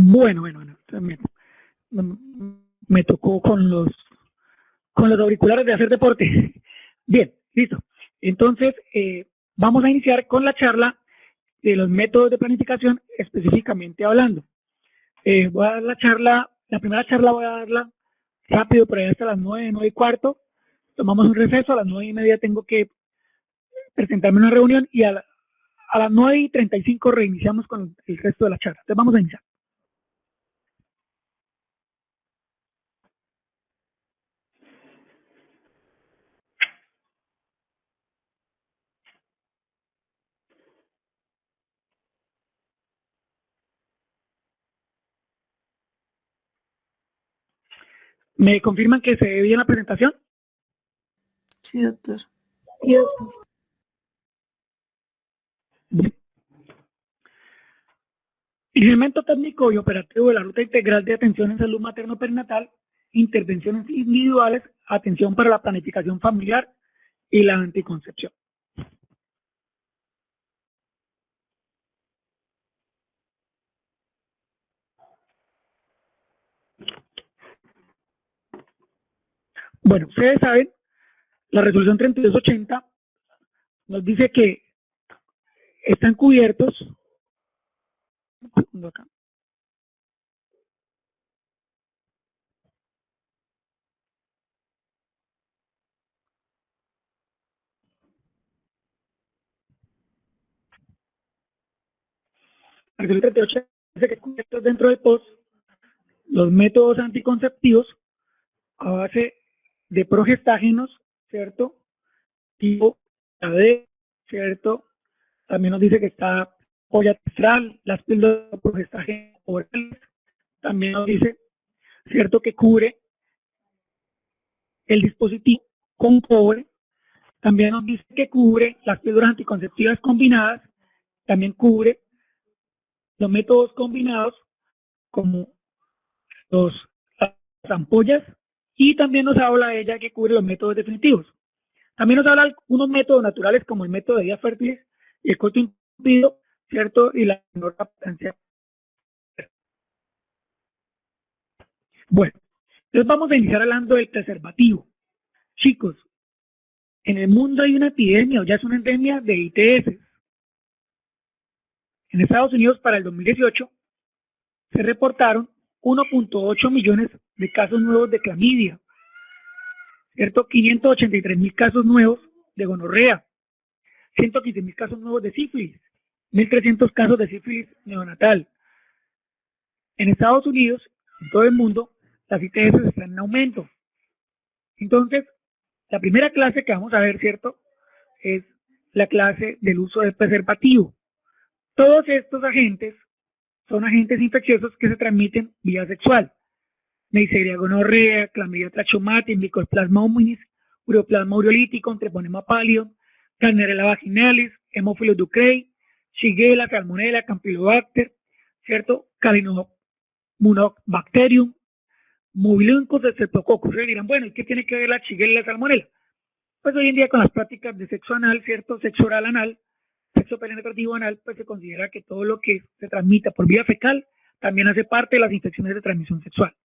Bueno. Me tocó con los auriculares de hacer deporte. Bien, listo. Entonces, vamos a iniciar con la charla de los métodos de planificación específicamente hablando. Voy a dar la primera charla voy a darla rápido, por ahí hasta las 9:45. Tomamos un receso, a las 9:30 tengo que presentarme en una reunión y a las 9:35 reiniciamos con el resto de la charla. Entonces vamos a iniciar. ¿Me confirman que se ve bien la presentación? Sí, doctor. Bien. Instrumento técnico y operativo de la Ruta Integral de Atención en Salud Materno-Perinatal, intervenciones individuales, atención para la planificación familiar y la anticoncepción. Bueno, ustedes saben, la resolución 3280 nos dice que están cubiertos. Un segundo acá. La resolución 38 dice que cubiertos dentro del POS los métodos anticonceptivos a base de progestágenos, ¿cierto? Tipo AD, ¿cierto? También nos dice que está polla testral, las píldoras de progestágeno orales. También nos dice, ¿cierto? Que cubre el dispositivo con cobre. También nos dice que cubre las píldoras anticonceptivas combinadas. También cubre los métodos combinados como las ampollas, y también nos habla ella que cubre los métodos definitivos. También nos habla de unos métodos naturales como el método de días fértiles y el coito impedido, ¿cierto? Y la menor captancia. Bueno, entonces vamos a iniciar hablando del preservativo. Chicos, en el mundo hay una epidemia o ya es una endemia de ITS. En Estados Unidos para el 2018 se reportaron 1.8 millones de casos nuevos de clamidia, ¿cierto? 583,000 casos nuevos de gonorrea, 115,000 casos nuevos de sífilis, 1.300 casos de sífilis neonatal. En Estados Unidos, en todo el mundo, las ITS están en aumento. Entonces, la primera clase que vamos a ver, ¿cierto?, es la clase del uso del preservativo. Todos estos agentes son agentes infecciosos que se transmiten vía sexual. Neisseria gonorrea, clamidia trachomatis, mycoplasma hominis, ureoplasma ureolítico, treponema pallidum, Gardnerella vaginalis, Haemophilus ducreyi, Shigella, Salmonella, Campylobacter, ¿cierto? Calinobacterium, Mobiluncus, Streptococcus. Ustedes dirán, bueno, ¿y qué tiene que ver la Shigella y la Salmonella? Pues hoy en día con las prácticas de sexo anal, ¿cierto? Sexo oral anal, sexo penetrativo anal, pues se considera que todo lo que se transmita por vía fecal también hace parte de las infecciones de transmisión sexual.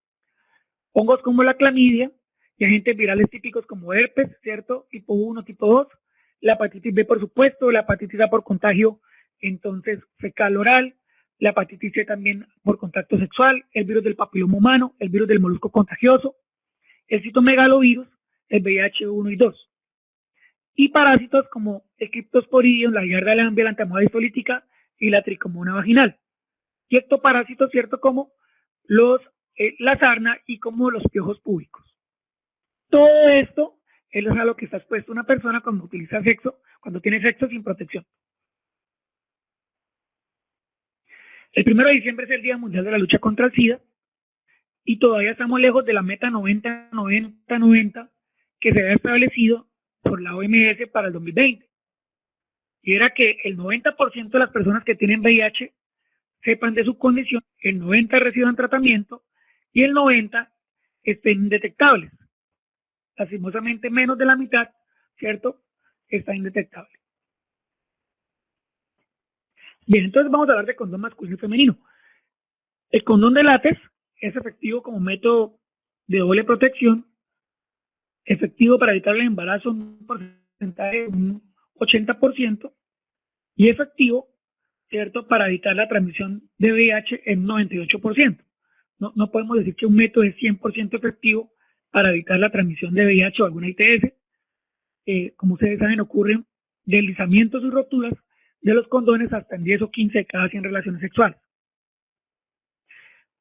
Hongos como la clamidia y agentes virales típicos como herpes, ¿cierto? Tipo 1, tipo 2, la hepatitis B, por supuesto, la hepatitis A por contagio, entonces fecal oral, la hepatitis C también por contacto sexual, el virus del papiloma humano, el virus del molusco contagioso, el citomegalovirus, el VIH-1 y 2. Y parásitos como el Cryptosporidium, la Giardia lamblia, la entamoeba histolítica y la tricomona vaginal. Y ectoparásitos, ¿cierto? Como la sarna y como los piojos púbicos. Todo esto es a lo que está expuesto una persona cuando utiliza sexo, cuando tiene sexo sin protección. El 1 de diciembre es el Día Mundial de la Lucha contra el SIDA y todavía estamos lejos de la meta 90-90-90 que se había establecido por la OMS para el 2020. Y era que el 90% de las personas que tienen VIH sepan de su condición, el 90% reciban tratamiento y el 90% estén indetectables. Lastimosamente menos de la mitad, ¿cierto?, está indetectable. Bien, entonces vamos a hablar de condón masculino y femenino. El condón de látex es efectivo como método de doble protección, efectivo para evitar el embarazo en un porcentaje de un 80% y efectivo, ¿cierto?, para evitar la transmisión de VIH en un 98%. No podemos decir que un método es 100% efectivo para evitar la transmisión de VIH o alguna ITS. Como ustedes saben, ocurren deslizamientos y roturas de los condones hasta en 10 o 15 de cada 100 relaciones sexuales.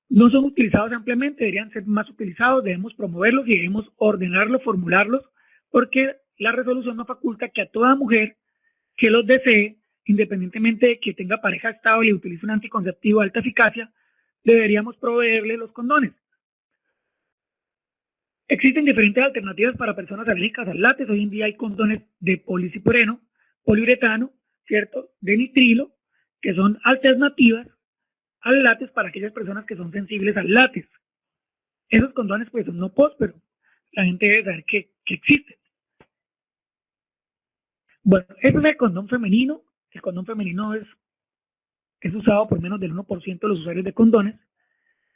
No son utilizados ampliamente, deberían ser más utilizados, debemos promoverlos y debemos ordenarlos, formularlos, porque la resolución nos faculta que a toda mujer que los desee, independientemente de que tenga pareja estable y utilice un anticonceptivo de alta eficacia, deberíamos proveerle los condones. Existen diferentes alternativas para personas alérgicas al látex. Hoy en día hay condones de policipreno, poliuretano, ¿cierto?, de nitrilo, que son alternativas al látex para aquellas personas que son sensibles al látex. Esos condones pues son no post, pero la gente debe saber que existen. Bueno, ese es el condón femenino. El condón femenino es usado por menos del 1% de los usuarios de condones.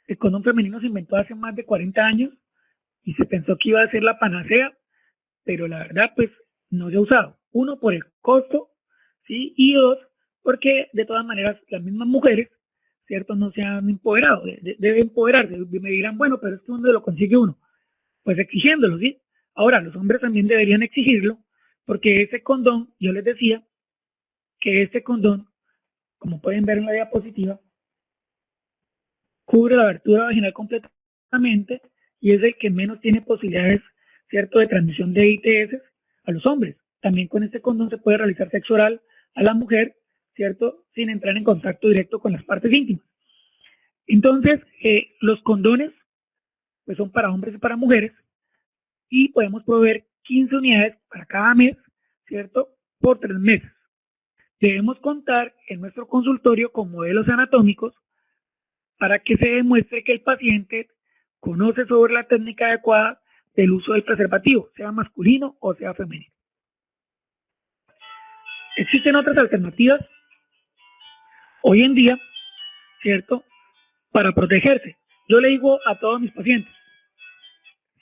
El condón femenino se inventó hace más de 40 años y se pensó que iba a ser la panacea, pero la verdad pues no se ha usado. Uno, por el costo, ¿sí? Y dos, porque de todas maneras las mismas mujeres, ¿cierto?, no se han empoderado, deben empoderarse. Me dirán, bueno, pero es que ¿dónde lo consigue uno? Pues exigiéndolo, ¿sí? Ahora, los hombres también deberían exigirlo, porque ese condón, yo les decía que este condón, como pueden ver en la diapositiva, cubre la abertura vaginal completamente y es el que menos tiene posibilidades, ¿cierto?, de transmisión de ITS a los hombres. También con este condón se puede realizar sexo oral a la mujer, ¿cierto?, sin entrar en contacto directo con las partes íntimas. Entonces, los condones pues son para hombres y para mujeres y podemos proveer 15 unidades para cada mes, ¿cierto?, por 3 meses. Debemos contar en nuestro consultorio con modelos anatómicos para que se demuestre que el paciente conoce sobre la técnica adecuada del uso del preservativo, sea masculino o sea femenino. Existen otras alternativas hoy en día, ¿cierto?, para protegerse. Yo le digo a todos mis pacientes,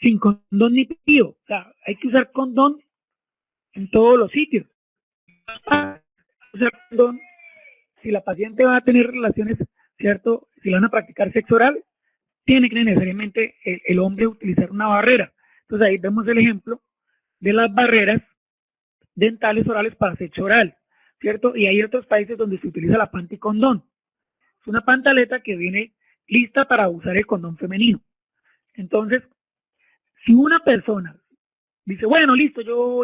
sin condón ni pío, o sea, hay que usar condón en todos los sitios. Usar condón si la paciente va a tener relaciones, ¿cierto?, si van a practicar sexo oral, tiene que necesariamente el hombre utilizar una barrera. Entonces ahí vemos el ejemplo de las barreras dentales orales para sexo oral, ¿cierto? Y hay otros países donde se utiliza la panticondón. Es una pantaleta que viene lista para usar el condón femenino. Entonces, si una persona dice, bueno, listo, yo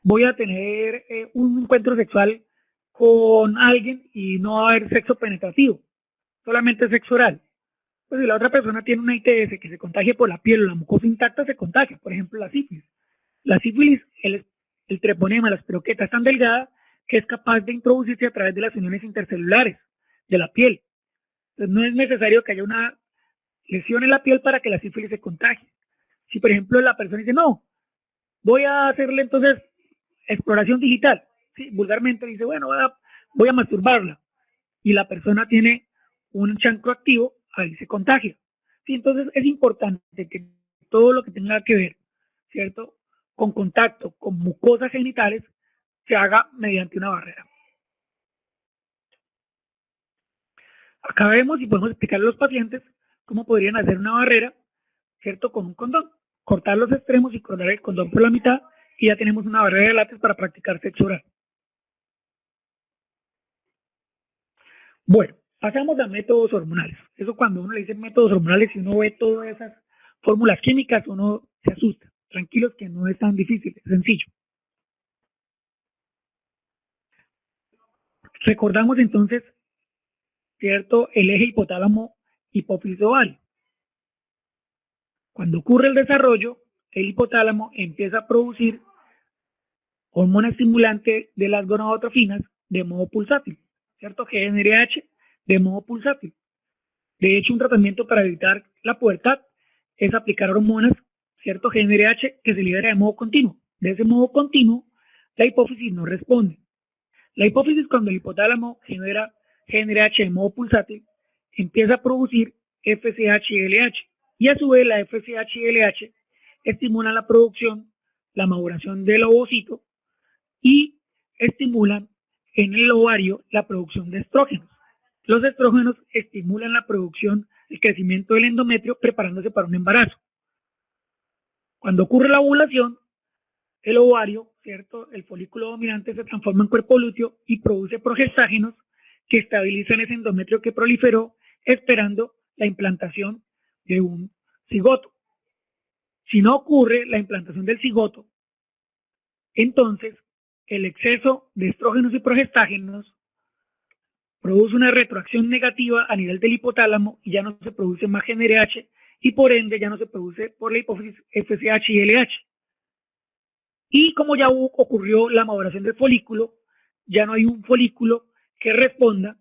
voy a tener un encuentro sexual con alguien y no va a haber sexo penetrativo, solamente sexo oral. Pues si la otra persona tiene una ITS que se contagie por la piel o la mucosa intacta, se contagia. Por ejemplo, la sífilis. La sífilis, el treponema, la espiroqueta es tan delgada que es capaz de introducirse a través de las uniones intercelulares de la piel. Entonces no es necesario que haya una lesión en la piel para que la sífilis se contagie. Si por ejemplo la persona dice, no, voy a hacerle entonces exploración digital, ¿sí?, vulgarmente dice, bueno, voy a masturbarla, y la persona tiene un chancro activo, ahí se contagia. ¿Sí? Entonces es importante que todo lo que tenga que ver, ¿cierto?, con contacto con mucosas genitales se haga mediante una barrera. Acá vemos y podemos explicarle a los pacientes cómo podrían hacer una barrera, ¿cierto?, con un condón. Cortar los extremos y cortar el condón por la mitad y ya tenemos una barrera de látex para practicar sexo oral. Bueno, pasamos a métodos hormonales. Eso cuando uno le dice métodos hormonales y uno ve todas esas fórmulas químicas, uno se asusta. Tranquilos que no es tan difícil, es sencillo. Recordamos entonces, ¿cierto?, el eje hipotálamo hipófisis ovario. Cuando ocurre el desarrollo, el hipotálamo empieza a producir hormona estimulante de las gonadotrofinas de modo pulsátil, ¿cierto?, GnRH de modo pulsátil. De hecho, un tratamiento para evitar la pubertad es aplicar hormonas, ¿cierto?, GnRH que se libera de modo continuo. De ese modo continuo, la hipófisis no responde. La hipófisis, cuando el hipotálamo genera GnRH de modo pulsátil, empieza a producir FSH y LH. Y a su vez la FSH y LH estimulan la producción, la maduración del ovocito y estimulan en el ovario la producción de estrógenos. Los estrógenos estimulan la producción, el crecimiento del endometrio preparándose para un embarazo. Cuando ocurre la ovulación, el ovario, ¿cierto? El folículo dominante se transforma en cuerpo lúteo y produce progestágenos que estabilizan ese endometrio que proliferó esperando la implantación de un cigoto. Si no ocurre la implantación del cigoto, entonces el exceso de estrógenos y progestágenos produce una retroacción negativa a nivel del hipotálamo y ya no se produce más GnRH y por ende ya no se produce por la hipófisis FSH y LH. Y como ya ocurrió la maduración del folículo, ya no hay un folículo que responda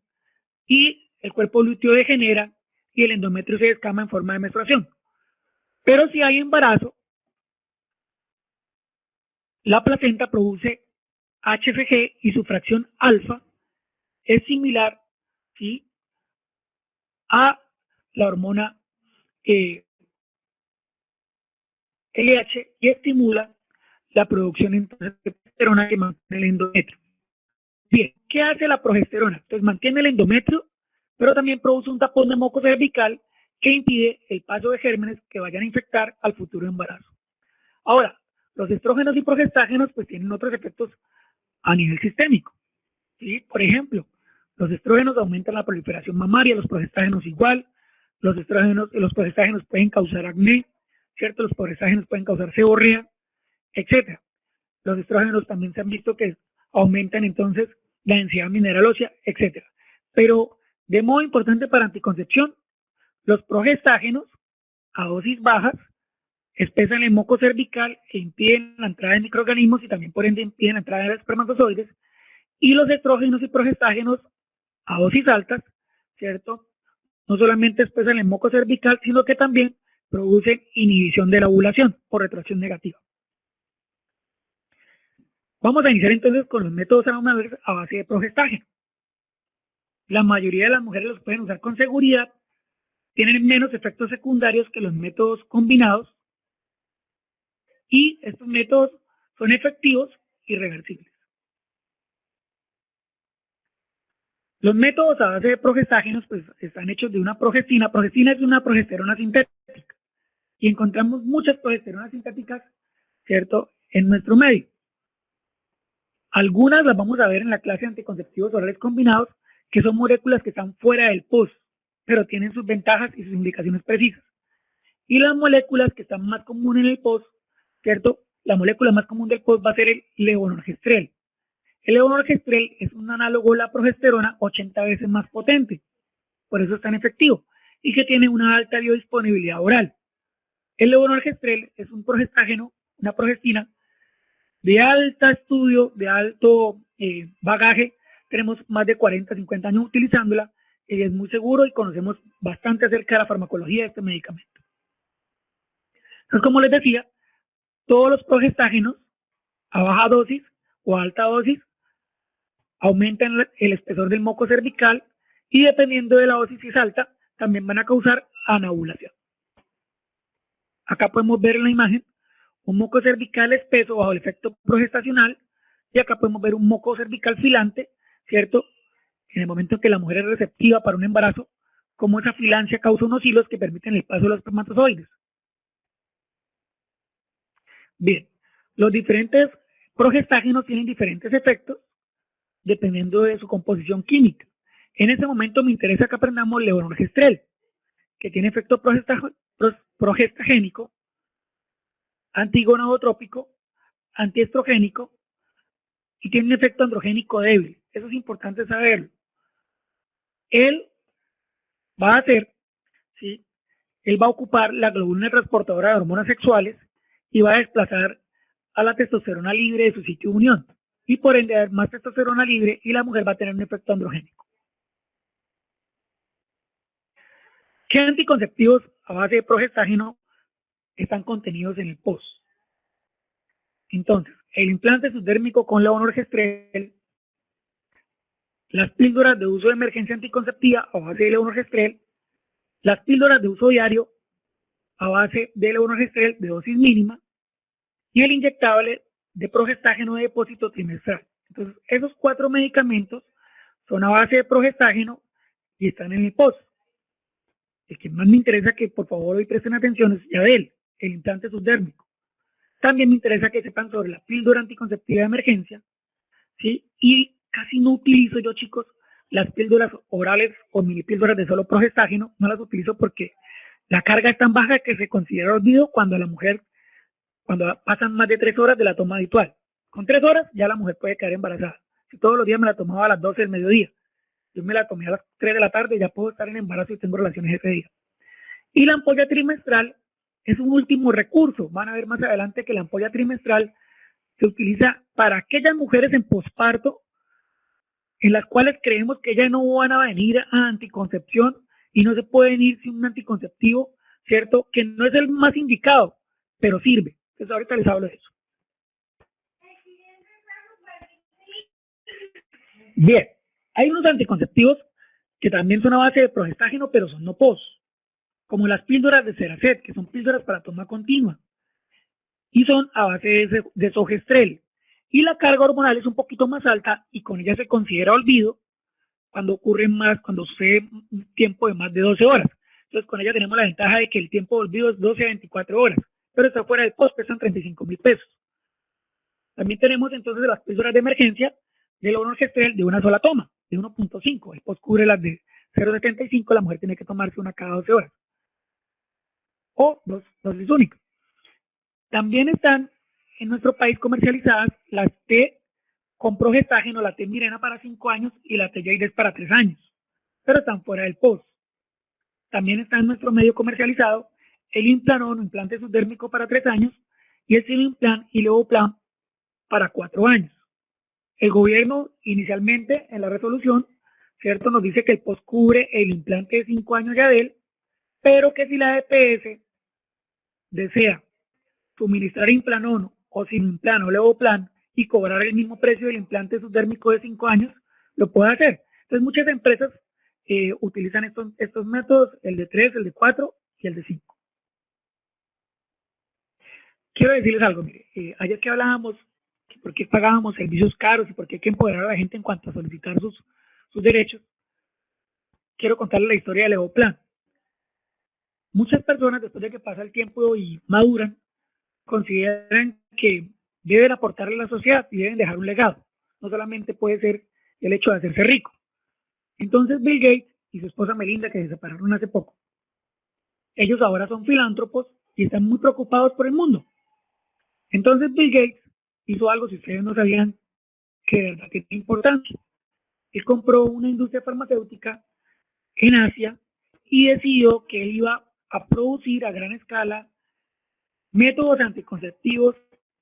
y el cuerpo lúteo degenera y el endometrio se descama en forma de menstruación. Pero si hay embarazo, la placenta produce HCG y su fracción alfa es similar, ¿sí?, a la hormona LH y estimula la producción entonces de progesterona que mantiene el endometrio. Bien, ¿qué hace la progesterona? Entonces mantiene el endometrio, pero también produce un tapón de moco cervical que impide el paso de gérmenes que vayan a infectar al futuro embarazo. Ahora, los estrógenos y progestágenos pues tienen otros efectos a nivel sistémico, ¿sí? Por ejemplo, los estrógenos aumentan la proliferación mamaria, los progestágenos igual, los progestágenos pueden causar acné, ¿cierto? Los progestágenos pueden causar seborrea, etc. Los estrógenos también se han visto que aumentan entonces la densidad mineral ósea, etc. Pero de modo importante para anticoncepción, los progestágenos a dosis bajas espesan el moco cervical e impiden la entrada de microorganismos y también por ende impiden la entrada de espermatozoides. Y los estrógenos y progestágenos a dosis altas, ¿cierto? No solamente espesan el moco cervical, sino que también producen inhibición de la ovulación por retracción negativa. Vamos a iniciar entonces con los métodos hormonales a base de progestágeno. La mayoría de las mujeres los pueden usar con seguridad, tienen menos efectos secundarios que los métodos combinados y estos métodos son efectivos y reversibles. Los métodos a base de progestágenos pues, están hechos de una progestina. Progestina es una progesterona sintética y encontramos muchas progesteronas sintéticas, ¿cierto?, en nuestro medio. Algunas las vamos a ver en la clase de anticonceptivos orales combinados, que son moléculas que están fuera del POS, pero tienen sus ventajas y sus indicaciones precisas. Y las moléculas que están más comunes en el POS, ¿cierto? La molécula más común del POS va a ser el levonorgestrel. El levonorgestrel es un análogo de la progesterona 80 veces más potente, por eso es tan efectivo, y que tiene una alta biodisponibilidad oral. El levonorgestrel es un progestágeno, una progestina, de alto estudio, de alto bagaje. Tenemos más de 40, 50 años utilizándola, es muy seguro y conocemos bastante acerca de la farmacología de este medicamento. Entonces, como les decía, todos los progestágenos a baja dosis o alta dosis aumentan el espesor del moco cervical y dependiendo de la dosis, si es alta, también van a causar anovulación. Acá podemos ver en la imagen un moco cervical espeso bajo el efecto progestacional y acá podemos ver un moco cervical filante, ¿cierto? En el momento en que la mujer es receptiva para un embarazo, como esa filancia causa unos hilos que permiten el paso de los espermatozoides. Bien, los diferentes progestágenos tienen diferentes efectos dependiendo de su composición química. En este momento me interesa que aprendamos levonorgestrel, que tiene efecto progestagénico, antigonadotrópico, antiestrogénico y tiene un efecto androgénico débil. Eso es importante saberlo. Él va a hacer, ¿sí?, él va a ocupar la globulina transportadora de hormonas sexuales y va a desplazar a la testosterona libre de su sitio de unión. Y por ende haber más testosterona libre y la mujer va a tener un efecto androgénico. ¿Qué anticonceptivos a base de progestágeno están contenidos en el POS? Entonces, el implante subdérmico con levonorgestrel las píldoras de uso de emergencia anticonceptiva a base de levonorgestrel, las píldoras de uso diario a base de levonorgestrel de dosis mínima y el inyectable de progestágeno de depósito trimestral. Entonces, esos 4 medicamentos son a base de progestágeno y están en el POS. El que más me interesa que por favor hoy presten atención es Yadel, el implante subdérmico. También me interesa que sepan sobre la píldora anticonceptiva de emergencia, ¿sí? Y casi no utilizo yo, chicos, las píldoras orales o mini píldoras de solo progestágeno, no las utilizo porque la carga es tan baja que se considera olvido cuando pasan más de 3 horas de la toma habitual. Con 3 horas ya la mujer puede quedar embarazada. Si todos los días me la tomaba a las 12 del mediodía, yo me la tomé a las 3 de la tarde, ya puedo estar en embarazo y tengo relaciones ese día. Y la ampolla trimestral es un último recurso. Van a ver más adelante que la ampolla trimestral se utiliza para aquellas mujeres en posparto en las cuales creemos que ellas no van a venir a anticoncepción y no se pueden ir sin un anticonceptivo, ¿cierto? Que no es el más indicado, pero sirve. Entonces ahorita les hablo de eso. Bien, hay unos anticonceptivos que también son a base de progestágeno, pero son no POS, como las píldoras de Ceracet, que son píldoras para toma continua, y son a base de sogestrel. Y la carga hormonal es un poquito más alta y con ella se considera olvido cuando sucede un tiempo de más de 12 horas. Entonces con ella tenemos la ventaja de que el tiempo de olvido es 12 a 24 horas, pero está fuera del POS, pesan 35.000 pesos. También tenemos entonces las píldoras de emergencia del levonorgestrel de una sola toma, de 1.5. El POS cubre las de 0.75, la mujer tiene que tomarse una cada 12 horas. O dosis únicas. También están en nuestro país comercializadas las T con progestágeno, la T Mirena para 5 años y la T Jaides para 3 años, pero están fuera del POS. También está en nuestro medio comercializado el Implanon, implante subdérmico para 3 años, y el Silimplan y Levoplan para 4 años. El gobierno inicialmente en la resolución, ¿cierto? Nos dice que el POS cubre el implante de 5 años Yadel, pero que si la EPS desea suministrar Implanon o Silimplan o Levoplan y cobrar el mismo precio del implante subdérmico de 5 años, lo puede hacer. Entonces muchas empresas utilizan estos métodos, el de 3, el de 4 y el de 5. Quiero decirles algo, mire, ayer que hablábamos que por qué pagábamos servicios caros y por qué hay que empoderar a la gente en cuanto a solicitar sus derechos, quiero contarles la historia del Levoplan. Muchas personas, después de que pasa el tiempo y maduran, consideran que deben aportarle a la sociedad y deben dejar un legado. No solamente puede ser el hecho de hacerse rico. Entonces Bill Gates y su esposa Melinda, que se separaron hace poco, ellos ahora son filántropos y están muy preocupados por el mundo. Entonces Bill Gates hizo algo, si ustedes no sabían, que de verdad tiene importancia. Él compró una industria farmacéutica en Asia y decidió que él iba a producir a gran escala métodos anticonceptivos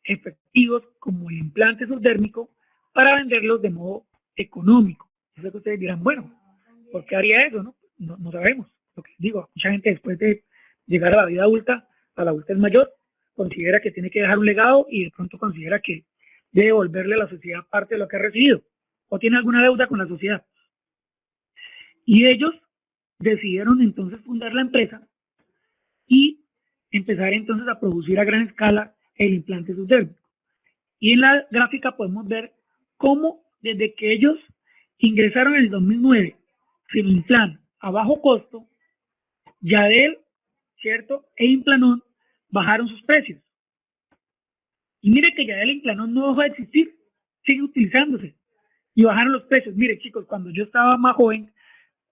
efectivos como el implante subdérmico para venderlos de modo económico. Yo sé que ustedes dirán, bueno, ¿por qué haría eso? No sabemos. Lo que les digo, mucha gente después de llegar a la vida adulta, a la adultez mayor, considera que tiene que dejar un legado y de pronto considera que debe devolverle a la sociedad parte de lo que ha recibido o tiene alguna deuda con la sociedad. Y ellos decidieron entonces fundar la empresa y empezar entonces a producir a gran escala el implante subdérmico. Y en la gráfica podemos ver cómo desde que ellos ingresaron en el 2009 Silimplan a bajo costo, Yadel, ¿cierto? E Implanon bajaron sus precios. Y mire que Yadel e Implanon no dejó de existir, sigue utilizándose. Y bajaron los precios. Mire chicos, cuando yo estaba más joven,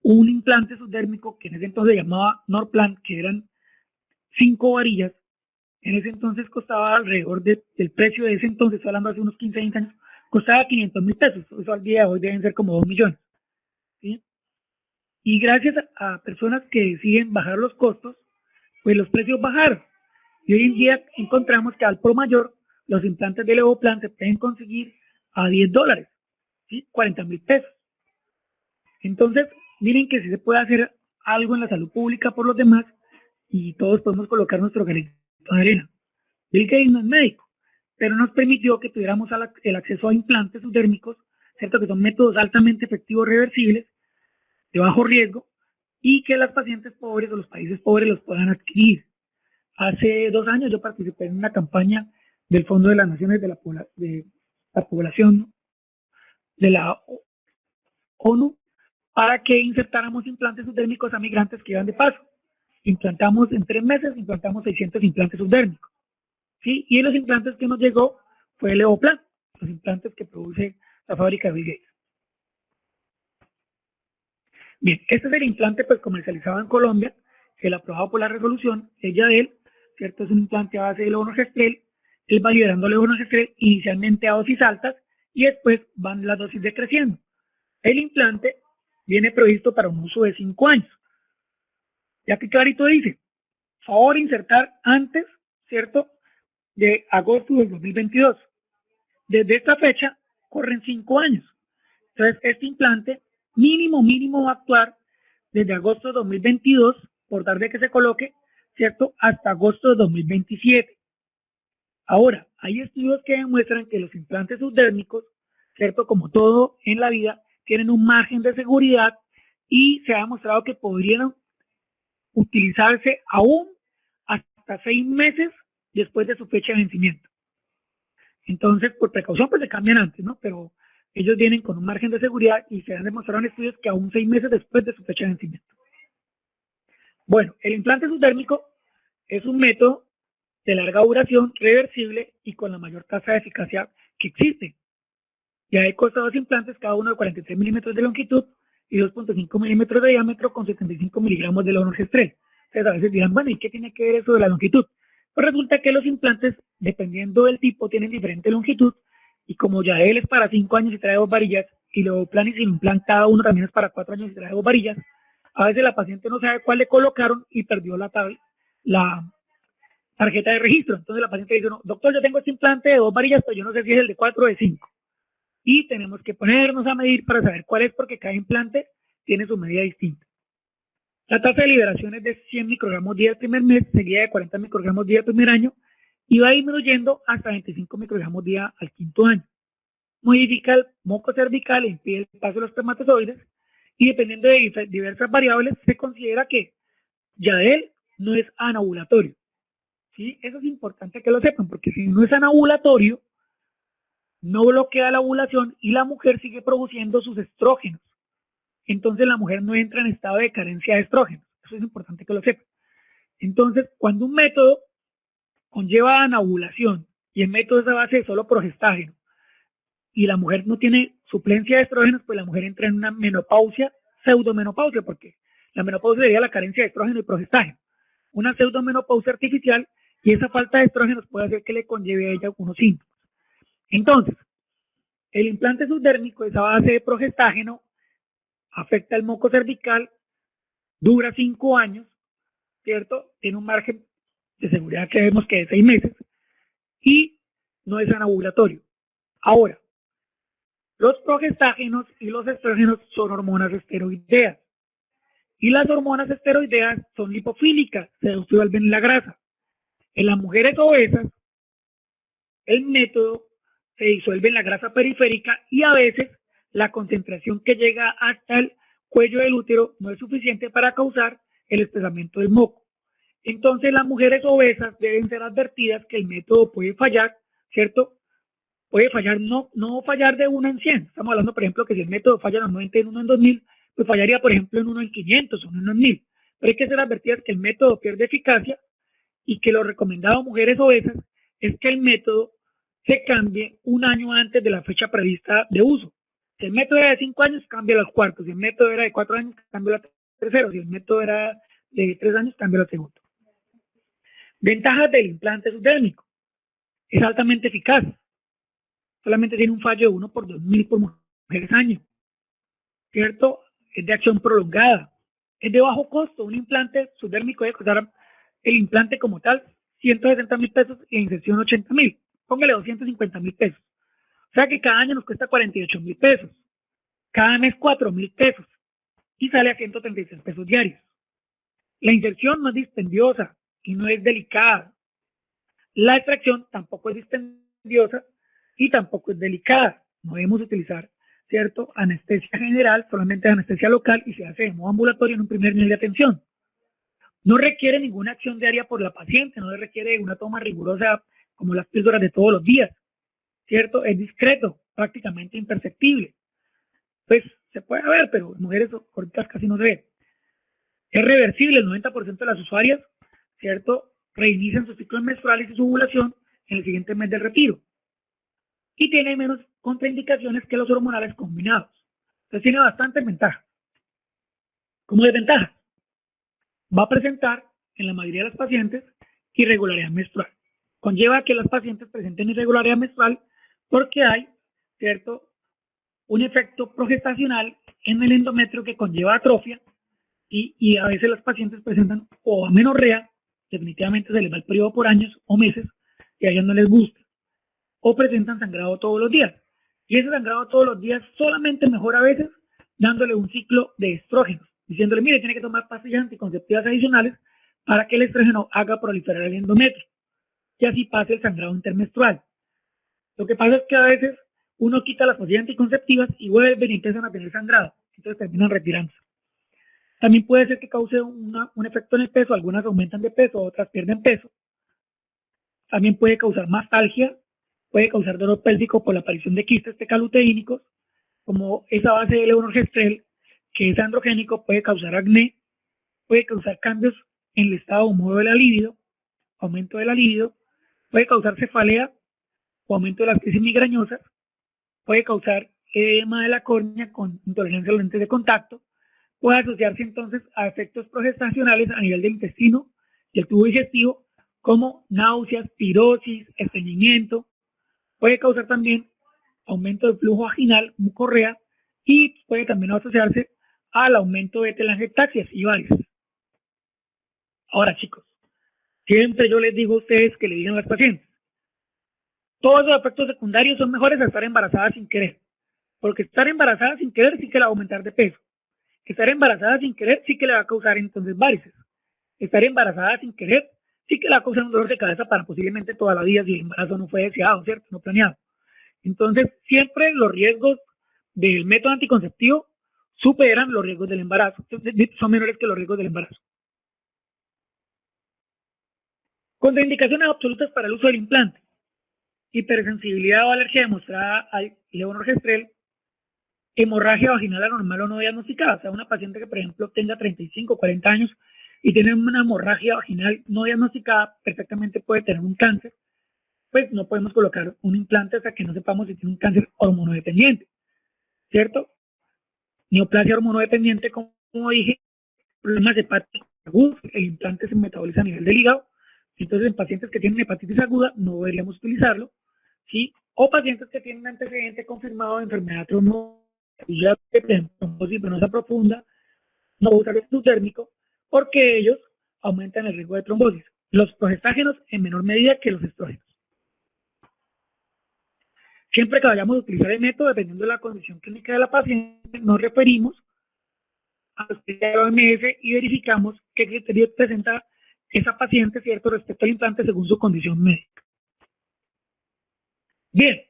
un implante subdérmico que en ese entonces se llamaba Norplan, que eran 5 varillas, en ese entonces costaba alrededor del precio de ese entonces, estoy hablando hace unos 15, 20 años, costaba 500.000 pesos. Eso al día de hoy deben ser como 2 millones. ¿Sí? Y gracias a personas que deciden bajar los costos, pues los precios bajaron. Y hoy en día encontramos que al pro mayor los implantes de Levoplan se pueden conseguir a $10, ¿sí? 40.000 pesos. Entonces, miren que sí se puede hacer algo en la salud pública por los demás y todos podemos colocar nuestro granito de arena. Bill Gates no es médico, pero nos permitió que tuviéramos el acceso a implantes subdérmicos ¿cierto? Que son métodos altamente efectivos, reversibles, de bajo riesgo, y que las pacientes pobres o los países pobres los puedan adquirir. Hace 2 años yo participé en una campaña del Fondo de las Naciones de la Población de la ONU para que insertáramos implantes subdérmicos a migrantes que iban de paso. Implantamos en 3 meses, implantamos 600 implantes subdérmicos. ¿Sí? Y los implantes que nos llegó fue el Eoplan, los implantes que produce la fábrica de Bill Gates. Bien, este es el implante pues comercializado en Colombia, el aprobado por la resolución, es Yadel, ¿cierto? Es un implante a base de levonorgestrel, él va liberando levonorgestrel inicialmente a dosis altas y después van las dosis decreciendo. El implante viene previsto para un uso de 5 años. Ya que clarito dice, favor insertar antes, ¿cierto? De agosto del 2022. Desde esta fecha corren 5 años. Entonces, este implante mínimo va a actuar desde agosto de 2022, por dar de que se coloque, ¿cierto? Hasta agosto de 2027. Ahora, hay estudios que demuestran que los implantes subdérmicos, ¿cierto? Como todo en la vida, tienen un margen de seguridad y se ha demostrado que podrían utilizarse aún hasta 6 meses después de su fecha de vencimiento. Entonces, por precaución, pues se cambian antes, ¿no? Pero ellos vienen con un margen de seguridad y se han demostrado en estudios que aún 6 meses después de su fecha de vencimiento. Bueno, el implante subdérmico es un método de larga duración, reversible y con la mayor tasa de eficacia que existe. Ya he costado 2 implantes, cada uno de 43 milímetros de longitud y 2.5 milímetros de diámetro con 75 miligramos de levonorgestrel. Entonces a veces dirán, bueno, ¿y qué tiene que ver eso de la longitud? Pues resulta que los implantes, dependiendo del tipo, tienen diferente longitud y como ya él es para 5 años y trae 2 varillas y luego plan y sin implant cada uno también es para 4 años y trae 2 varillas, a veces la paciente no sabe cuál le colocaron y perdió la tarjeta de registro. Entonces la paciente dice, no, doctor, yo tengo este implante de 2 varillas, pero yo no sé si es el de 4 o de 5. Y tenemos que ponernos a medir para saber cuál es, porque cada implante tiene su medida distinta. La tasa de liberación es de 100 microgramos día el primer mes, seguida de 40 microgramos día el primer año, y va disminuyendo hasta 25 microgramos día al 5.º año. Modifica el moco cervical e impide el paso de los espermatozoides, y dependiendo de diversas variables, se considera que Yadel no es anovulatorio. ¿Sí? Eso es importante que lo sepan, porque si no es anovulatorio, no bloquea la ovulación y la mujer sigue produciendo sus estrógenos. Entonces la mujer no entra en estado de carencia de estrógenos. Eso es importante que lo sepan. Entonces, cuando un método conlleva anovulación y el método es a base de solo progestágeno y la mujer no tiene suplencia de estrógenos, pues la mujer entra en una menopausia, pseudomenopausia, porque la menopausia sería la carencia de estrógeno y progestágeno. Una pseudomenopausia artificial, y esa falta de estrógenos puede hacer que le conlleve a ella algunos síntomas. Entonces, el implante subdérmico es a base de progestágeno, afecta el moco cervical, dura 5 años, ¿cierto? Tiene un margen de seguridad que vemos que es 6 meses y no es anovulatorio. Ahora, los progestágenos y los estrógenos son hormonas esteroideas y las hormonas esteroideas son lipofílicas, se disuelven en la grasa. En las mujeres obesas, el método se disuelve en la grasa periférica y a veces la concentración que llega hasta el cuello del útero no es suficiente para causar el espesamiento del moco. Entonces las mujeres obesas deben ser advertidas que el método puede fallar, ¿cierto? Puede fallar, no fallar de 1 en 100. Estamos hablando, por ejemplo, que si el método falla normalmente en 1 en 2000, pues fallaría, por ejemplo, en 1 en 500 o en 1 en 1000. Pero hay que ser advertidas que el método pierde eficacia y que lo recomendado a mujeres obesas es que el método se cambie 1 año antes de la fecha prevista de uso. Si el método era de 5 años, cambia los cuartos. Si el método era de 4 años, cambia los terceros. Si el método era de 3 años, cambia los segundos. Ventajas del implante subdérmico. Es altamente eficaz. Solamente tiene un fallo de 1 por 2000 por mujeres año. ¿Cierto? Es de acción prolongada. Es de bajo costo. Un implante subdérmico debe costar el implante como tal 160,000 pesos y la inserción 80,000. Póngale 250,000 pesos. O sea que cada año nos cuesta 48,000 pesos. Cada mes 4,000 pesos. Y sale a 136 pesos diarios. La inserción no es dispendiosa y no es delicada. La extracción tampoco es dispendiosa y tampoco es delicada. No debemos utilizar ¿cierto? Anestesia general, solamente anestesia local y se hace de modo ambulatorio en un primer nivel de atención. No requiere ninguna acción diaria por la paciente, no requiere una toma rigurosa como las píldoras de todos los días, ¿cierto? Es discreto, prácticamente imperceptible. Pues se puede ver, pero en mujeres ahorita casi no se ve. Es reversible, el 90% de las usuarias, ¿cierto? Reinician sus ciclos menstruales y su ovulación en el siguiente mes del retiro. Y tiene menos contraindicaciones que los hormonales combinados. Entonces tiene bastante ventaja. Como desventaja, va a presentar en la mayoría de las pacientes irregularidad menstrual. Conlleva que las pacientes presenten irregularidad menstrual porque hay, ¿cierto?, un efecto progestacional en el endometrio que conlleva atrofia y a veces las pacientes presentan o amenorrea, definitivamente se les va el periodo por años o meses y a ellas no les gusta, o presentan sangrado todos los días. Y ese sangrado todos los días solamente mejora a veces dándole un ciclo de estrógenos, diciéndole, mire, tiene que tomar pastillas anticonceptivas adicionales para que el estrógeno haga proliferar el endometrio y así pase el sangrado intermenstrual. Lo que pasa es que a veces uno quita las pastillas anticonceptivas y vuelven y empiezan a tener sangrado, entonces terminan retirándose. También puede ser que cause un efecto en el peso, algunas aumentan de peso, otras pierden peso. También puede causar mastalgia, puede causar dolor pélvico por la aparición de quistes tecaluteínicos, como esa base de levonorgestrel, que es androgénico, puede causar acné, puede causar cambios en el estado humano de la libido, aumento de la libido, puede causar cefalea o aumento de las crisis migrañosas, puede causar edema de la córnea con intolerancia a los lentes de contacto, puede asociarse entonces a efectos progestacionales a nivel del intestino y el tubo digestivo, como náuseas, pirosis, estreñimiento, puede causar también aumento del flujo vaginal, mucorrea, y puede también asociarse al aumento de telangiectasias y varices. Ahora, chicos, siempre yo les digo a ustedes que le digan a las pacientes, todos los efectos secundarios son mejores a estar embarazada sin querer, porque estar embarazada sin querer sí que la va a aumentar de peso. Estar embarazada sin querer sí que le va a causar entonces varices. Estar embarazada sin querer sí que le va a causar un dolor de cabeza para posiblemente toda la vida si el embarazo no fue deseado, ¿cierto? No planeado. Entonces, siempre los riesgos del método anticonceptivo superan los riesgos del embarazo, son menores que los riesgos del embarazo. Contraindicaciones absolutas para el uso del implante. Hipersensibilidad o alergia demostrada al levonorgestrel, hemorragia vaginal anormal o no diagnosticada. O sea, una paciente que, por ejemplo, tenga 35 o 40 años y tiene una hemorragia vaginal no diagnosticada, perfectamente puede tener un cáncer, pues no podemos colocar un implante hasta que no sepamos si tiene un cáncer hormonodependiente, ¿cierto? Neoplasia hormonodependiente, como dije, problemas hepáticos agudos, el implante se metaboliza a nivel del hígado, entonces en pacientes que tienen hepatitis aguda no deberíamos utilizarlo, ¿sí? O pacientes que tienen un antecedente confirmado de enfermedad trombosis, trombosis venosa profunda, no usar el endotérmico, porque ellos aumentan el riesgo de trombosis. Los progestágenos en menor medida que los estrógenos. Siempre que vayamos a utilizar el método, dependiendo de la condición clínica de la paciente, nos referimos a la OMS y verificamos qué criterios presenta esa paciente, ¿cierto?, respecto al implante según su condición médica. Bien,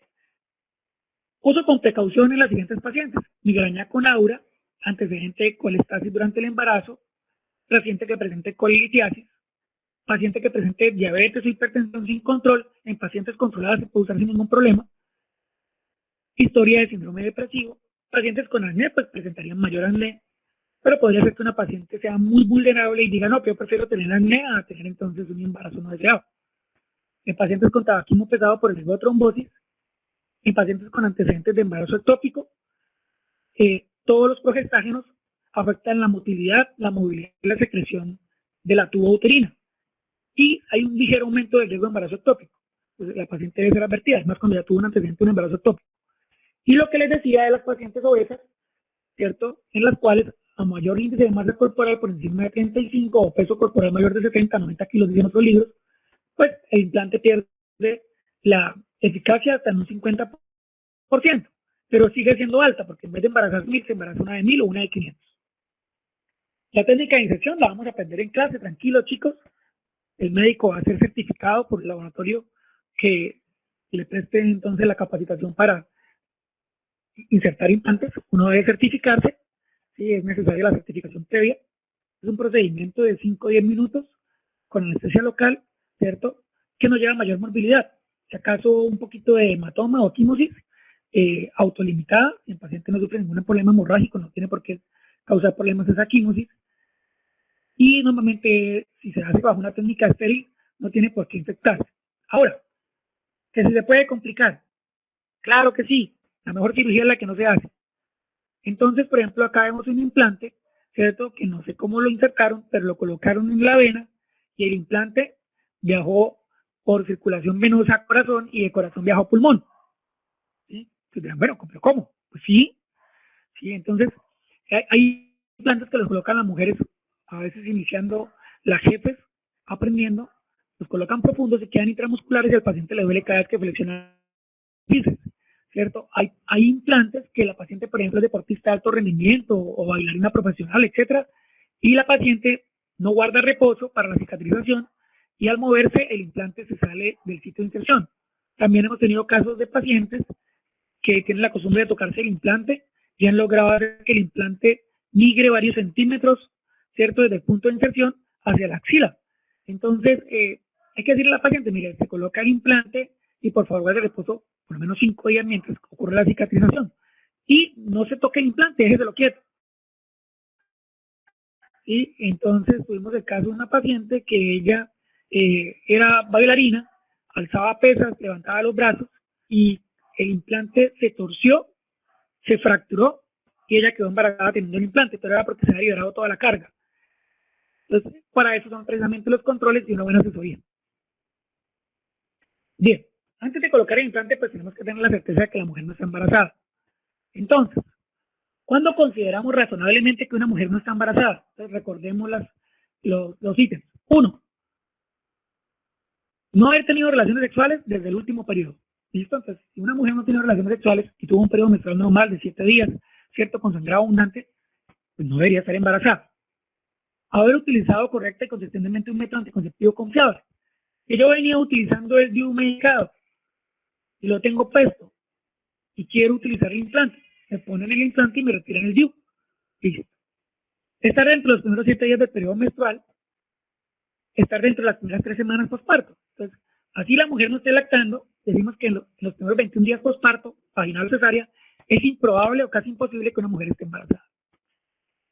uso con precaución en las siguientes pacientes: migraña con aura, antecedente de colestasis durante el embarazo, paciente que presente colitiasis, paciente que presente diabetes o hipertensión sin control, en pacientes controladas se puede usar sin ningún problema, historia de síndrome depresivo, pacientes con acné pues presentarían mayor acné, pero podría ser que una paciente sea muy vulnerable y diga, no, que yo prefiero tener acné a tener entonces un embarazo no deseado. En pacientes con tabaquismo pesado por el riesgo de trombosis, en pacientes con antecedentes de embarazo ectópico, todos los progestágenos afectan la motilidad, la movilidad y la secreción de la tuba uterina. Y hay un ligero aumento del riesgo de embarazo ectópico. Pues la paciente debe ser advertida, además cuando ya tuvo un antecedente de un embarazo ectópico. Y lo que les decía de las pacientes obesas, ¿cierto?, en las cuales a mayor índice de masa corporal por encima de 35 o peso corporal mayor de 70, 90 kilos, dicen otros libros, pues el implante pierde la eficacia hasta en un 50%, pero sigue siendo alta porque en vez de embarazar 1000, se embaraza una de 1000 o una de 500. La técnica de inserción la vamos a aprender en clase, tranquilos chicos. El médico va a ser certificado por el laboratorio que le preste entonces la capacitación para insertar implantes, uno debe certificarse, ¿sí? Es necesaria la certificación previa. Es un procedimiento de 5 o 10 minutos con anestesia local, ¿cierto? Que no lleva mayor morbilidad. Si acaso un poquito de hematoma o quimosis, autolimitada, si el paciente no sufre ningún problema hemorrágico, no tiene por qué causar problemas esa quimosis. Y normalmente, si se hace bajo una técnica estéril, no tiene por qué infectarse. Ahora, ¿que se puede complicar? Claro que sí. La mejor cirugía es la que no se hace. Entonces, por ejemplo, acá vemos un implante, ¿cierto? Que no sé cómo lo insertaron, pero lo colocaron en la vena y el implante viajó por circulación venosa a corazón y de corazón viajó a pulmón. ¿Sí? Entonces dirán, bueno, ¿pero cómo? Pues sí, sí. Entonces, hay implantes que los colocan las mujeres, a veces iniciando las jefes, aprendiendo, los colocan profundos, se quedan intramusculares y al paciente le duele cada vez que flexiona bíceps. ¿Cierto? Hay implantes que la paciente, por ejemplo, es deportista de alto rendimiento o bailarina profesional, etcétera, y la paciente no guarda reposo para la cicatrización y al moverse el implante se sale del sitio de inserción. También hemos tenido casos de pacientes que tienen la costumbre de tocarse el implante y han logrado hacer que el implante migre varios centímetros, ¿cierto? Desde el punto de inserción hacia la axila. Entonces, hay que decirle a la paciente, mire, se coloca el implante y por favor guarde reposo por lo menos 5 días mientras ocurre la cicatrización. Y no se toque el implante, déjeselo quieto. Y entonces tuvimos el caso de una paciente que ella era bailarina, alzaba pesas, levantaba los brazos y el implante se torció, se fracturó y ella quedó embarazada teniendo el implante, pero era porque se había liberado toda la carga. Entonces, para eso son precisamente los controles y una buena asesoría. Bien, antes de colocar el implante, pues tenemos que tener la certeza de que la mujer no está embarazada. Entonces, ¿cuándo consideramos razonablemente que una mujer no está embarazada? Entonces, recordemos los ítems. 1. No haber tenido relaciones sexuales desde el último periodo. ¿Listo? Entonces, si una mujer no tiene relaciones sexuales y tuvo un periodo menstrual normal de 7 días, ¿cierto? Con sangrado abundante, pues no debería estar embarazada. Haber utilizado correcta y consistentemente un método anticonceptivo confiable. Que yo venía utilizando el DIU medicado y lo tengo puesto y quiero utilizar el implante. Me ponen el implante y me retiran el DIU. Listo. Estar dentro de los primeros 7 días del periodo menstrual. Estar dentro de las primeras 3 semanas postparto. Entonces, así la mujer no esté lactando, decimos que en los primeros 21 días postparto, vaginal o cesárea, es improbable o casi imposible que una mujer esté embarazada.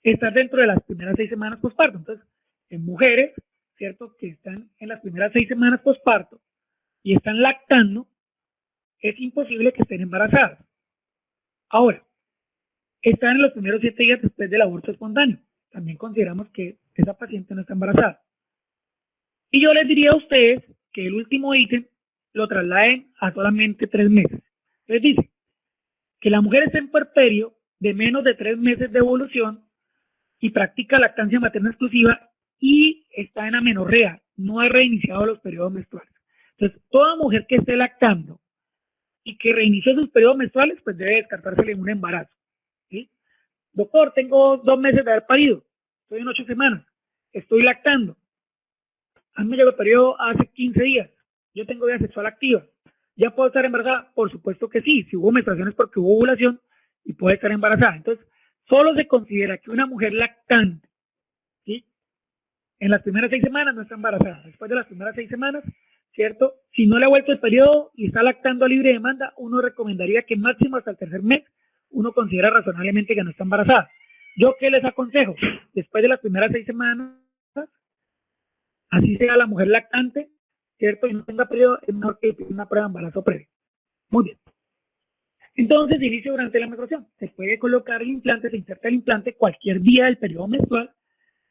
Estar dentro de las primeras 6 semanas postparto. Entonces, en mujeres, ¿cierto? Que están en las primeras 6 semanas postparto y están lactando, es imposible que estén embarazadas. Ahora, están en los primeros 7 días después del aborto espontáneo. También consideramos que esa paciente no está embarazada. Y yo les diría a ustedes que el último ítem lo trasladen a solamente 3 meses. Les dice que la mujer está en puerperio de menos de 3 meses de evolución y practica lactancia materna exclusiva y está en amenorrea, no ha reiniciado los periodos menstruales. Entonces, toda mujer que esté lactando y que reinició sus periodos menstruales, pues debe descartársele un embarazo. ¿Sí? Doctor, tengo 2 meses de haber parido, estoy en 8 semanas, estoy lactando. A mí me llegó el periodo hace 15 días, yo tengo vida sexual activa. ¿Ya puedo estar embarazada? Por supuesto que sí, si hubo menstruación es porque hubo ovulación y puede estar embarazada. Entonces, solo se considera que una mujer lactante, ¿sí? En las primeras 6 semanas no está embarazada. Después de las primeras 6 semanas, ¿cierto? Si no le ha vuelto el periodo y está lactando a libre demanda, uno recomendaría que máximo hasta el 3er mes uno considera razonablemente que no está embarazada. ¿Yo qué les aconsejo? Después de las primeras 6 semanas, así sea la mujer lactante, ¿cierto? Y no tenga periodo, es mejor que una prueba de embarazo previo. Muy bien. Entonces, inicio durante la menstruación. Se puede colocar el implante, se inserta el implante cualquier día del periodo menstrual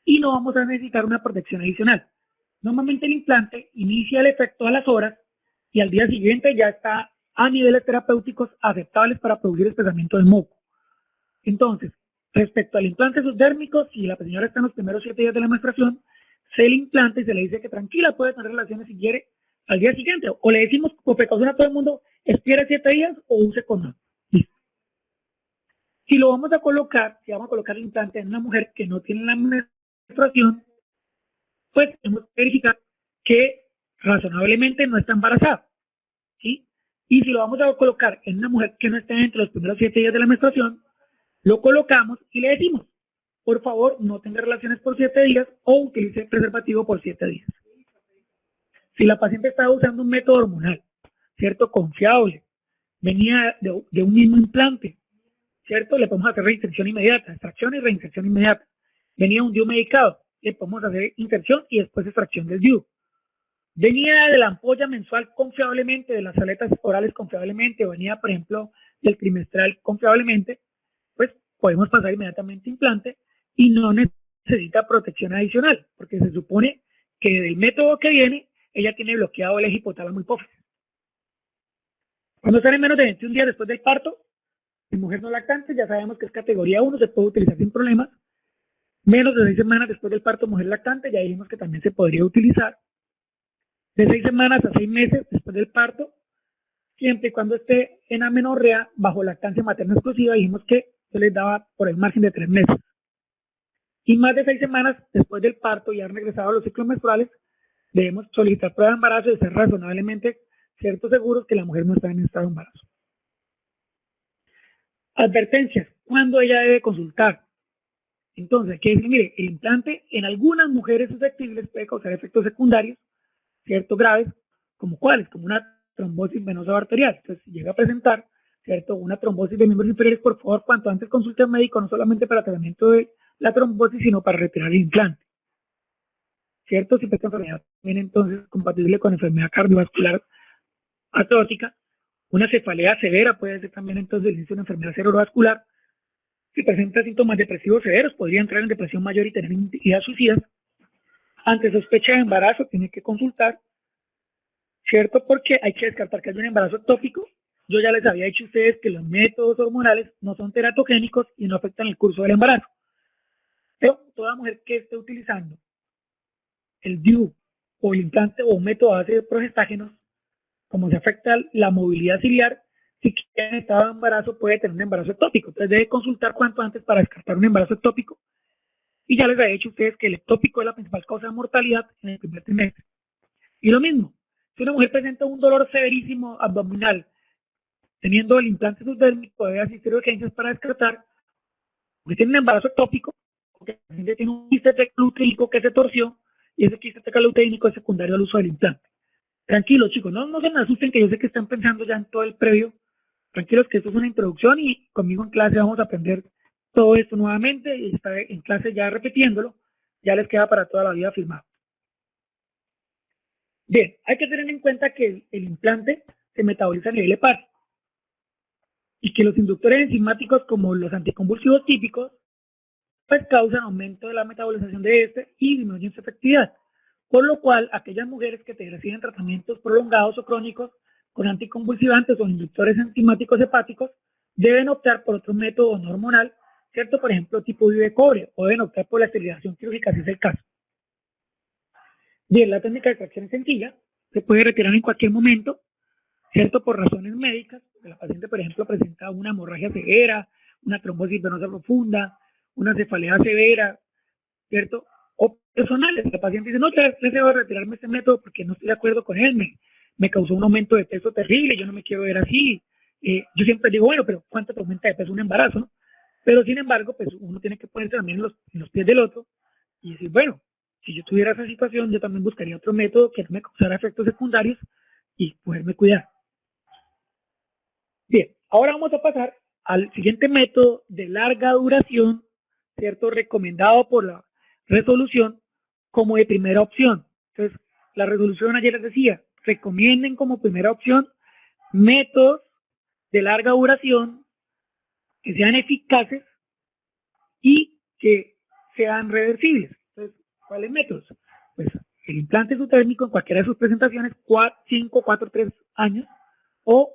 y no vamos a necesitar una protección adicional. Normalmente el implante inicia el efecto a las horas y al día siguiente ya está a niveles terapéuticos aceptables para producir espesamiento del moco. Entonces, respecto al implante subdérmico, si la señora está en los primeros 7 días de la menstruación, se le implanta y se le dice que tranquila, puede tener relaciones si quiere al día siguiente. O le decimos por precaución a todo el mundo, espere 7 días o use condón. Listo. Si lo vamos a colocar, si vamos a colocar el implante en una mujer que no tiene la menstruación, pues tenemos que verificar que razonablemente no está embarazada. ¿Sí? Y si lo vamos a colocar en una mujer que no está entre los primeros 7 días de la menstruación, lo colocamos y le decimos, por favor, no tenga relaciones por 7 días o utilice preservativo por 7 días. Si la paciente estaba usando un método hormonal, ¿cierto? Confiable, venía de un mismo implante, ¿cierto? Le podemos hacer reinserción inmediata, extracción y reinserción inmediata. Venía un DIU medicado, le podemos hacer inserción y después extracción del DIU. Venía de la ampolla mensual confiablemente, de las aletas orales confiablemente, o venía, por ejemplo, del trimestral confiablemente, pues podemos pasar inmediatamente implante y no necesita protección adicional, porque se supone que del método que viene, ella tiene bloqueado el eje hipotálamo hipófisis. Cuando sale menos de 21 días después del parto, en mujer no lactante, ya sabemos que es categoría 1, se puede utilizar sin problemas. Menos de 6 semanas después del parto, mujer lactante, ya dijimos que también se podría utilizar. De 6 semanas a 6 meses después del parto, siempre y cuando esté en amenorrea bajo lactancia materna exclusiva, dijimos que se les daba por el margen de 3 meses. Y más de 6 semanas después del parto y han regresado a los ciclos menstruales, debemos solicitar prueba de embarazo y ser razonablemente ciertos seguros que la mujer no está en estado de embarazo. Advertencias. ¿Cuándo ella debe consultar? Entonces, ¿qué decir? Mire, el implante en algunas mujeres susceptibles puede causar efectos secundarios, ¿cierto? Graves, como cuáles, como una trombosis venosa arterial. Entonces, si llega a presentar, ¿cierto? Una trombosis de miembros inferiores, por favor, cuanto antes consulte al médico, no solamente para tratamiento de la trombosis, sino para retirar el implante. ¿Cierto? Si esta enfermedad viene entonces compatible con enfermedad cardiovascular atrófica, una cefalea severa puede ser también entonces el inicio de una enfermedad cerebrovascular. Si presenta síntomas depresivos severos, podría entrar en depresión mayor y tener ideas suicidas. Ante sospecha de embarazo, tiene que consultar, ¿cierto? Porque hay que descartar que haya un embarazo ectópico. Yo ya les había dicho a ustedes que los métodos hormonales no son teratogénicos y no afectan el curso del embarazo. Pero toda mujer que esté utilizando el DIU o el implante o un método a base de progestágenos, como se afecta la movilidad ciliar, si queda en estado de embarazo puede tener un embarazo ectópico. Entonces debe consultar cuanto antes para descartar un embarazo ectópico. Y ya les había dicho a ustedes que el ectópico es la principal causa de mortalidad en el primer trimestre. Y lo mismo, si una mujer presenta un dolor severísimo abdominal, teniendo el implante subdérmico, debe asistir a urgencias para descartar porque tiene un embarazo ectópico, porque la gente tiene un quiste tecluteínico que se torció y ese quiste tecluteínico es secundario al uso del implante. Tranquilos, chicos, no se me asusten, que yo sé que están pensando ya en todo el previo. Tranquilos, que esto es una introducción y conmigo en clase vamos a aprender todo esto nuevamente y está en clase ya repitiéndolo, ya les queda para toda la vida firmado. Bien, hay que tener en cuenta que el implante se metaboliza a nivel hepático y que los inductores enzimáticos como los anticonvulsivos típicos pues causan aumento de la metabolización de este y disminuyen su efectividad. Por lo cual, aquellas mujeres que reciben tratamientos prolongados o crónicos con anticonvulsivantes o inductores enzimáticos hepáticos deben optar por otro método no hormonal, ¿cierto? Por ejemplo, tipo DIU de cobre, o deben optar por la esterilización quirúrgica si es el caso. Bien, la técnica de extracción es sencilla, se puede retirar en cualquier momento, ¿cierto? Por razones médicas. La paciente, por ejemplo, presenta una hemorragia severa, una trombosis venosa profunda, una cefalea severa, ¿cierto? O personales. La paciente dice, no, debo retirarme este método porque no estoy de acuerdo con él, me causó un aumento de peso terrible, yo no me quiero ver así. Yo siempre digo, bueno, pero ¿cuánto te aumenta de peso un embarazo? ¿No? Pero sin embargo, pues uno tiene que ponerse también en los pies del otro y decir, bueno, si yo tuviera esa situación, yo también buscaría otro método que no me causara efectos secundarios y poderme cuidar. Bien, ahora vamos a pasar al siguiente método de larga duración, ¿cierto? Recomendado por la resolución como de primera opción. Entonces, la resolución ayer les decía, recomienden como primera opción métodos de larga duración que sean eficaces y que sean reversibles. Entonces, ¿cuáles métodos? Pues el implante subtérmico en cualquiera de sus presentaciones, 5, 4, 3 años, o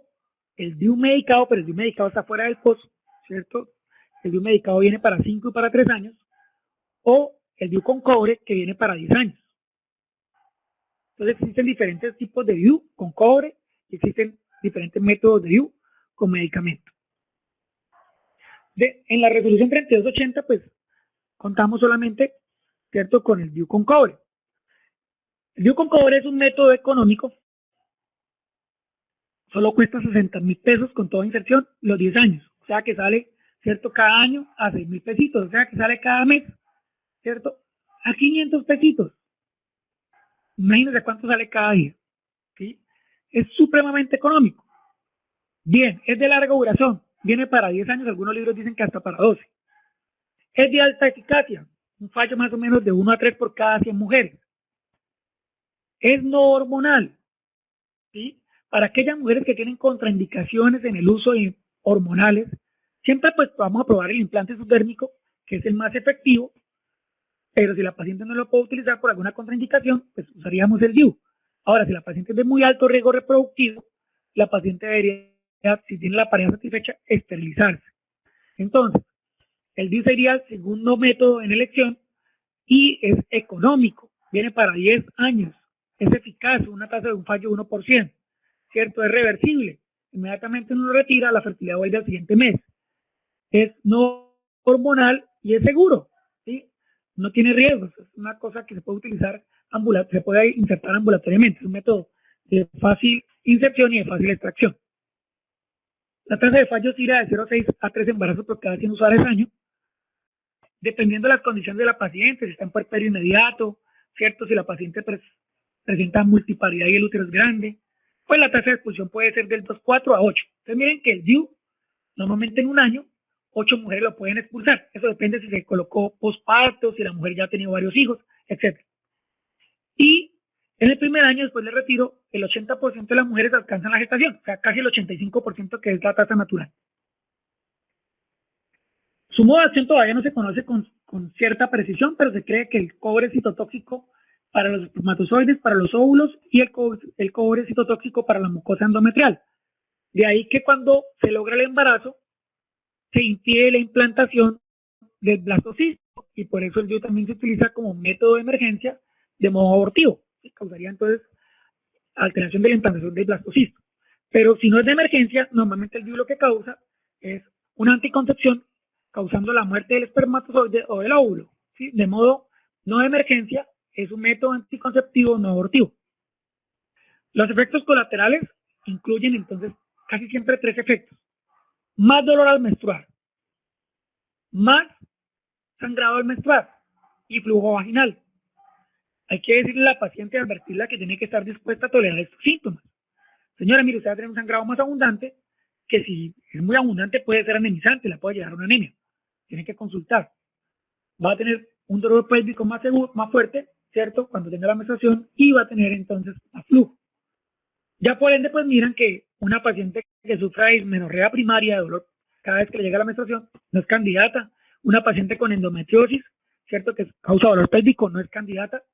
el DIU medicado, pero el DIU medicado está fuera del POS, ¿cierto? El DIU medicado viene para 5 y para 3 años, o el DIU con cobre, que viene para 10 años. Entonces existen diferentes tipos de DIU con cobre, y existen diferentes métodos de DIU con medicamento. En la resolución 3280, pues, contamos solamente, ¿cierto?, con el DIU con cobre. El DIU con cobre es un método económico solo cuesta 60.000 pesos con toda inserción los 10 años. O sea que sale, ¿cierto? Cada año a 6.000 pesitos. O sea que sale cada mes, ¿cierto? A 500 pesitos. Imagínense cuánto sale cada día. ¿Sí? Es supremamente económico. Bien, es de larga duración. Viene para 10 años, algunos libros dicen que hasta para 12. Es de alta eficacia. Un fallo más o menos de 1 a 3 por cada 100 mujeres. Es no hormonal. ¿Sí? Para aquellas mujeres que tienen contraindicaciones en el uso de hormonales, siempre pues vamos a probar el implante subdérmico, que es el más efectivo, pero si la paciente no lo puede utilizar por alguna contraindicación, pues usaríamos el DIU. Ahora, si la paciente es de muy alto riesgo reproductivo, la paciente debería, si tiene la pareja satisfecha, esterilizarse. Entonces, el DIU sería el segundo método en elección y es económico, viene para 10 años, es eficaz, una tasa de un fallo de 1%, ¿cierto? Es reversible, inmediatamente uno lo retira, la fertilidad vuelve al siguiente mes. Es no hormonal y es seguro, ¿sí? No tiene riesgos, es una cosa que se puede utilizar, se puede insertar ambulatoriamente, es un método de fácil inserción y de fácil extracción. La tasa de fallos irá de 0,6 a 3 embarazos por cada 100 usuarios al año, dependiendo de las condiciones de la paciente, si está en puerperio inmediato, ¿cierto? Si la paciente presenta multiparidad y el útero es grande, pues la tasa de expulsión puede ser del 2,4 a 8. Entonces miren que el DIU, normalmente en un año, 8 mujeres lo pueden expulsar. Eso depende si se colocó posparto, si la mujer ya ha tenido varios hijos, etc. Y en el primer año, después del retiro, el 80% de las mujeres alcanzan la gestación, o sea, casi el 85% que es la tasa natural. Su modo de acción todavía no se conoce con cierta precisión, pero se cree que el cobre es citotóxico para los espermatozoides, para los óvulos, y el cobre es citotóxico para la mucosa endometrial. De ahí que cuando se logra el embarazo, se impide la implantación del blastocisto, y por eso el DIU también se utiliza como método de emergencia de modo abortivo. Causaría entonces alteración de la implantación del blastocisto. Pero si no es de emergencia, normalmente el DIU lo que causa es una anticoncepción causando la muerte del espermatozoide o del óvulo, ¿sí? De modo no de emergencia, es un método anticonceptivo no abortivo. Los efectos colaterales incluyen entonces casi siempre 3 efectos. Más dolor al menstruar, más sangrado al menstruar y flujo vaginal. Hay que decirle a la paciente, advertirla que tiene que estar dispuesta a tolerar estos síntomas. Señora, mire, usted va a tener un sangrado más abundante, que si es muy abundante puede ser anemizante, la puede llevar a una anemia. Tiene que consultar. Va a tener un dolor pélvico más seguro, más fuerte, ¿cierto? Cuando tenga la menstruación, y va a tener entonces aflujo. Ya por ende, pues miran que una paciente que sufra de dismenorrea primaria, de dolor cada vez que le llega la menstruación, no es candidata. Una paciente con endometriosis, ¿cierto? Que causa dolor pélvico, no es candidata.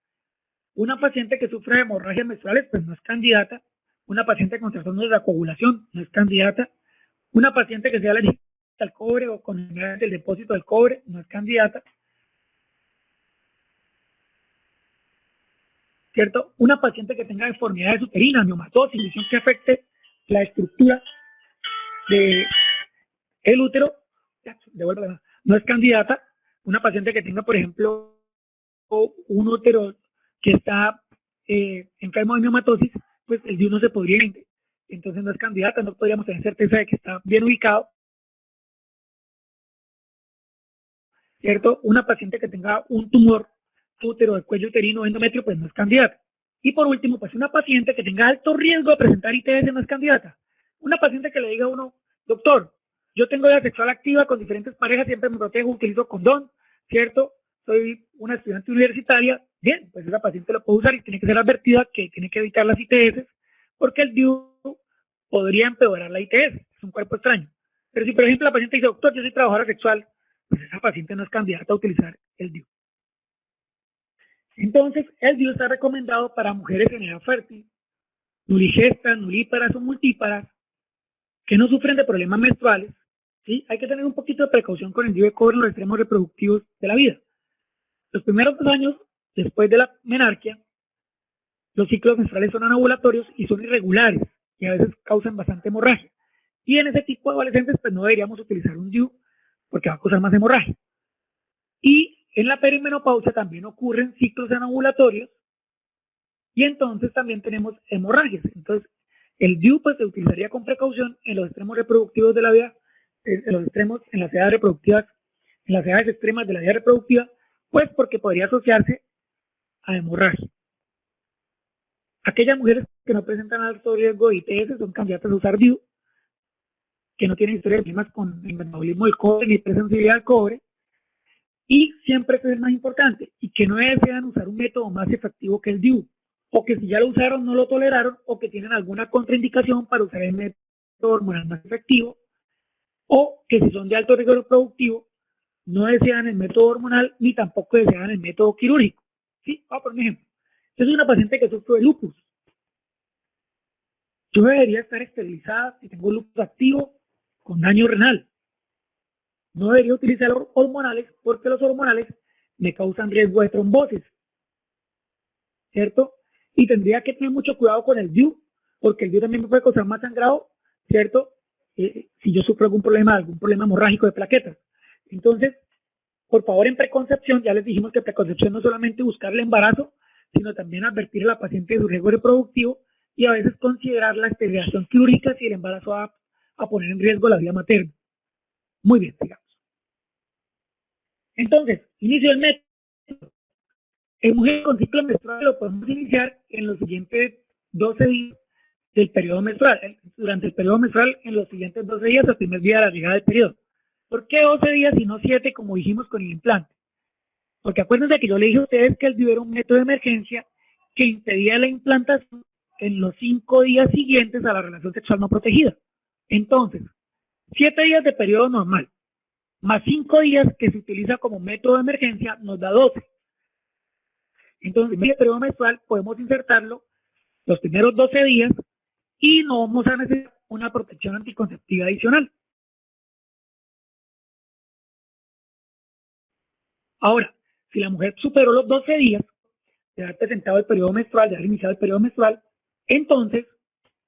Una paciente que sufre de hemorragias menstruales, pues no es candidata. Una paciente con trastornos de la coagulación, no es candidata. Una paciente que sea alérgica al cobre o con enfermedad del depósito del cobre, no es candidata. ¿Cierto? Una paciente que tenga deformidades uterinas, miomatosis, lesión que afecte la estructura del útero, no es candidata. Una paciente que tenga, por ejemplo, un útero que está enfermo de miomatosis, pues el DIU no se podría, entonces no es candidata, no podríamos tener certeza de que está bien ubicado, ¿cierto? Una paciente que tenga un tumor útero, de cuello uterino, endometrio, pues no es candidata. Y por último, pues una paciente que tenga alto riesgo de presentar ITS no es candidata. Una paciente que le diga a uno, doctor, yo tengo vida sexual activa con diferentes parejas, siempre me protejo, utilizo condón, ¿cierto? Soy una estudiante universitaria, bien, pues esa paciente lo puede usar y tiene que ser advertida que tiene que evitar las ITS, porque el DIU podría empeorar la ITS, es un cuerpo extraño. Pero si, por ejemplo, la paciente dice, doctor, yo soy trabajadora sexual, pues esa paciente no es candidata a utilizar el DIU. Entonces, el DIU está recomendado para mujeres en edad fértil, nuligestas, nulíparas o multíparas, que no sufren de problemas menstruales. ¿Sí? Hay que tener un poquito de precaución con el DIU de cobre en los extremos reproductivos de la vida. Los primeros 2 años después de la menarquia, los ciclos menstruales son anovulatorios y son irregulares y a veces causan bastante hemorragia. Y en ese tipo de adolescentes, pues no deberíamos utilizar un DIU porque va a causar más hemorragia. Y en la perimenopausia también ocurren ciclos anovulatorios y entonces también tenemos hemorragias. Entonces, El DIU pues se utilizaría con precaución en los extremos reproductivos de la vida, en los extremos, en las edades reproductivas, en las edades extremas de la vida reproductiva, pues porque podría asociarse a hemorragia. Aquellas mujeres que no presentan alto riesgo de ITS son candidatas a usar DIU, que no tienen historia de problemas con el metabolismo del cobre ni presensibilidad al cobre, y siempre eso es el más importante, y que no desean usar un método más efectivo que el DIU, o que si ya lo usaron no lo toleraron, o que tienen alguna contraindicación para usar el método hormonal más efectivo, o que si son de alto riesgo reproductivo, no desean el método hormonal ni tampoco desean el método quirúrgico. ¿Sí? Vamos por un ejemplo. Yo soy una paciente que sufre de lupus. Yo debería estar esterilizada si tengo lupus activo con daño renal. No debería utilizar hormonales porque los hormonales me causan riesgo de trombosis, ¿cierto? Y tendría que tener mucho cuidado con el DIU, porque el DIU también me puede causar más sangrado, ¿cierto? Si yo sufro algún problema hemorrágico de plaquetas. Entonces, por favor, en preconcepción, ya les dijimos que preconcepción no es solamente buscar el embarazo, sino también advertir a la paciente de su riesgo reproductivo y a veces considerar la esterilización quirúrgica si el embarazo va a poner en riesgo la vida materna. Muy bien, sigamos. Entonces, inicio del método. En mujeres con ciclo menstrual lo podemos iniciar en los siguientes 12 días del periodo menstrual. Durante el periodo menstrual, en los siguientes 12 días, el primer día de la llegada del periodo. ¿Por qué 12 días y no 7 como dijimos con el implante? Porque acuérdense que yo le dije a ustedes que el DIU era un método de emergencia que impedía la implantación en los 5 días siguientes a la relación sexual no protegida. Entonces, 7 días de periodo normal, más 5 días que se utiliza como método de emergencia, nos da 12. Entonces, en el periodo menstrual podemos insertarlo los primeros 12 días y no vamos a necesitar una protección anticonceptiva adicional. Ahora, si la mujer superó los 12 días de haber presentado el periodo menstrual, de haber iniciado el periodo menstrual, entonces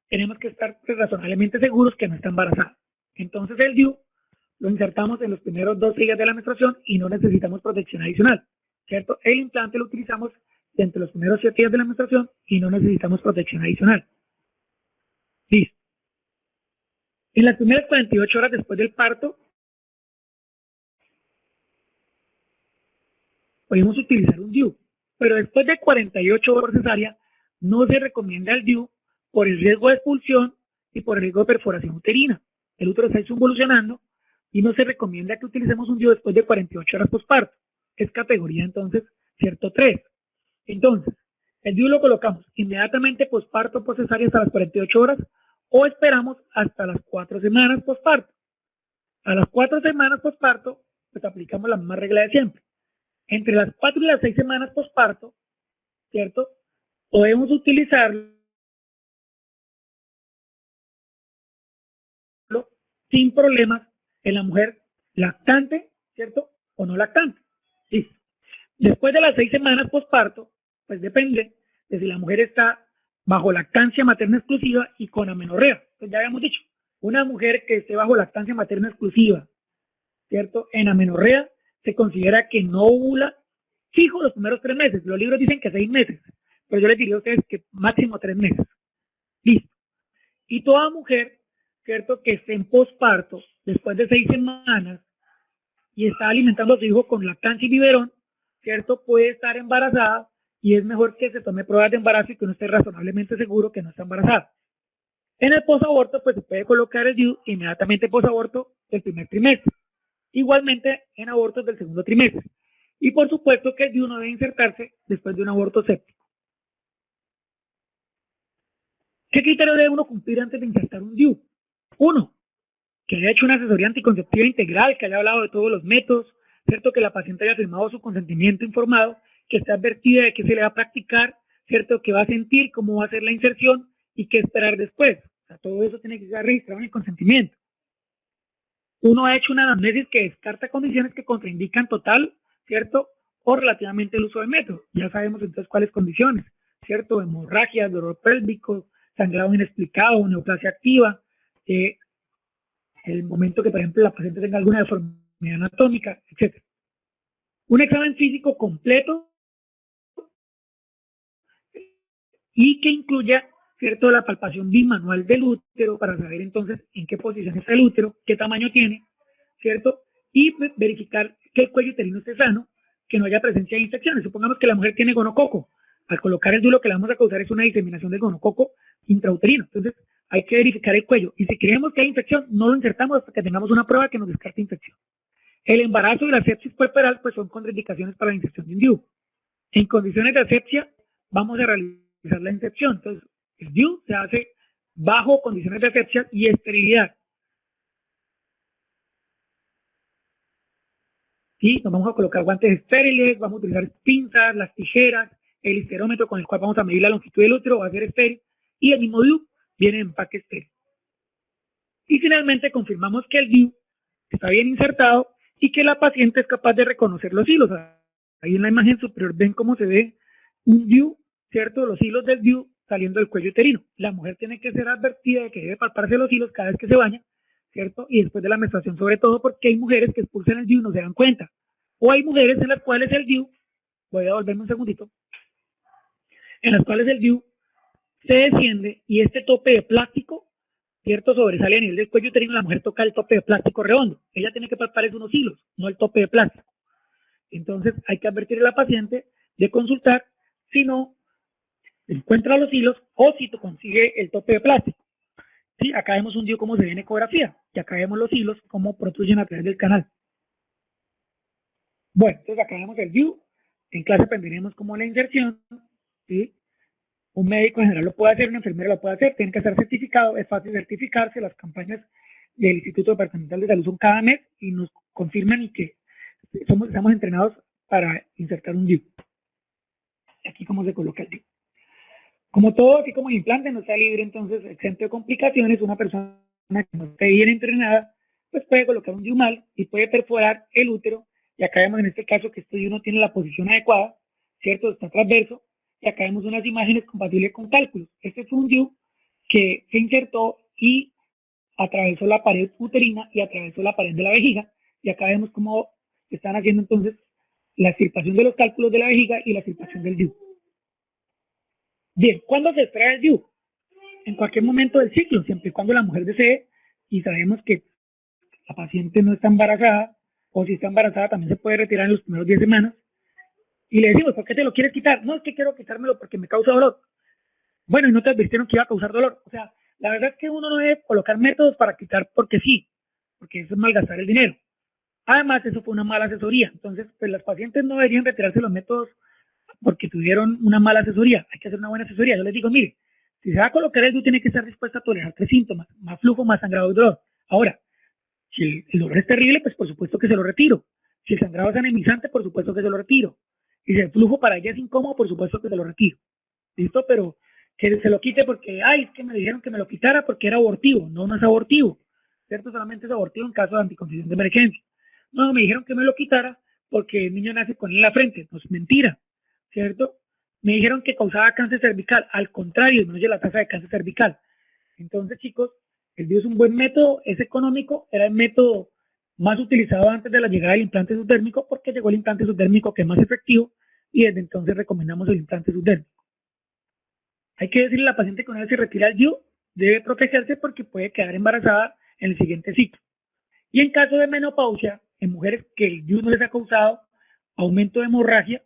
tenemos que estar razonablemente seguros que no está embarazada. Entonces el DIU lo insertamos en los primeros 12 días de la menstruación y no necesitamos protección adicional, ¿cierto? El implante lo utilizamos entre los primeros 7 días de la menstruación y no necesitamos protección adicional. Listo. En las primeras 48 horas después del parto, podemos utilizar un DIU, pero después de 48 horas por cesárea, no se recomienda el DIU por el riesgo de expulsión y por el riesgo de perforación uterina. El útero está involucionando y no se recomienda que utilicemos un DIU después de 48 horas postparto. Es categoría entonces, cierto 3. Entonces, el DIU lo colocamos inmediatamente postparto, post cesárea hasta las 48 horas o esperamos hasta las 4 semanas postparto. A las 4 semanas postparto, pues aplicamos la misma regla de siempre. Entre las 4 y las 6 semanas postparto, ¿cierto? Podemos utilizarlo sin problemas en la mujer lactante, ¿cierto? O no lactante. ¿Sí? Después de las 6 semanas postparto, pues depende de si la mujer está bajo lactancia materna exclusiva y con amenorrea. Pues ya habíamos dicho, una mujer que esté bajo lactancia materna exclusiva, ¿cierto? En amenorrea se considera que no ovula fijo los primeros 3 meses. Los libros dicen que 6 meses, pero yo les diría a ustedes que máximo 3 meses. Listo. Y toda mujer, ¿cierto?, que esté en posparto después de 6 semanas y está alimentando a su hijo con lactancia y biberón, ¿cierto?, puede estar embarazada y es mejor que se tome pruebas de embarazo y que uno esté razonablemente seguro que no está embarazada. En el posaborto, pues se puede colocar el DIU inmediatamente posaborto del primer trimestre. Igualmente en abortos del segundo trimestre. Y por supuesto que el DIU no debe insertarse después de un aborto séptico. ¿Qué criterio debe uno cumplir antes de insertar un DIU? 1. Que haya hecho una asesoría anticonceptiva integral, que haya hablado de todos los métodos, ¿cierto? Que la paciente haya firmado su consentimiento informado, que esté advertida de qué se le va a practicar, ¿cierto? Que va a sentir, cómo va a ser la inserción y qué esperar después. O sea, todo eso tiene que quedar registrado en el consentimiento. Uno ha hecho una anamnesis que descarta condiciones que contraindican total, ¿cierto? O relativamente el uso del método. Ya sabemos entonces cuáles condiciones, ¿cierto? Hemorragia, dolor pélvico, sangrado inexplicado, neoplasia activa, el momento que, por ejemplo, la paciente tenga alguna deformidad anatómica, etc. Un examen físico completo y que incluya ¿cierto? La palpación bimanual del útero para saber entonces en qué posición está el útero, qué tamaño tiene, ¿cierto? Y verificar que el cuello uterino esté sano, que no haya presencia de infecciones. Supongamos que la mujer tiene gonococo. Al colocar el DIU lo que le vamos a causar es una diseminación del gonococo intrauterino. Entonces hay que verificar el cuello. Y si creemos que hay infección, no lo insertamos hasta que tengamos una prueba que nos descarte infección. El embarazo y la sepsis puerperal pues son contraindicaciones para la inserción de un DIU. En condiciones de asepsia vamos a realizar la inserción. Entonces el DIU se hace bajo condiciones de asepsia y esterilidad. ¿Sí? Nos vamos a colocar guantes estériles, vamos a utilizar pinzas, las tijeras, el histerómetro con el cual vamos a medir la longitud del útero va a ser estéril y el mismo DIU viene en empaque estéril. Y finalmente confirmamos que el DIU está bien insertado y que la paciente es capaz de reconocer los hilos. Ahí en la imagen superior ven cómo se ve un DIU, ¿cierto? Los hilos del DIU saliendo del cuello uterino. La mujer tiene que ser advertida de que debe palparse los hilos cada vez que se baña, ¿cierto? Y después de la menstruación sobre todo porque hay mujeres que expulsan el DIU y no se dan cuenta. O hay mujeres en las cuales el DIU, voy a volverme un segundito, en las cuales el DIU se desciende y este tope de plástico, ¿cierto? Sobresale a nivel del cuello uterino, la mujer toca el tope de plástico redondo. Ella tiene que palpar unos hilos, no el tope de plástico. Entonces hay que advertir a la paciente de consultar si no encuentra los hilos o si consigue el tope de plástico. ¿Sí? Acá vemos un DIU como se ve en ecografía y acá vemos los hilos como protruyen a través del canal. Bueno, entonces acá vemos el DIU. En clase aprenderemos cómo la inserción, ¿sí? Un médico en general lo puede hacer, una enfermera lo puede hacer, tiene que estar certificado, es fácil certificarse, las campañas del Instituto Departamental de Salud son cada mes y nos confirman y que estamos entrenados para insertar un DIU. Aquí cómo se coloca el DIU. Como todo, así como el implante no está libre, entonces exento de complicaciones, una persona que no esté bien entrenada, pues puede colocar un DIU mal y puede perforar el útero, y acá vemos en este caso que este DIU no tiene la posición adecuada, ¿cierto? Está transverso, y acá vemos unas imágenes compatibles con cálculos. Este fue un DIU que se insertó y atravesó la pared uterina y atravesó la pared de la vejiga, y acá vemos cómo están haciendo entonces la extirpación de los cálculos de la vejiga y la extirpación del DIU. Bien, ¿cuándo se extrae el DIU? En cualquier momento del ciclo, siempre y cuando la mujer desee, y sabemos que la paciente no está embarazada, o si está embarazada también se puede retirar en los primeros 10 semanas, y le decimos, ¿por qué te lo quieres quitar? No, es que quiero quitármelo porque me causa dolor. Bueno, y no te advirtieron que iba a causar dolor. O sea, la verdad es que uno no debe colocar métodos para quitar porque sí, porque eso es malgastar el dinero. Además, eso fue una mala asesoría. Entonces, pues las pacientes no deberían retirarse los métodos porque tuvieron una mala asesoría. Hay que hacer una buena asesoría. Yo les digo, mire, si se va a colocar el DIU, tiene que estar dispuesta a tolerar 3 síntomas: más flujo, más sangrado y dolor. Ahora, si el dolor es terrible, pues por supuesto que se lo retiro. Si el sangrado es anemizante, por supuesto que se lo retiro. Y si el flujo para ella es incómodo, por supuesto que se lo retiro. ¿Listo? Pero que se lo quite porque, ay, es que me dijeron que me lo quitara porque era abortivo. No, no es abortivo. ¿Cierto? Solamente es abortivo en caso de anticoncepción de emergencia. No, me dijeron que me lo quitara porque el niño nace con él en la frente. No es mentira. ¿Cierto? Me dijeron que causaba cáncer cervical. Al contrario, disminuye la tasa de cáncer cervical. Entonces, chicos, el DIU es un buen método, es económico, era el método más utilizado antes de la llegada del implante subdérmico porque llegó el implante subdérmico que es más efectivo y desde entonces recomendamos el implante subdérmico. Hay que decirle a la paciente que una vez se retira el DIU, debe protegerse porque puede quedar embarazada en el siguiente ciclo. Y en caso de menopausia, en mujeres que el DIU no les ha causado aumento de hemorragia,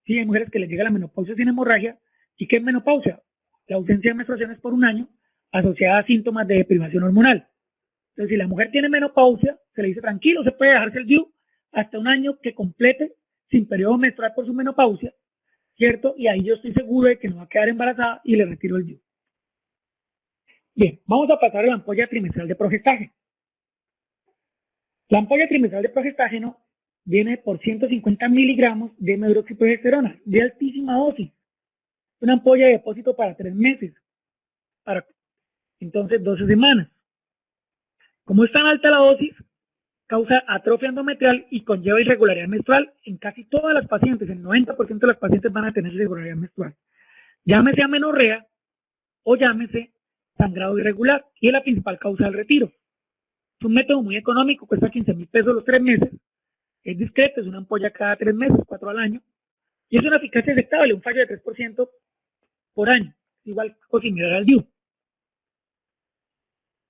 sí, hay mujeres que les llega la menopausia sin hemorragia. ¿Y qué es menopausia? La ausencia de menstruaciones por un año asociada a síntomas de deprivación hormonal. Entonces, si la mujer tiene menopausia, se le dice tranquilo, se puede dejarse el DIU hasta un año que complete sin periodo menstrual por su menopausia, ¿cierto? Y ahí yo estoy seguro de que no va a quedar embarazada y le retiro el DIU. Bien, vamos a pasar a la ampolla trimestral de progestágeno. La ampolla trimestral de progestágeno viene por 150 miligramos de medroxiprogesterona, de altísima dosis. Una ampolla de depósito para 3 meses, para entonces 12 semanas. Como es tan alta la dosis, causa atrofia endometrial y conlleva irregularidad menstrual en casi todas las pacientes. El 90% de las pacientes van a tener irregularidad menstrual. Llámese amenorrea o llámese sangrado irregular, y es la principal causa del retiro. Es un método muy económico, cuesta 15,000 pesos los 3 meses. Es discreto, es una ampolla cada 3 meses, 4 al año. Y es una eficacia aceptable, un fallo de 3% por año. igual o similar al DIU.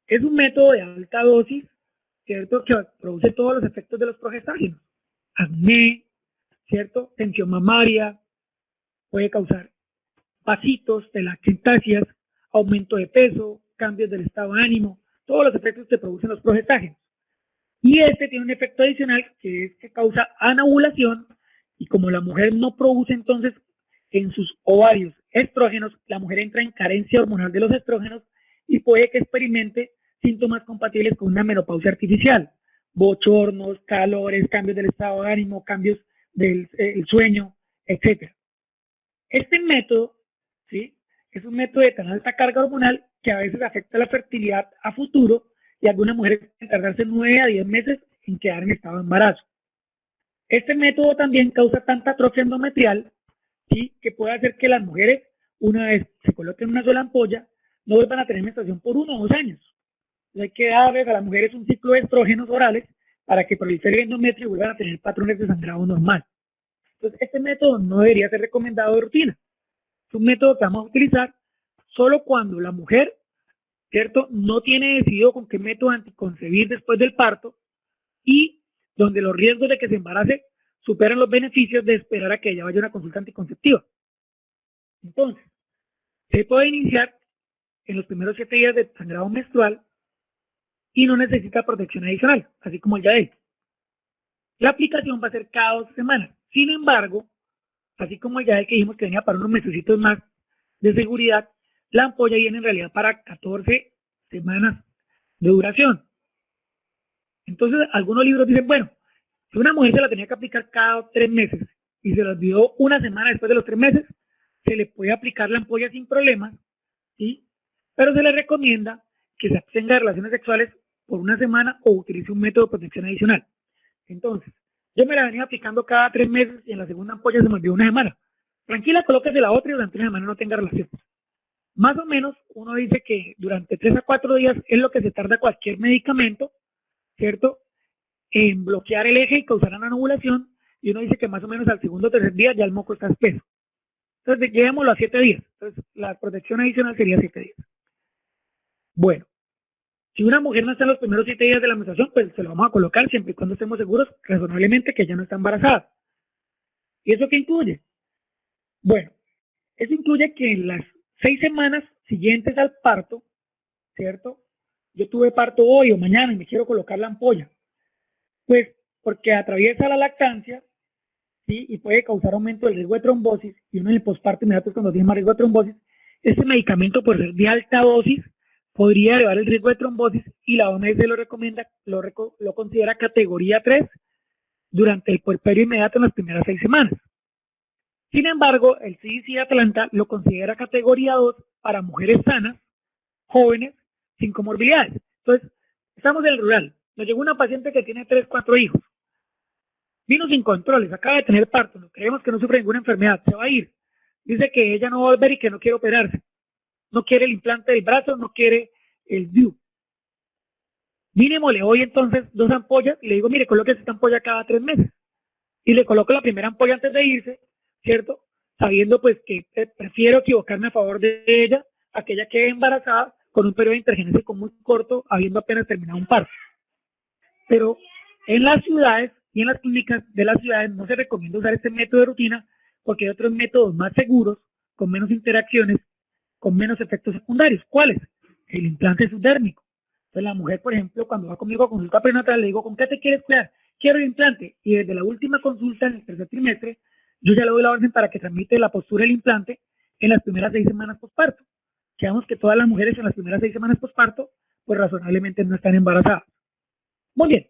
Es un método de alta dosis, ¿cierto? Que produce todos los efectos de los progestágenos. Acné, ¿cierto? Tensión mamaria, puede causar vasitos, telangiectasias, aumento de peso, cambios del estado de ánimo, todos los efectos que producen los progestágenos. Y este tiene un efecto adicional que es que causa anovulación, y como la mujer no produce entonces en sus ovarios estrógenos, la mujer entra en carencia hormonal de los estrógenos y puede que experimente síntomas compatibles con una menopausia artificial, bochornos, calores, cambios del estado de ánimo, cambios del sueño, etc. Este método, ¿sí?, es un método de tan alta carga hormonal que a veces afecta la fertilidad a futuro, y algunas mujeres pueden tardarse 9 a 10 meses en quedar en estado de embarazo. Este método también causa tanta atrofia endometrial, ¿sí?, que puede hacer que las mujeres, una vez se coloquen una sola ampolla, no vuelvan a tener menstruación por 1 o 2 años. Entonces hay que darles a las mujeres un ciclo de estrógenos orales para que prolifere el endometrio y vuelvan a tener patrones de sangrado normal. Entonces este método no debería ser recomendado de rutina. Es un método que vamos a utilizar solo cuando la mujer, ¿cierto?, no tiene decidido con qué método anticoncebir después del parto, y donde los riesgos de que se embarace superan los beneficios de esperar a que ella vaya a una consulta anticonceptiva. Entonces, se puede iniciar en los primeros 7 días de sangrado menstrual y no necesita protección adicional, así como el Yadel. La aplicación va a ser cada 2 semanas. Sin embargo, así como el Yadel que dijimos que venía para unos mesecitos más de seguridad, la ampolla viene en realidad para 14 semanas de duración. Entonces, algunos libros dicen, bueno, si una mujer se la tenía que aplicar cada 3 meses y se la olvidó una semana después de los 3 meses, se le puede aplicar la ampolla sin problemas, ¿sí? Pero se le recomienda que se abstenga de relaciones sexuales por una semana o utilice un método de protección adicional. Entonces, yo me la venía aplicando cada 3 meses y en la segunda ampolla se me olvidó una semana. Tranquila, colóquese la otra y durante una semana no tenga relación. Más o menos, uno dice que durante 3 a 4 días es lo que se tarda cualquier medicamento, ¿cierto?, en bloquear el eje y causar una anovulación, y uno dice que más o menos al segundo o tercer día ya el moco está espeso. Entonces, llevémoslo a 7 días. Entonces, la protección adicional sería 7 días. Bueno, si una mujer no está en los primeros 7 días de la menstruación, pues se lo vamos a colocar siempre y cuando estemos seguros razonablemente que ya no está embarazada. ¿Y eso qué incluye? Bueno, eso incluye que en las 6 semanas siguientes al parto, ¿cierto? Yo tuve parto hoy o mañana y me quiero colocar la ampolla. Pues porque atraviesa la lactancia, ¿sí?, y puede causar aumento del riesgo de trombosis, y uno en el posparto inmediato es cuando tiene más riesgo de trombosis. Este medicamento, por ser de alta dosis, podría elevar el riesgo de trombosis, y la OMS lo recomienda, lo considera categoría 3 durante el puerperio inmediato en las primeras 6 semanas. Sin embargo, el CDC de Atlanta lo considera categoría 2 para mujeres sanas, jóvenes, sin comorbilidades. Entonces, estamos en el rural. Nos llegó una paciente que tiene 3, 4 hijos. Vino sin controles, acaba de tener parto, no creemos que no sufre ninguna enfermedad, se va a ir. Dice que ella no va a volver y que no quiere operarse. No quiere el implante del brazo, no quiere el DIU. Mínimo le doy entonces 2 ampollas y le digo, mire, coloque esta ampolla cada 3 meses. Y le coloco la primera ampolla antes de irse, ¿cierto? Sabiendo pues que prefiero equivocarme a favor de ella a que ella quede embarazada con un periodo de intergenésico muy corto, habiendo apenas terminado un parto. Pero en las ciudades y en las clínicas de las ciudades no se recomienda usar este método de rutina porque hay otros métodos más seguros, con menos interacciones, con menos efectos secundarios. ¿Cuáles? El implante subdérmico. Entonces la mujer, por ejemplo, cuando va conmigo a consulta prenatal, le digo, ¿con qué te quieres cuidar? Quiero el implante. Y desde la última consulta, en el tercer trimestre, yo ya le doy la orden para que transmite la postura del implante en las primeras 6 semanas postparto. Quedamos que todas las mujeres en las primeras 6 semanas postparto, pues razonablemente no están embarazadas. Muy bien.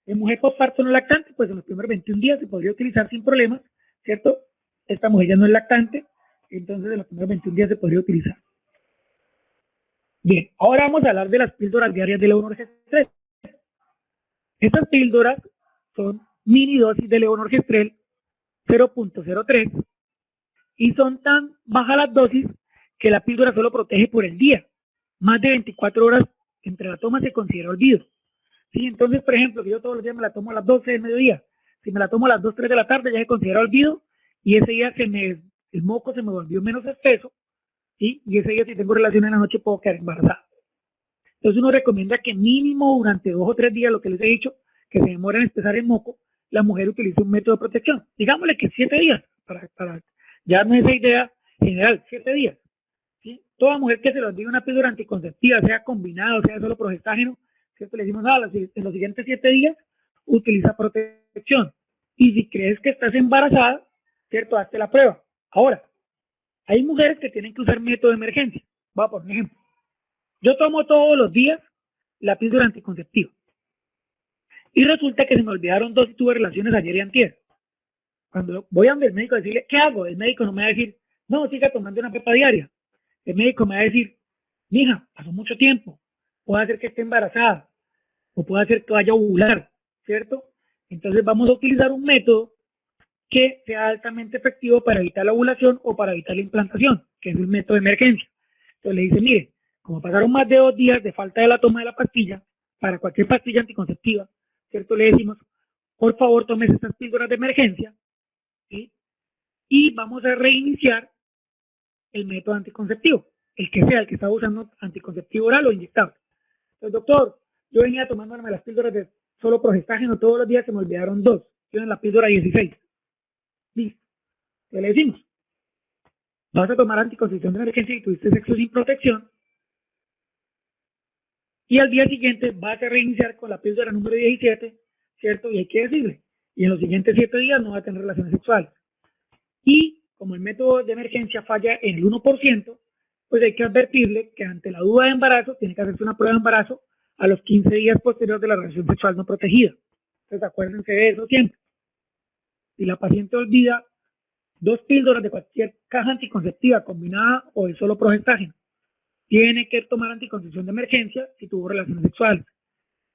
En mujer postparto no lactante, pues en los primeros 21 días se podría utilizar sin problemas, ¿cierto? Esta mujer ya no es lactante, entonces en los primeros 21 días se podría utilizar. Bien, ahora vamos a hablar de las píldoras diarias de levonorgestrel. Estas píldoras son mini dosis de levonorgestrel 0.03 y son tan bajas las dosis que la píldora solo protege por el día. Más de 24 horas entre la toma se considera olvido. ¿Sí? Entonces, por ejemplo, que yo todos los días me la tomo a las 12 del mediodía. Si me la tomo a las 2, 3 de la tarde ya se considera olvido y ese día el moco se me volvió menos espeso, ¿sí? Y ese día si tengo relación en la noche puedo quedar embarazada. Entonces uno recomienda que mínimo durante 2 o 3 días, lo que les he dicho, que se demora en empezar el moco, la mujer utilice un método de protección. Digámosle que 7 días, para darme esa idea general, 7 días. ¿Sí? Toda mujer que se los diga una píldora anticonceptiva, sea combinado, sea solo progestágeno, ¿cierto? Le decimos, en los siguientes 7 días, utiliza protección. Y si crees que estás embarazada, ¿cierto? Hazte la prueba. Ahora, hay mujeres que tienen que usar método de emergencia. Voy a poner un ejemplo. Yo tomo todos los días la píldora anticonceptiva. Y resulta que se me olvidaron 2 y tuve relaciones ayer y antier. Cuando voy a donde el médico a decirle, ¿qué hago? El médico no me va a decir, no, siga tomando una pepa diaria. El médico me va a decir, mija, pasó mucho tiempo. Puede hacer que esté embarazada. O puede hacer que vaya a ovular. ¿Cierto? Entonces vamos a utilizar un método que sea altamente efectivo para evitar la ovulación o para evitar la implantación, que es el método de emergencia. Entonces le dice, mire, como pasaron más de 2 días de falta de la toma de la pastilla, para cualquier pastilla anticonceptiva, ¿cierto? Le decimos, por favor, tomes estas píldoras de emergencia, ¿sí? Y vamos a reiniciar el método anticonceptivo, el que sea, el que está usando anticonceptivo oral o inyectable. Entonces, doctor, yo venía tomándome las píldoras de solo progestágeno todos los días, se me olvidaron 2, yo en la píldora 16. Listo. ¿Qué le decimos? Vas a tomar anticoncepción de emergencia y tuviste sexo sin protección, y al día siguiente vas a reiniciar con la píldora número 17, ¿cierto? Y hay que decirle, y en los siguientes 7 días no va a tener relaciones sexuales. Y como el método de emergencia falla en el 1%, pues hay que advertirle que ante la duda de embarazo tiene que hacerse una prueba de embarazo a los 15 días posteriores de la relación sexual no protegida. Entonces acuérdense de eso siempre. Si la paciente olvida 2 píldoras de cualquier caja anticonceptiva combinada o de solo progestágeno, tiene que tomar anticoncepción de emergencia si tuvo relaciones sexuales.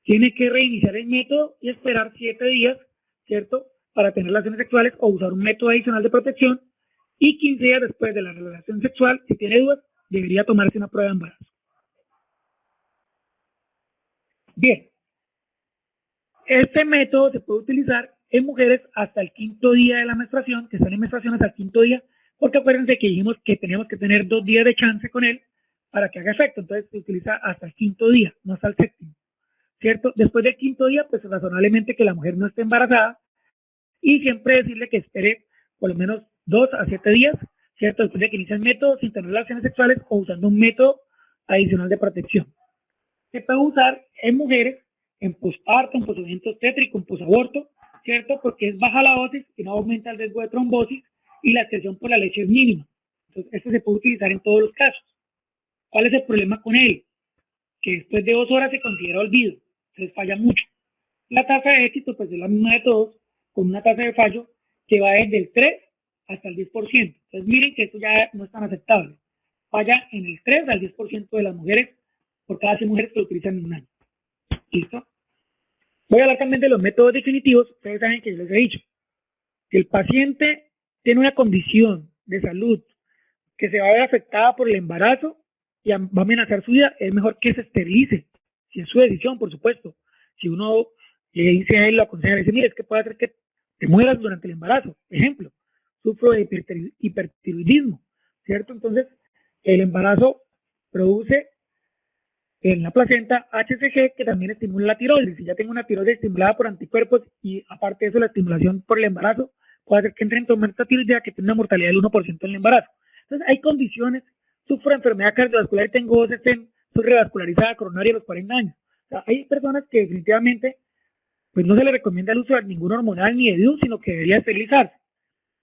Tiene que reiniciar el método y esperar 7 días, ¿cierto? Para tener relaciones sexuales o usar un método adicional de protección. Y 15 días después de la relación sexual, si tiene dudas, debería tomarse una prueba de embarazo. Bien, este método se puede utilizar en mujeres hasta el 5.º día de la menstruación, que están en menstruación hasta el 5.º día, porque acuérdense que dijimos que teníamos que tener 2 días de chance con él para que haga efecto. Entonces se utiliza hasta el 5.º día, no hasta el 7.º. ¿Cierto? Después del 5.º día, pues razonablemente que la mujer no esté embarazada y siempre decirle que espere por lo menos 2 a 7 días, ¿cierto? Después de que inicie el método sin tener relaciones sexuales o usando un método adicional de protección. Se puede usar en mujeres en posparto, en posavimiento obstétrico, en posaborto, ¿cierto? Porque es baja la dosis y no aumenta el riesgo de trombosis y la excreción por la leche es mínima. Entonces, este se puede utilizar en todos los casos. ¿Cuál es el problema con él? Que después de 2 horas se considera olvido, entonces falla mucho. La tasa de éxito pues es la misma de todos, con una tasa de fallo que va desde el 3 hasta el 10%. Entonces miren que esto ya no es tan aceptable. Falla en el 3 al 10% de las mujeres por cada 100 mujeres que lo utilizan en un año. ¿Listo? Voy a hablar también de los métodos definitivos. Ustedes saben que yo les he dicho que el paciente tiene una condición de salud que se va a ver afectada por el embarazo y va a amenazar su vida, es mejor que se esterilice. Si es su decisión, por supuesto. Si uno le dice a él, lo aconseja, le dice, mire, es que puede hacer que te mueras durante el embarazo. Ejemplo, sufro de hipertiroidismo, ¿cierto? Entonces, el embarazo produce en la placenta HCG, que también estimula la tiroides. Si ya tengo una tiroides estimulada por anticuerpos y aparte de eso la estimulación por el embarazo, puede hacer que entre en tormenta tiroidea que tiene una mortalidad del 1% en el embarazo. Entonces hay condiciones, sufro de enfermedad cardiovascular y tengo OCC, soy revascularizada coronaria a los 40 años. O sea, hay personas que definitivamente pues no se le recomienda el uso de ningún hormonal ni de DIU, sino que debería esterilizarse.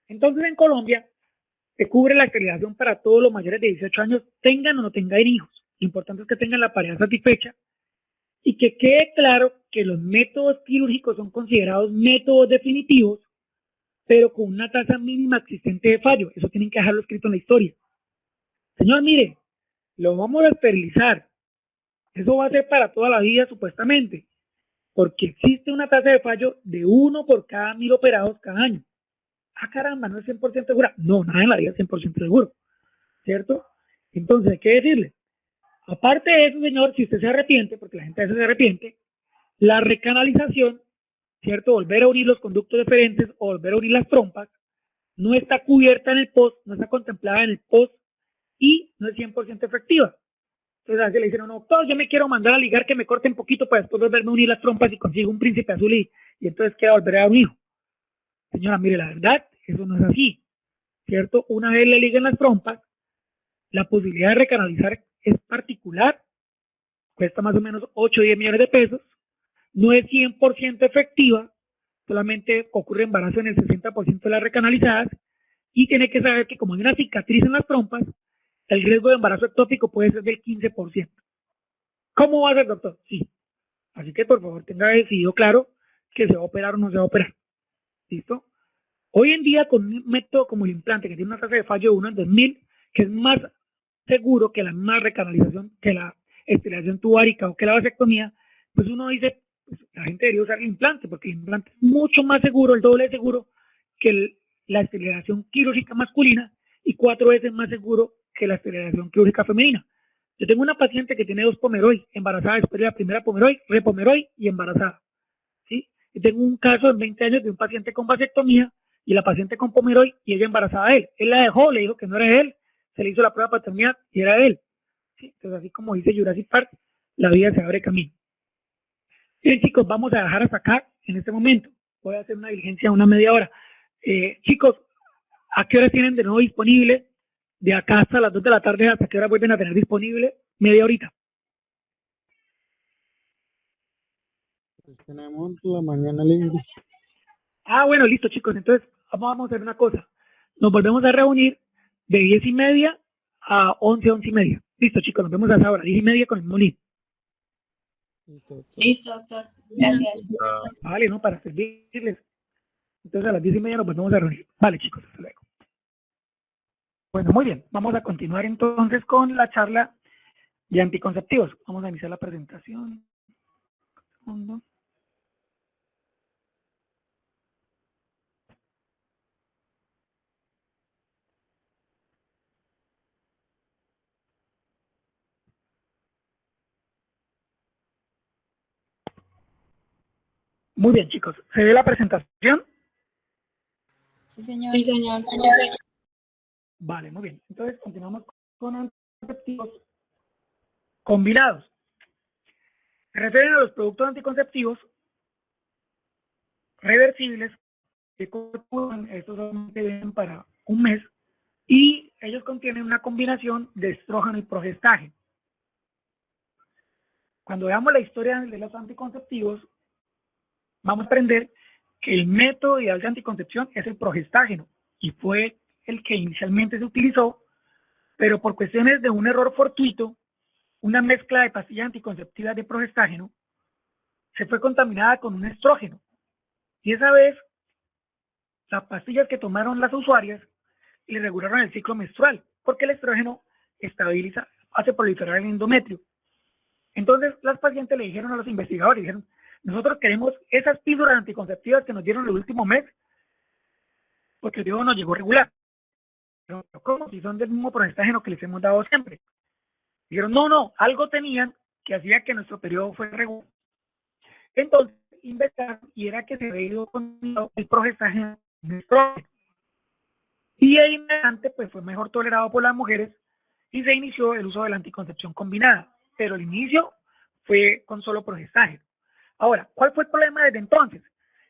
Entonces en Colombia se cubre la esterilización para todos los mayores de 18 años, tengan o no tengan hijos. Lo importante es que tengan la pareja satisfecha y que quede claro que los métodos quirúrgicos son considerados métodos definitivos, pero con una tasa mínima existente de fallo. Eso tienen que dejarlo escrito en la historia. Señor, mire, lo vamos a esterilizar. Eso va a ser para toda la vida supuestamente, porque existe una tasa de fallo de 1 por cada 1.000 operados cada año. Ah, caramba, no es 100% segura. No, nada en la vida es 100% seguro, ¿cierto? Entonces hay que decirle, aparte de eso, señor, si usted se arrepiente, porque la gente a veces se arrepiente, la recanalización, ¿cierto? Volver a unir los conductos deferentes o volver a unir las trompas, no está cubierta en el post, no está contemplada en el post y no es 100% efectiva. Entonces a veces le dicen, no, doctor, yo me quiero mandar a ligar que me corten poquito para después volverme a unir las trompas y consigo un príncipe azul y entonces quiero volver a dar un hijo. Señora, mire, la verdad, eso no es así, ¿cierto? Una vez le liguen las trompas, la posibilidad de recanalizar es particular, cuesta más o menos 8 o 10 millones de pesos, no es 100% efectiva, solamente ocurre embarazo en el 60% de las recanalizadas y tiene que saber que como hay una cicatriz en las trompas, el riesgo de embarazo ectópico puede ser del 15%. ¿Cómo va a ser, doctor? Sí. Así que por favor tenga decidido claro que se va a operar o no se va a operar. ¿Listo? Hoy en día con un método como el implante que tiene una tasa de fallo de 1 en 2000, que es más seguro que la más recanalización, que la esterilización tubárica o que la vasectomía, pues uno dice, pues la gente debería usar el implante porque el implante es mucho más seguro, el doble de seguro que la esterilización quirúrgica masculina y 4 veces más seguro que la esterilización quirúrgica femenina. Yo tengo una paciente que tiene 2 pomeroy, embarazada después de la primera pomeroy, repomeroy y embarazada. ¿Sí? Y tengo un caso en 20 años de un paciente con vasectomía y la paciente con pomeroy y ella embarazada de él. Él la dejó, le dijo que no era de él, se le hizo la prueba de paternidad y era de él. ¿Sí? Entonces, así como dice Jurassic Park, la vida se abre camino. Bien, chicos, vamos a dejar hasta acá en este momento. Voy a hacer una diligencia de una media hora. Chicos, ¿a qué hora tienen de nuevo disponible? De acá hasta las 2 de la tarde, ¿hasta qué hora vuelven a tener disponible? Media horita. Pues tenemos la mañana libre. Ah, bueno, listo, chicos. Entonces, vamos a hacer una cosa. Nos volvemos a reunir de 10:30 a 11, 11:30. Listo, chicos, nos vemos a esa hora, 10:30 con el molín. Listo, doctor. Listo, doctor. Gracias. Vale, ¿no? Para servirles. Entonces, a las 10:30 nos volvemos a reunir. Vale, chicos, hasta luego. Bueno, muy bien. Vamos a continuar entonces con la charla de anticonceptivos. Vamos a iniciar la presentación. Un segundo. Muy bien, chicos. ¿Se ve la presentación? Sí, señor. Sí, señor. Vale, muy bien. Entonces, continuamos con anticonceptivos combinados. Se refieren a los productos anticonceptivos reversibles que estos solamente vienen para un mes y ellos contienen una combinación de estrógeno y progestágeno. Cuando veamos la historia de los anticonceptivos, vamos a aprender que el método ideal de anticoncepción es el progestágeno y fue el que inicialmente se utilizó, pero por cuestiones de un error fortuito, una mezcla de pastillas anticonceptivas de progestágeno se fue contaminada con un estrógeno. Y esa vez, las pastillas que tomaron las usuarias le regularon el ciclo menstrual, porque el estrógeno estabiliza, hace proliferar el endometrio. Entonces, las pacientes le dijeron a los investigadores, dijeron, nosotros queremos esas píldoras anticonceptivas que nos dieron el último mes, porque el periodo nos llegó regular. Pero, ¿cómo? Si son del mismo progestágeno que les hemos dado siempre. Dijeron, no, algo tenían que hacía que nuestro periodo fuera regular. Entonces, investigaron y era que se había ido con el progestágeno de estrógeno. Y ahí en adelante, pues fue mejor tolerado por las mujeres y se inició el uso de la anticoncepción combinada. Pero el inicio fue con solo progestágeno. Ahora, ¿cuál fue el problema desde entonces?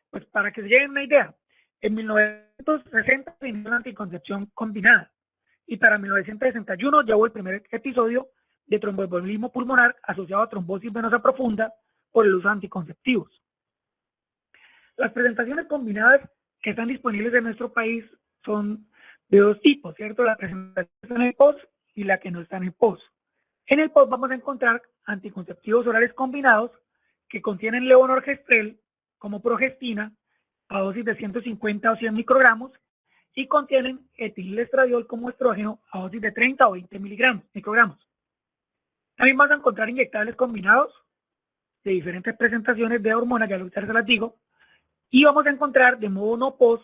Pues para que se lleven una idea, en 1960 se inició la anticoncepción combinada y para 1961 ya hubo el primer episodio de tromboembolismo pulmonar asociado a trombosis venosa profunda por el uso de anticonceptivos. Las presentaciones combinadas que están disponibles en nuestro país son de dos tipos, ¿cierto? La presentación en el POS y la que no está en el POS. En el POS vamos a encontrar anticonceptivos orales combinados que contienen levonorgestrel como progestina a dosis de 150 o 100 microgramos y contienen etilestradiol como estrógeno a dosis de 30 o 20 microgramos. También vas a encontrar inyectables combinados de diferentes presentaciones de hormonas, ya lo que se las digo, y vamos a encontrar de modo no POS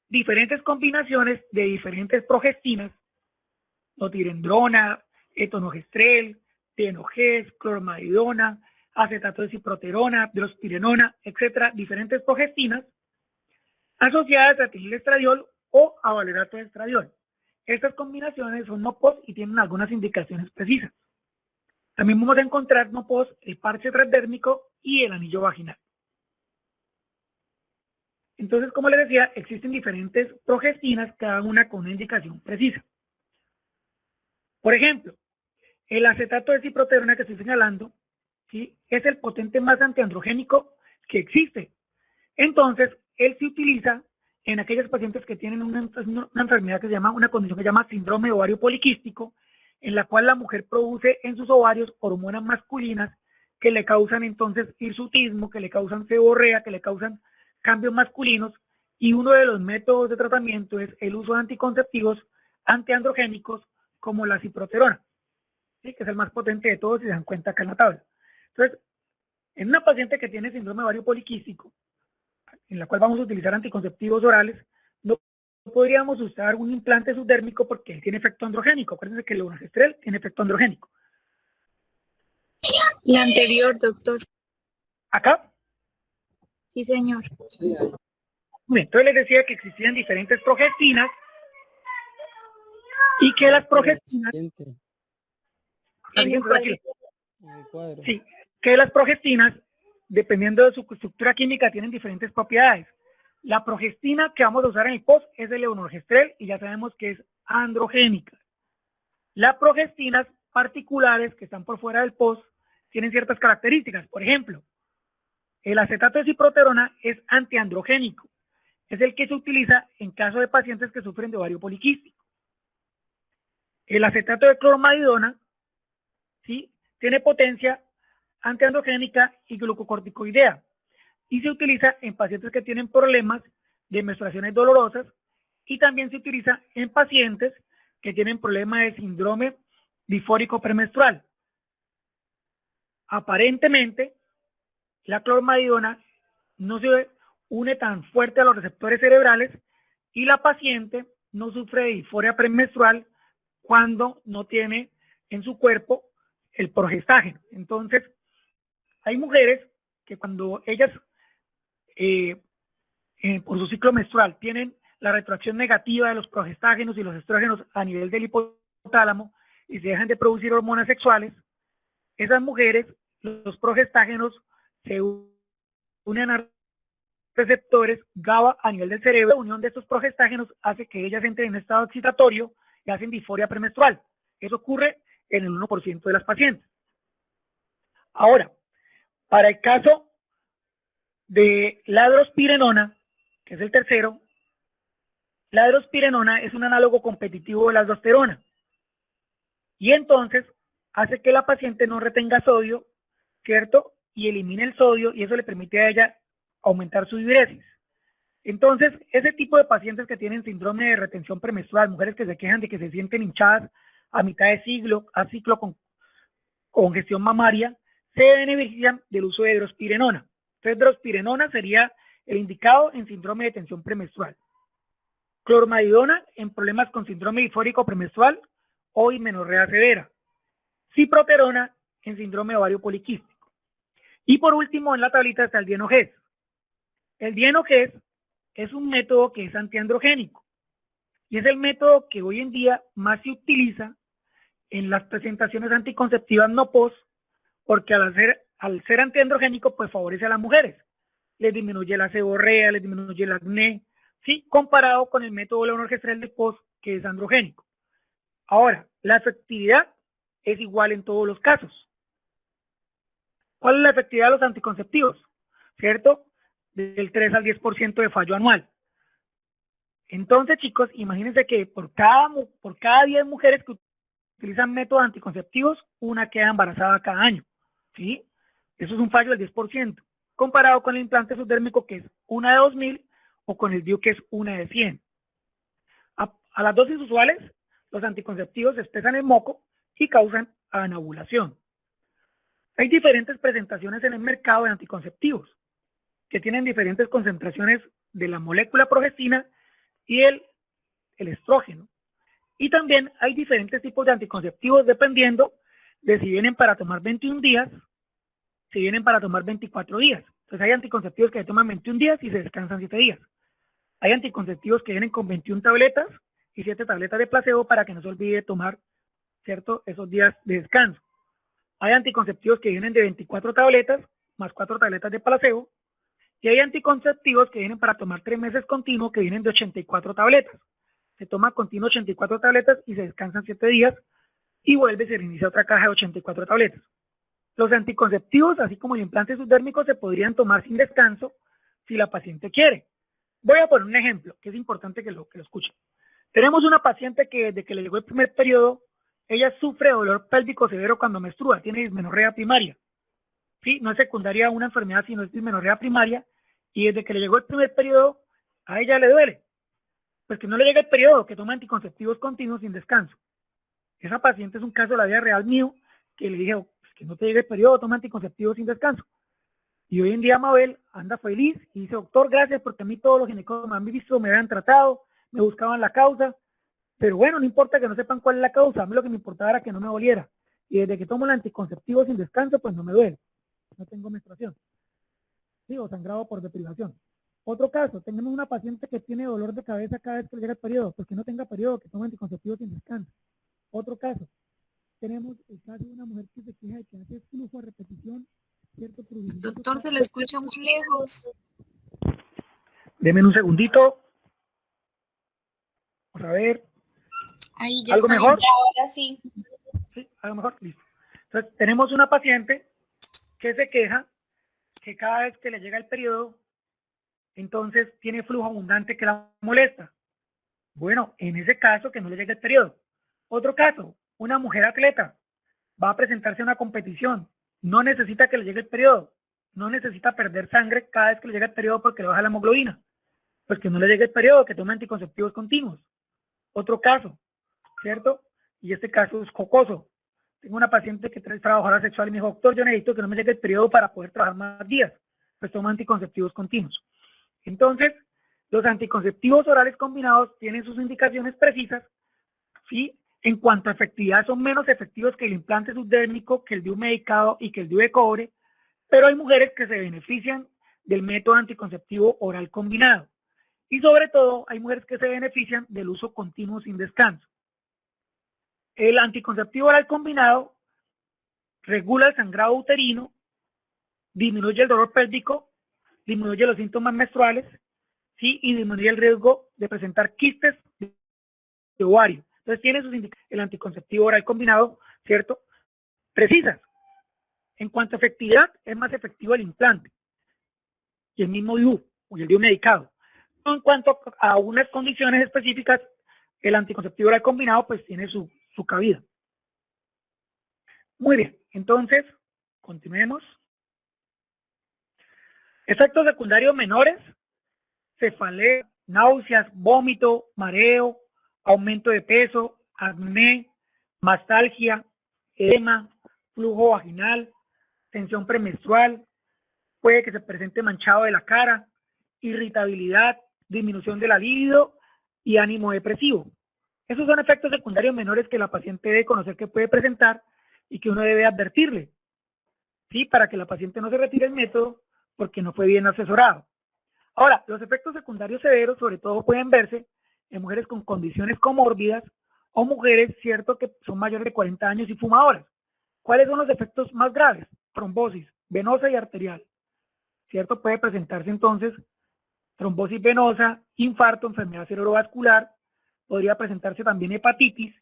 diferentes combinaciones de diferentes progestinas, notirendrona, etonogestrel, tenogés, cloromazidona, acetato de ciproterona, drospirenona, etcétera, diferentes progestinas asociadas a etilestradiol o a valerato de estradiol. Estas combinaciones son no POS y tienen algunas indicaciones precisas. También vamos a encontrar no POS, el parche transdérmico y el anillo vaginal. Entonces, como les decía, existen diferentes progestinas, cada una con una indicación precisa. Por ejemplo, el acetato de ciproterona que estoy señalando, ¿sí?, es el potente más antiandrogénico que existe. Entonces, él se utiliza en aquellos pacientes que tienen una enfermedad que se llama, una condición que se llama síndrome de ovario poliquístico, en la cual la mujer produce en sus ovarios hormonas masculinas que le causan entonces hirsutismo, que le causan seborrea, que le causan cambios masculinos, y uno de los métodos de tratamiento es el uso de anticonceptivos antiandrogénicos como la ciproterona, ¿sí?, que es el más potente de todos, si se dan cuenta acá en la tabla. Entonces, en una paciente que tiene síndrome de ovario poliquístico, en la cual vamos a utilizar anticonceptivos orales, no podríamos usar un implante subdérmico porque él tiene efecto androgénico. Acuérdense que el levonorgestrel tiene efecto androgénico. La anterior, doctor. ¿Acá? Sí, señor. Bien, entonces les decía que existían diferentes progestinas y que las progestinas... Siguiente, En el Tranquilo. en el cuadro. Sí, que las progestinas, dependiendo de su estructura química, tienen diferentes propiedades. La progestina que vamos a usar en el POS es el levonorgestrel y ya sabemos que es androgénica. Las progestinas particulares que están por fuera del POS tienen ciertas características. Por ejemplo, el acetato de ciproterona es antiandrogénico. Es el que se utiliza en caso de pacientes que sufren de ovario poliquístico. El acetato de clormadidona, ¿sí?, tiene potencia antiandrogénica y glucocorticoidea y se utiliza en pacientes que tienen problemas de menstruaciones dolorosas y también se utiliza en pacientes que tienen problemas de síndrome disfórico premenstrual. Aparentemente, la clormadidona no se une tan fuerte a los receptores cerebrales y la paciente no sufre de disforia premenstrual cuando no tiene en su cuerpo el progestágeno. Entonces, hay mujeres que cuando ellas, por su ciclo menstrual, tienen la retroacción negativa de los progestágenos y los estrógenos a nivel del hipotálamo y se dejan de producir hormonas sexuales, esas mujeres, los progestágenos se unen a receptores GABA a nivel del cerebro. La unión de estos progestágenos hace que ellas entren en estado excitatorio y hacen disforia premenstrual. Eso ocurre en el 1% de las pacientes. Ahora, para el caso de la drospirenona, que es el tercero, la drospirenona es un análogo competitivo de la aldosterona y entonces hace que la paciente no retenga sodio, ¿cierto?, y elimine el sodio y eso le permite a ella aumentar su diuresis. Entonces, ese tipo de pacientes que tienen síndrome de retención premenstrual, mujeres que se quejan de que se sienten hinchadas a mitad de ciclo con congestión mamaria, se benefician del uso de drospirenona. Entonces, drospirenona sería el indicado en síndrome de tensión premenstrual. Clormadidona en problemas con síndrome disfórico premenstrual o dismenorrea severa. Ciproterona en síndrome de ovario poliquístico. Y por último, en la tablita está el dienogés. El dienogés es un método que es antiandrogénico y es el método que hoy en día más se utiliza en las presentaciones anticonceptivas no POS, porque al ser antiandrogénico, pues favorece a las mujeres. Les disminuye la seborrea, les disminuye el acné, ¿sí?, comparado con el método levonorgestrel de POS, que es androgénico. Ahora, la efectividad es igual en todos los casos. ¿Cuál es la efectividad de los anticonceptivos? ¿Cierto? Del 3 al 10% de fallo anual. Entonces, chicos, imagínense que por cada 10 mujeres que utilizan métodos anticonceptivos, una queda embarazada cada año, ¿sí? Eso es un fallo del 10%, comparado con el implante subdérmico, que es una de 2000, o con el DIU, que es una de 100. A las dosis usuales, los anticonceptivos se expresan en moco y causan anovulación. Hay diferentes presentaciones en el mercado de anticonceptivos que tienen diferentes concentraciones de la molécula progestina y el estrógeno. Y también hay diferentes tipos de anticonceptivos dependiendo de si vienen para tomar 21 días, si vienen para tomar 24 días. Entonces hay anticonceptivos que se toman 21 días y se descansan 7 días. Hay anticonceptivos que vienen con 21 tabletas y 7 tabletas de placebo para que no se olvide tomar, ¿cierto?, esos días de descanso. Hay anticonceptivos que vienen de 24 tabletas más 4 tabletas de placebo, y hay anticonceptivos que vienen para tomar 3 meses continuos que vienen de 84 tabletas. Se toma continuo 84 tabletas y se descansan 7 días y vuelve y se reinicia otra caja de 84 tabletas. Los anticonceptivos, así como el implante subdérmico, se podrían tomar sin descanso si la paciente quiere. Voy a poner un ejemplo, que es importante que lo escuchen. Tenemos una paciente que desde que le llegó el primer periodo, ella sufre dolor pélvico severo cuando menstrua, tiene dismenorrea primaria. ¿Sí? No es secundaria a una enfermedad, sino es dismenorrea primaria, y desde que le llegó el primer periodo, a ella le duele. Pues que no le llega el periodo, que toma anticonceptivos continuos sin descanso. Esa paciente es un caso de la vida real mío, que le dije, pues que no te llegue el periodo, toma anticonceptivos sin descanso. Y hoy en día Mabel anda feliz y dice, doctor, gracias, porque a mí todos los ginecólogos me han visto, me habían tratado, me buscaban la causa, pero bueno, no importa que no sepan cuál es la causa, a mí lo que me importaba era que no me doliera. Y desde que tomo el anticonceptivo sin descanso, pues no me duele, no tengo menstruación. Sí, o sangrado por deprivación. Otro caso, tenemos una paciente que tiene dolor de cabeza cada vez que le llega el periodo, pues que no tenga periodo, que toma anticonceptivo sin descanso. Otro caso, tenemos el caso de una mujer que se queja de que hace flujo a repetición, cierto pruriginoso. Doctor, se le escucha muy lejos. Deme un segundito. Vamos a ver. Ahí ya ¿Algo está mejor? bien, ahora sí. Sí, algo mejor. Listo. Entonces, tenemos una paciente que se queja que cada vez que le llega el periodo, entonces tiene flujo abundante que la molesta. Bueno, en ese caso, que no le llegue el periodo. Otro caso, una mujer atleta va a presentarse a una competición, no necesita que le llegue el periodo, no necesita perder sangre cada vez que le llega el periodo porque le baja la hemoglobina, pues que no le llegue el periodo, que tome anticonceptivos continuos. Otro caso, ¿cierto? Y este caso es jocoso. Tengo una paciente que es trabajadora sexual y me dijo, doctor, yo necesito que no me llegue el periodo para poder trabajar más días, pues toma anticonceptivos continuos. Entonces, los anticonceptivos orales combinados tienen sus indicaciones precisas, ¿sí? En cuanto a efectividad, son menos efectivos que el implante subdérmico, que el DIU medicado y que el DIU de cobre, pero hay mujeres que se benefician del método anticonceptivo oral combinado. Y sobre todo, hay mujeres que se benefician del uso continuo sin descanso. El anticonceptivo oral combinado regula el sangrado uterino, disminuye el dolor pélvico, disminuye los síntomas menstruales, ¿sí? Y disminuye el riesgo de presentar quistes de ovario. Entonces tiene sus indicaciones, el anticonceptivo oral combinado, ¿cierto? Precisas. En cuanto a efectividad, es más efectivo el implante y el mismo DIU, o el DIU medicado. En cuanto a unas condiciones específicas, el anticonceptivo oral combinado pues tiene su cabida. Muy bien, entonces, continuemos. Efectos secundarios menores, cefalea, náuseas, vómito, mareo, aumento de peso, acné, mastalgia, edema, flujo vaginal, tensión premenstrual, puede que se presente manchado de la cara, irritabilidad, disminución de la libido y ánimo depresivo. Esos son efectos secundarios menores que la paciente debe conocer que puede presentar y que uno debe advertirle, ¿sí? Para que la paciente no se retire el método porque no fue bien asesorado. Ahora, los efectos secundarios severos sobre todo pueden verse en mujeres con condiciones comórbidas o mujeres, cierto, que son mayores de 40 años y fumadoras. ¿Cuáles son los efectos más graves? Trombosis venosa y arterial, ¿cierto? Puede presentarse entonces trombosis venosa, infarto, enfermedad cerebrovascular, podría presentarse también hepatitis,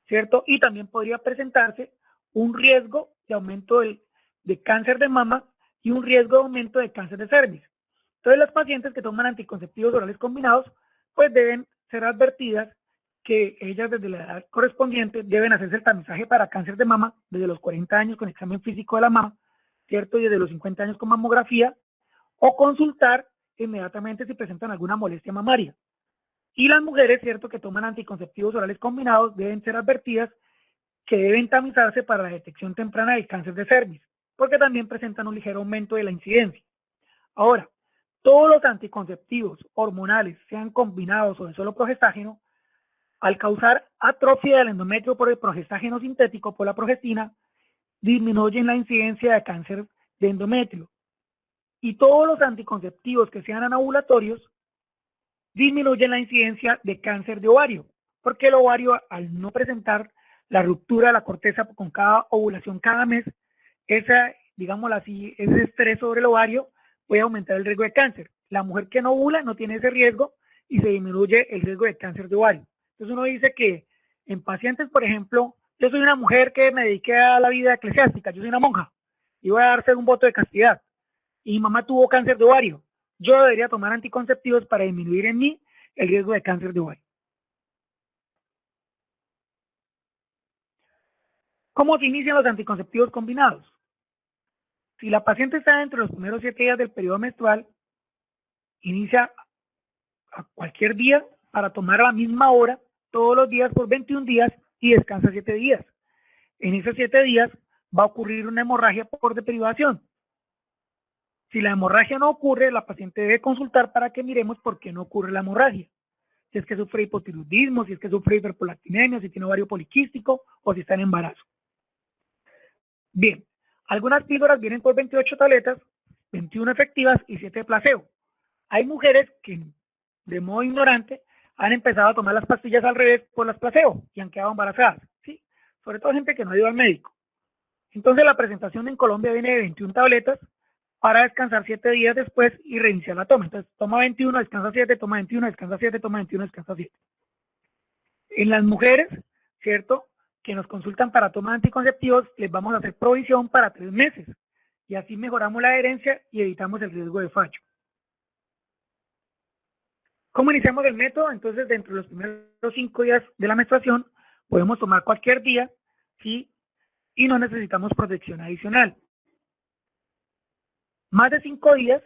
¿cierto? Y también podría presentarse un riesgo de aumento de cáncer de mama y un riesgo de aumento de cáncer de cervix. Entonces las pacientes que toman anticonceptivos orales combinados, pues deben ser advertidas que ellas desde la edad correspondiente deben hacerse el tamizaje para cáncer de mama desde los 40 años con examen físico de la mama, ¿cierto? Y desde los 50 años con mamografía, o consultar inmediatamente si presentan alguna molestia mamaria. Y las mujeres, ¿cierto?, que toman anticonceptivos orales combinados deben ser advertidas que deben tamizarse para la detección temprana del cáncer de cervix, porque también presentan un ligero aumento de la incidencia. Ahora, todos los anticonceptivos hormonales, sean combinados o de solo progestágeno, al causar atrofia del endometrio por el progestágeno sintético, por la progestina, disminuyen la incidencia de cáncer de endometrio. Y todos los anticonceptivos que sean anovulatorios disminuyen la incidencia de cáncer de ovario, porque el ovario, al no presentar la ruptura de la corteza con cada ovulación cada mes, esa, digámoslo así, ese estrés sobre el ovario puede aumentar el riesgo de cáncer. La mujer que no ovula no tiene ese riesgo y se disminuye el riesgo de cáncer de ovario. Entonces uno dice que en pacientes, por ejemplo, yo soy una mujer que me dediqué a la vida eclesiástica, yo soy una monja, y voy a darse un voto de castidad, y mi mamá tuvo cáncer de ovario. Yo debería tomar anticonceptivos para disminuir en mí el riesgo de cáncer de ovario. ¿Cómo se inician los anticonceptivos combinados? Si la paciente está entre los primeros 7 días del periodo menstrual, inicia a cualquier día para tomar a la misma hora, todos los días por 21 días y descansa 7 días. En esos 7 días va a ocurrir una hemorragia por deprivación. Si la hemorragia no ocurre, la paciente debe consultar para que miremos por qué no ocurre la hemorragia. Si es que sufre hipotiroidismo, si es que sufre hiperprolactinemia, si tiene ovario poliquístico o si está en embarazo. Bien, algunas píldoras vienen por 28 tabletas, 21 efectivas y 7 de placebo. Hay mujeres que de modo ignorante han empezado a tomar las pastillas al revés por las placebo y han quedado embarazadas, ¿sí? Sobre todo gente que no ha ido al médico. Entonces la presentación en Colombia viene de 21 tabletas para descansar 7 días después y reiniciar la toma. Entonces toma 21, descansa 7, toma 21, descansa 7, toma 21, descansa 7. En las mujeres, ¿cierto?, que nos consultan para toma de anticonceptivos, les vamos a hacer provisión para 3 meses. Y así mejoramos la adherencia y evitamos el riesgo de fallo. ¿Cómo iniciamos el método? Entonces, dentro de los primeros 5 días de la menstruación, podemos tomar cualquier día, ¿sí? Y no necesitamos protección adicional. Más de 5 días,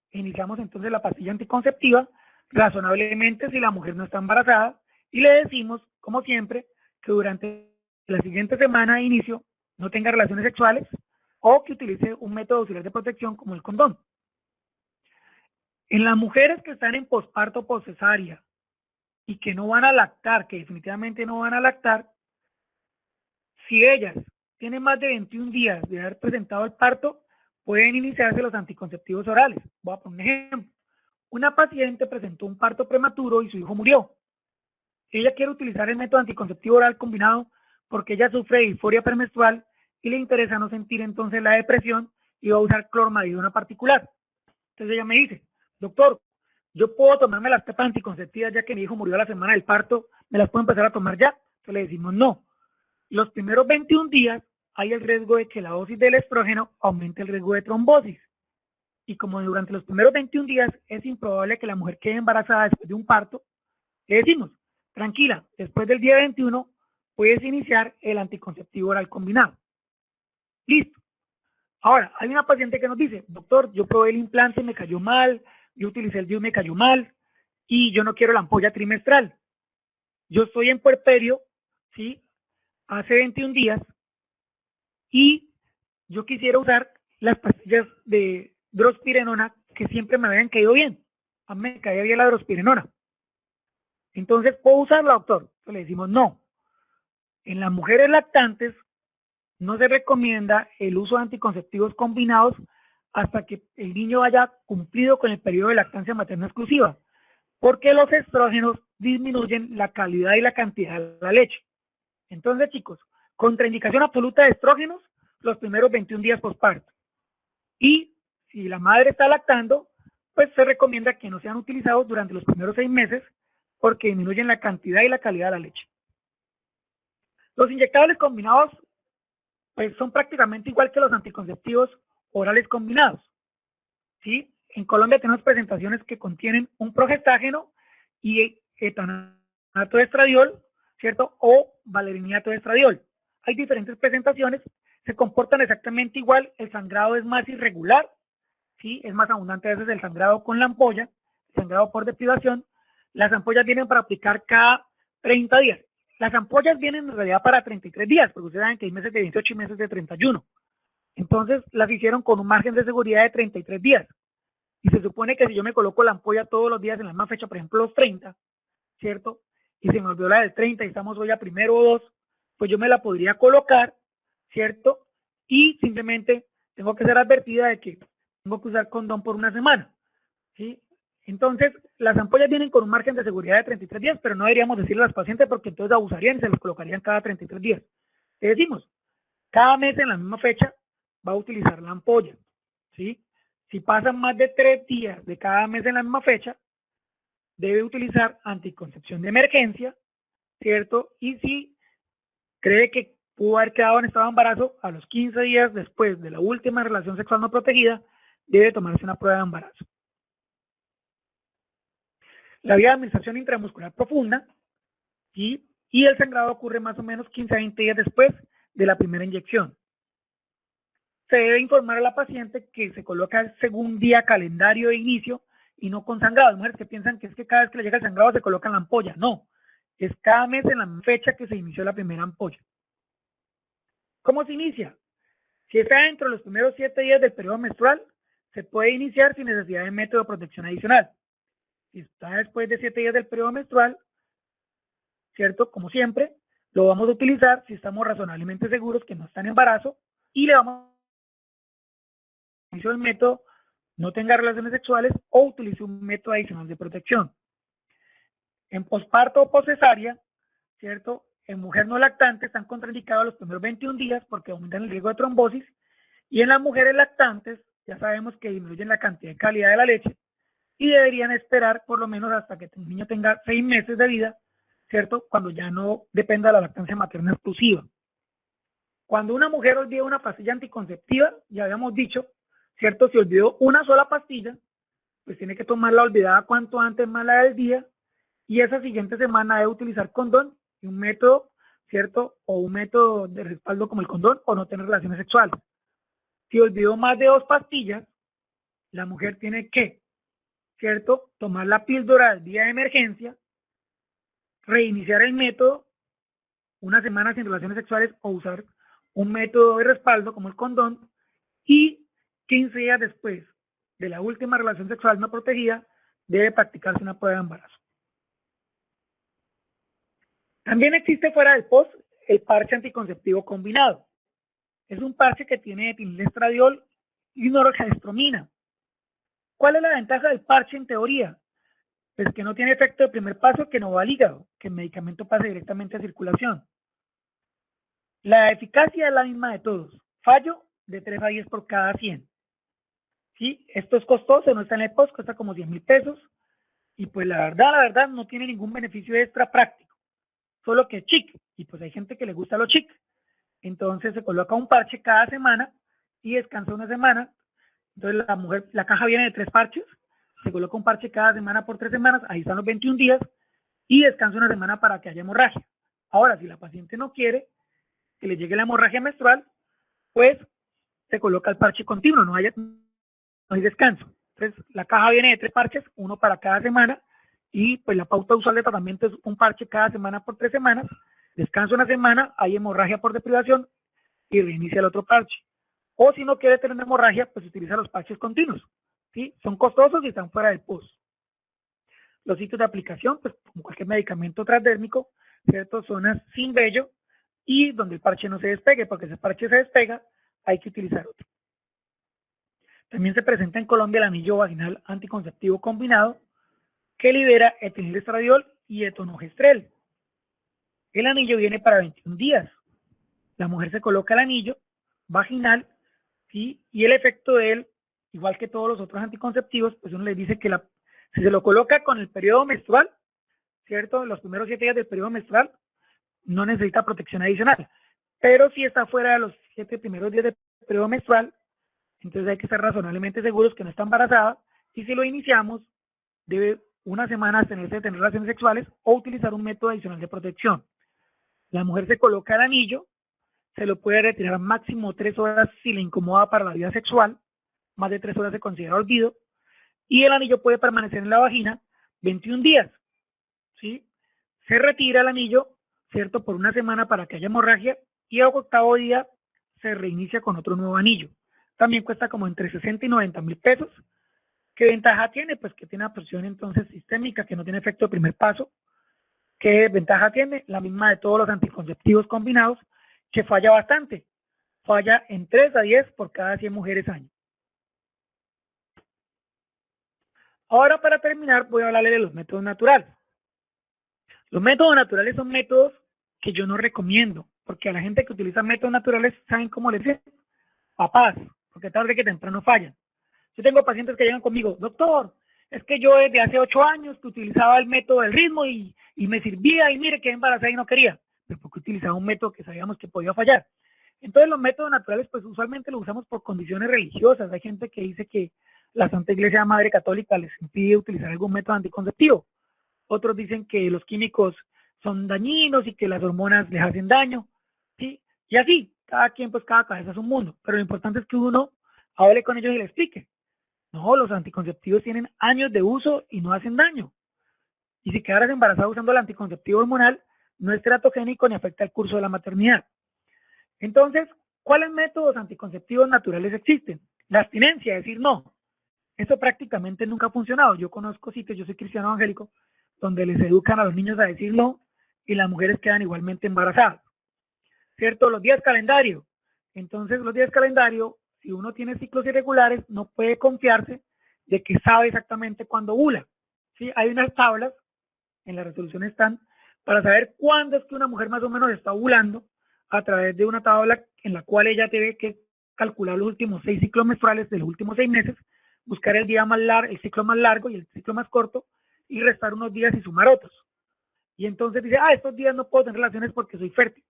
iniciamos entonces la pastilla anticonceptiva, razonablemente si la mujer no está embarazada, y le decimos, como siempre, que durante la siguiente semana de inicio no tenga relaciones sexuales o que utilice un método auxiliar de protección como el condón. En las mujeres que están en posparto poscesárea y que no van a lactar, que definitivamente no van a lactar, si ellas tienen más de 21 días de haber presentado el parto, pueden iniciarse los anticonceptivos orales. Voy a poner un ejemplo. Una paciente presentó un parto prematuro y su hijo murió. Ella quiere utilizar el método anticonceptivo oral combinado porque ella sufre de disforia premenstrual y le interesa no sentir entonces la depresión y va a usar clormadidona particular. Entonces ella me dice, doctor, yo puedo tomarme las tapas anticonceptivas ya que mi hijo murió a la semana del parto, ¿me las puedo empezar a tomar ya? Entonces le decimos no. Los primeros 21 días hay el riesgo de que la dosis del estrógeno aumente el riesgo de trombosis. Y como durante los primeros 21 días es improbable que la mujer quede embarazada después de un parto, le decimos, tranquila, después del día 21 puedes iniciar el anticonceptivo oral combinado. Listo. Ahora, hay una paciente que nos dice, doctor, yo probé el implante, me cayó mal, yo utilicé el DIU, me cayó mal, y yo no quiero la ampolla trimestral. Yo estoy en puerperio, ¿sí?, hace 21 días, y yo quisiera usar las pastillas de drospirenona que siempre me habían caído bien. A mí me caía bien la drospirenona. Entonces, ¿puedo usarla, doctor? Entonces le decimos no. En las mujeres lactantes no se recomienda el uso de anticonceptivos combinados hasta que el niño haya cumplido con el periodo de lactancia materna exclusiva, porque los estrógenos disminuyen la calidad y la cantidad de la leche. Entonces, chicos, contraindicación absoluta de estrógenos los primeros 21 días posparto. Y si la madre está lactando, pues se recomienda que no sean utilizados durante los primeros 6 meses porque disminuyen la cantidad y la calidad de la leche. Los inyectables combinados pues son prácticamente igual que los anticonceptivos orales combinados, ¿sí? En Colombia tenemos presentaciones que contienen un progestágeno y etanato de estradiol, ¿cierto? O valerianato de estradiol. Hay diferentes presentaciones, se comportan exactamente igual, el sangrado es más irregular, ¿sí? Es más abundante a veces el sangrado con la ampolla, el sangrado por deprivación. Las ampollas vienen para aplicar cada 30 días. Las ampollas vienen en realidad para 33 días, porque ustedes saben que hay meses de 28 y meses de 31. Entonces las hicieron con un margen de seguridad de 33 días. Y se supone que si yo me coloco la ampolla todos los días en la misma fecha, por ejemplo los 30, ¿cierto? Y se me olvidó la del 30 y estamos hoy a 1 o 2, pues yo me la podría colocar, ¿cierto? Y simplemente tengo que ser advertida de que tengo que usar condón por una semana, ¿sí? Entonces, las ampollas vienen con un margen de seguridad de 33 días, pero no deberíamos decirle a las pacientes porque entonces abusarían y se los colocarían cada 33 días. Le decimos, cada mes en la misma fecha va a utilizar la ampolla, ¿sí? Si pasan más de 3 días de cada mes en la misma fecha, debe utilizar anticoncepción de emergencia, ¿cierto? Y si cree que pudo haber quedado en estado de embarazo, a los 15 días después de la última relación sexual no protegida, debe tomarse una prueba de embarazo. La vía de administración intramuscular profunda, ¿sí? Y el sangrado ocurre más o menos 15 a 20 días después de la primera inyección. Se debe informar a la paciente que se coloca según día calendario de inicio y no con sangrado. Hay mujeres que piensan que es que cada vez que le llega el sangrado se coloca en la ampolla. No, es cada mes en la fecha que se inició la primera ampolla. ¿Cómo se inicia? Si está dentro de los primeros 7 días del periodo menstrual, se puede iniciar sin necesidad de método de protección adicional. Si está después de 7 días del periodo menstrual, ¿cierto? Como siempre, lo vamos a utilizar si estamos razonablemente seguros que no está en embarazo y le vamos a utilizar el método, no tenga relaciones sexuales o utilice un método adicional de protección. En posparto o poscesárea, ¿cierto? En mujer no lactante están contraindicados los primeros 21 días porque aumentan el riesgo de trombosis y en las mujeres lactantes ya sabemos que disminuyen la cantidad y calidad de la leche y deberían esperar por lo menos hasta que el niño tenga 6 meses de vida, ¿cierto? Cuando ya no dependa de la lactancia materna exclusiva. Cuando una mujer olvida una pastilla anticonceptiva, ya habíamos dicho, ¿cierto? Si olvidó una sola pastilla, pues tiene que tomarla olvidada cuanto antes más la del día y esa siguiente semana debe utilizar condón y un método, ¿cierto? O un método de respaldo como el condón o no tener relaciones sexuales. Si olvidó más de 2 pastillas, la mujer tiene que, ¿cierto? Tomar la píldora del día de emergencia, reiniciar el método, una semana sin relaciones sexuales o usar un método de respaldo como el condón y 15 días después de la última relación sexual no protegida debe practicarse una prueba de embarazo. También existe fuera del POS el parche anticonceptivo combinado. Es un parche que tiene etinilestradiol y norgestromina. ¿Cuál es la ventaja del parche en teoría? Pues que no tiene efecto de primer paso, que no va al hígado, que el medicamento pasa directamente a circulación. La eficacia es la misma de todos. Fallo de 3 a 10 por cada 100. ¿Sí? Esto es costoso, no está en el POS, cuesta como 100.000 pesos. Y pues la verdad, no tiene ningún beneficio extra práctico. Solo que es chic. Y pues hay gente que le gusta lo chic. Entonces se coloca un parche cada semana y descansa una semana. Entonces la caja viene de 3 parches. Se coloca un parche cada semana por 3 semanas. Ahí están los 21 días. Y descansa una semana para que haya hemorragia. Ahora, si la paciente no quiere que le llegue la hemorragia menstrual, pues se coloca el parche continuo, no hay descanso. Entonces, la caja viene de 3 parches, uno para cada semana, y pues la pauta usual de tratamiento es un parche cada semana por 3 semanas, descansa una semana, hay hemorragia por deprivación y reinicia el otro parche. O si no quiere tener una hemorragia, pues utiliza los parches continuos. ¿Sí? Son costosos y están fuera del POS. Los sitios de aplicación, pues como cualquier medicamento transdérmico, ¿cierto? Zonas sin vello y donde el parche no se despegue, porque si el parche se despega, hay que utilizar otro. También se presenta en Colombia el anillo vaginal anticonceptivo combinado que libera etinilestradiol y etonogestrel. El anillo viene para 21 días. La mujer se coloca el anillo vaginal, ¿sí? Y el efecto de él, igual que todos los otros anticonceptivos, pues uno le dice que si se lo coloca con el periodo menstrual, ¿cierto? Los primeros 7 días del periodo menstrual, no necesita protección adicional. Pero si está fuera de los 7 primeros días del periodo menstrual, entonces hay que estar razonablemente seguros que no está embarazada y si lo iniciamos, debe una semana abstenerse de tener relaciones sexuales o utilizar un método adicional de protección. La mujer se coloca el anillo, se lo puede retirar máximo 3 horas si le incomoda para la vida sexual, más de 3 horas se considera olvido, y el anillo puede permanecer en la vagina 21 días. ¿Sí? Se retira el anillo, ¿cierto? Por una semana para que haya hemorragia y al 8º día se reinicia con otro nuevo anillo. También cuesta como entre 60 y 90.000 pesos. ¿Qué ventaja tiene? Pues que tiene absorción entonces sistémica, que no tiene efecto de primer paso. ¿Qué ventaja tiene? La misma de todos los anticonceptivos combinados, que falla bastante. Falla en 3 a 10 por cada 100 mujeres año. Ahora, para terminar, voy a hablarle de los métodos naturales. Los métodos naturales son métodos que yo no recomiendo, porque a la gente que utiliza métodos naturales, ¿saben cómo les dice? Papás, porque tarde que temprano fallan. Yo tengo pacientes que llegan conmigo, doctor, es que yo desde hace 8 años que utilizaba el método del ritmo y me servía y mire que embarazada y no quería, pero porque utilizaba un método que sabíamos que podía fallar. Entonces los métodos naturales pues usualmente los usamos por condiciones religiosas. Hay gente que dice que la Santa Iglesia Madre Católica les impide utilizar algún método anticonceptivo. Otros dicen que los químicos son dañinos y que las hormonas les hacen daño, ¿sí? Y así, cada quien, pues cada cabeza es un mundo, pero lo importante es que uno hable con ellos y les explique. No, los anticonceptivos tienen años de uso y no hacen daño. Y si quedaras embarazada usando el anticonceptivo hormonal, no es teratogénico ni afecta el curso de la maternidad. Entonces, ¿cuáles métodos anticonceptivos naturales existen? La abstinencia, decir no. Eso prácticamente nunca ha funcionado. Yo conozco sitios, yo soy cristiano evangélico, donde les educan a los niños a decir no y las mujeres quedan igualmente embarazadas. ¿Cierto? Los días calendario. Entonces, los días calendario, si uno tiene ciclos irregulares, no puede confiarse de que sabe exactamente cuándo ovula. ¿Sí? Hay unas tablas, en la resolución están, para saber cuándo es que una mujer más o menos está ovulando a través de una tabla en la cual ella tiene que calcular los últimos 6 ciclos menstruales de los últimos 6 meses, buscar el día más largo, el ciclo más largo y el ciclo más corto, y restar unos días y sumar otros. Y entonces dice, estos días no puedo tener relaciones porque soy fértil.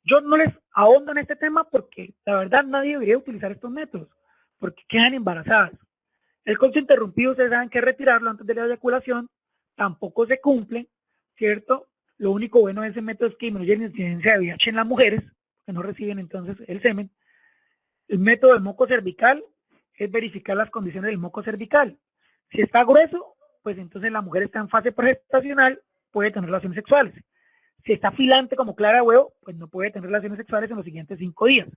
Yo no les ahondo en este tema porque la verdad nadie debería utilizar estos métodos, porque quedan embarazadas. El coito interrumpido, ustedes saben que retirarlo antes de la eyaculación, tampoco se cumple, ¿cierto? Lo único bueno de ese método es que disminuye la incidencia de VIH en las mujeres, que no reciben entonces el semen. El método del moco cervical es verificar las condiciones del moco cervical. Si está grueso, pues entonces la mujer está en fase progestacional, puede tener relaciones sexuales. Si está filante como clara de huevo, pues no puede tener relaciones sexuales en los siguientes 5 días.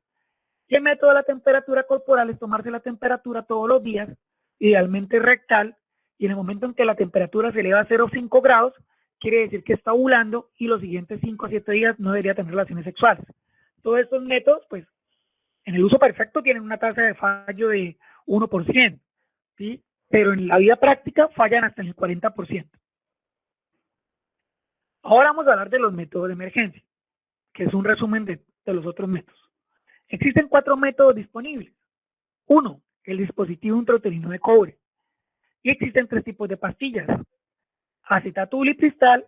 Y el método de la temperatura corporal es tomarse la temperatura todos los días, idealmente rectal, y en el momento en que la temperatura se eleva a 0,5 grados, quiere decir que está ovulando y los siguientes 5 a 7 días no debería tener relaciones sexuales. Todos estos métodos, pues, en el uso perfecto tienen una tasa de fallo de 1%, ¿sí? Pero en la vida práctica fallan hasta en el 40%. Ahora vamos a hablar de los métodos de emergencia, que es un resumen de los otros métodos. Existen 4 métodos disponibles. 1, el dispositivo intrauterino de cobre. Y existen 3 tipos de pastillas: acetato ulipristal,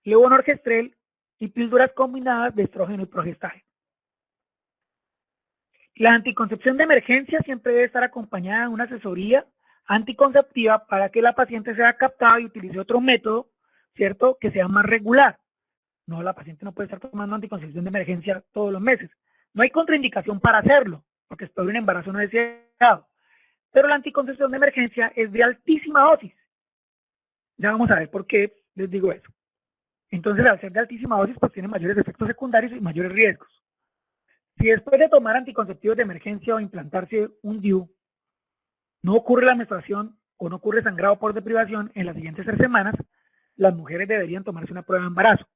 levonorgestrel y píldoras combinadas de estrógeno y progestágeno. La anticoncepción de emergencia siempre debe estar acompañada de una asesoría anticonceptiva para que la paciente sea captada y utilice otro método, ¿cierto?, que sea más regular. No, la paciente no puede estar tomando anticoncepción de emergencia todos los meses. No hay contraindicación para hacerlo, porque es peor un embarazo no deseado. Pero la anticoncepción de emergencia es de altísima dosis. Ya vamos a ver por qué les digo eso. Entonces, al ser de altísima dosis, pues tiene mayores efectos secundarios y mayores riesgos. Si después de tomar anticonceptivos de emergencia o implantarse un DIU, no ocurre la menstruación o no ocurre sangrado por deprivación en las siguientes 3 semanas, las mujeres deberían tomarse una prueba de embarazo.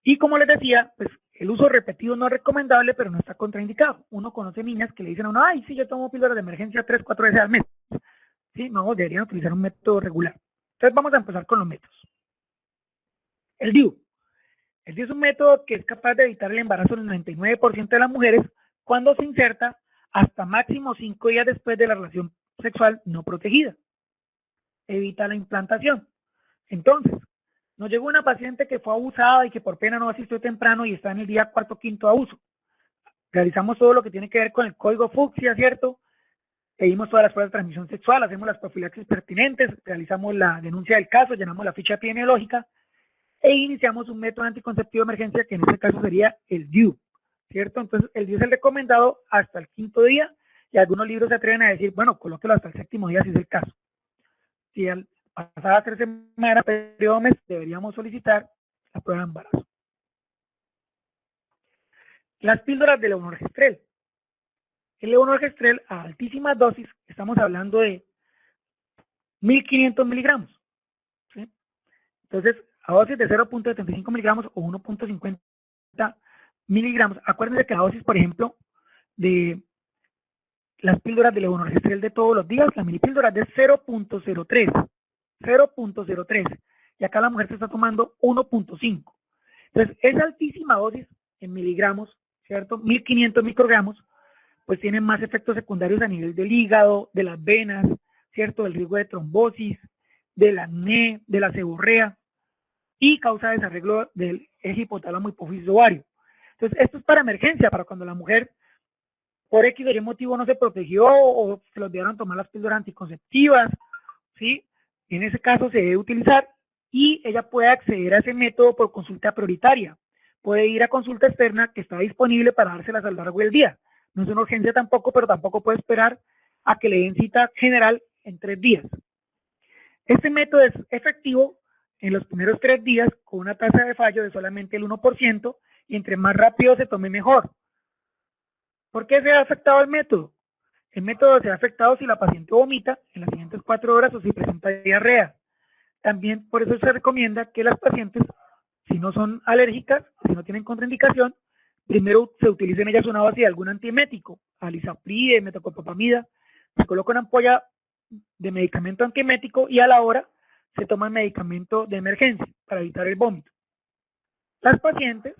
Y como les decía, pues el uso repetido no es recomendable, pero no está contraindicado. Uno conoce niñas que le dicen a uno, ay, sí, yo tomo píldoras de emergencia 3, 4 veces al mes. Sí, no, deberían utilizar un método regular. Entonces vamos a empezar con los métodos. El DIU. El DIU es un método que es capaz de evitar el embarazo en el 99% de las mujeres cuando se inserta hasta máximo 5 días después de la relación sexual no protegida. Evita la implantación. Entonces, nos llegó una paciente que fue abusada y que por pena no asistió temprano y está en el día 4 o 5 de abuso. Realizamos todo lo que tiene que ver con el código fucsia, ¿cierto? Pedimos todas las pruebas de transmisión sexual, hacemos las profilaxis pertinentes, realizamos la denuncia del caso, llenamos la ficha epidemiológica e iniciamos un método anticonceptivo de emergencia, que en este caso sería el DIU, ¿cierto? Entonces, el DIU es el recomendado hasta el 5.º día y algunos libros se atreven a decir, bueno, colóquelo hasta el 7.º día si es el caso. Si al pasadas 3 semanas, periodo mes, deberíamos solicitar la prueba de embarazo. Las píldoras de levonorgestrel. El levonorgestrel a altísimas dosis, estamos hablando de 1.500 miligramos. ¿Sí? Entonces, a dosis de 0.75 miligramos o 1.50 miligramos. Acuérdense que la dosis, por ejemplo, de las píldoras de levonorgestrel de todos los días, la mini píldora es de 0.03. 0.03. Y acá la mujer se está tomando 1.5. Entonces, esa altísima dosis en miligramos, ¿cierto? 1500 microgramos, pues tienen más efectos secundarios a nivel del hígado, de las venas, ¿cierto? Del riesgo de trombosis, del acné, de la seborrea y causa desarreglo del eje hipotálamo hipófisis ovario. Entonces, esto es para emergencia, para cuando la mujer por X o Y motivo no se protegió o se le olvidaron tomar las píldoras anticonceptivas, ¿sí? En ese caso se debe utilizar y ella puede acceder a ese método por consulta prioritaria. Puede ir a consulta externa que está disponible para dárselas a lo largo del día. No es una urgencia tampoco, pero tampoco puede esperar a que le den cita general en 3 días. Este método es efectivo en los primeros 3 días con una tasa de fallo de solamente el 1% y entre más rápido se tome mejor. ¿Por qué se ha afectado el método? El método se ha afectado si la paciente vomita en las siguientes 4 horas o si presenta diarrea. También por eso se recomienda que las pacientes, si no son alérgicas, si no tienen contraindicación, primero se utilice en ellas una base de algún antiemético, alisapride, metoclopramida, se coloca una ampolla de medicamento antiemético y a la hora se toma el medicamento de emergencia para evitar el vómito. Las pacientes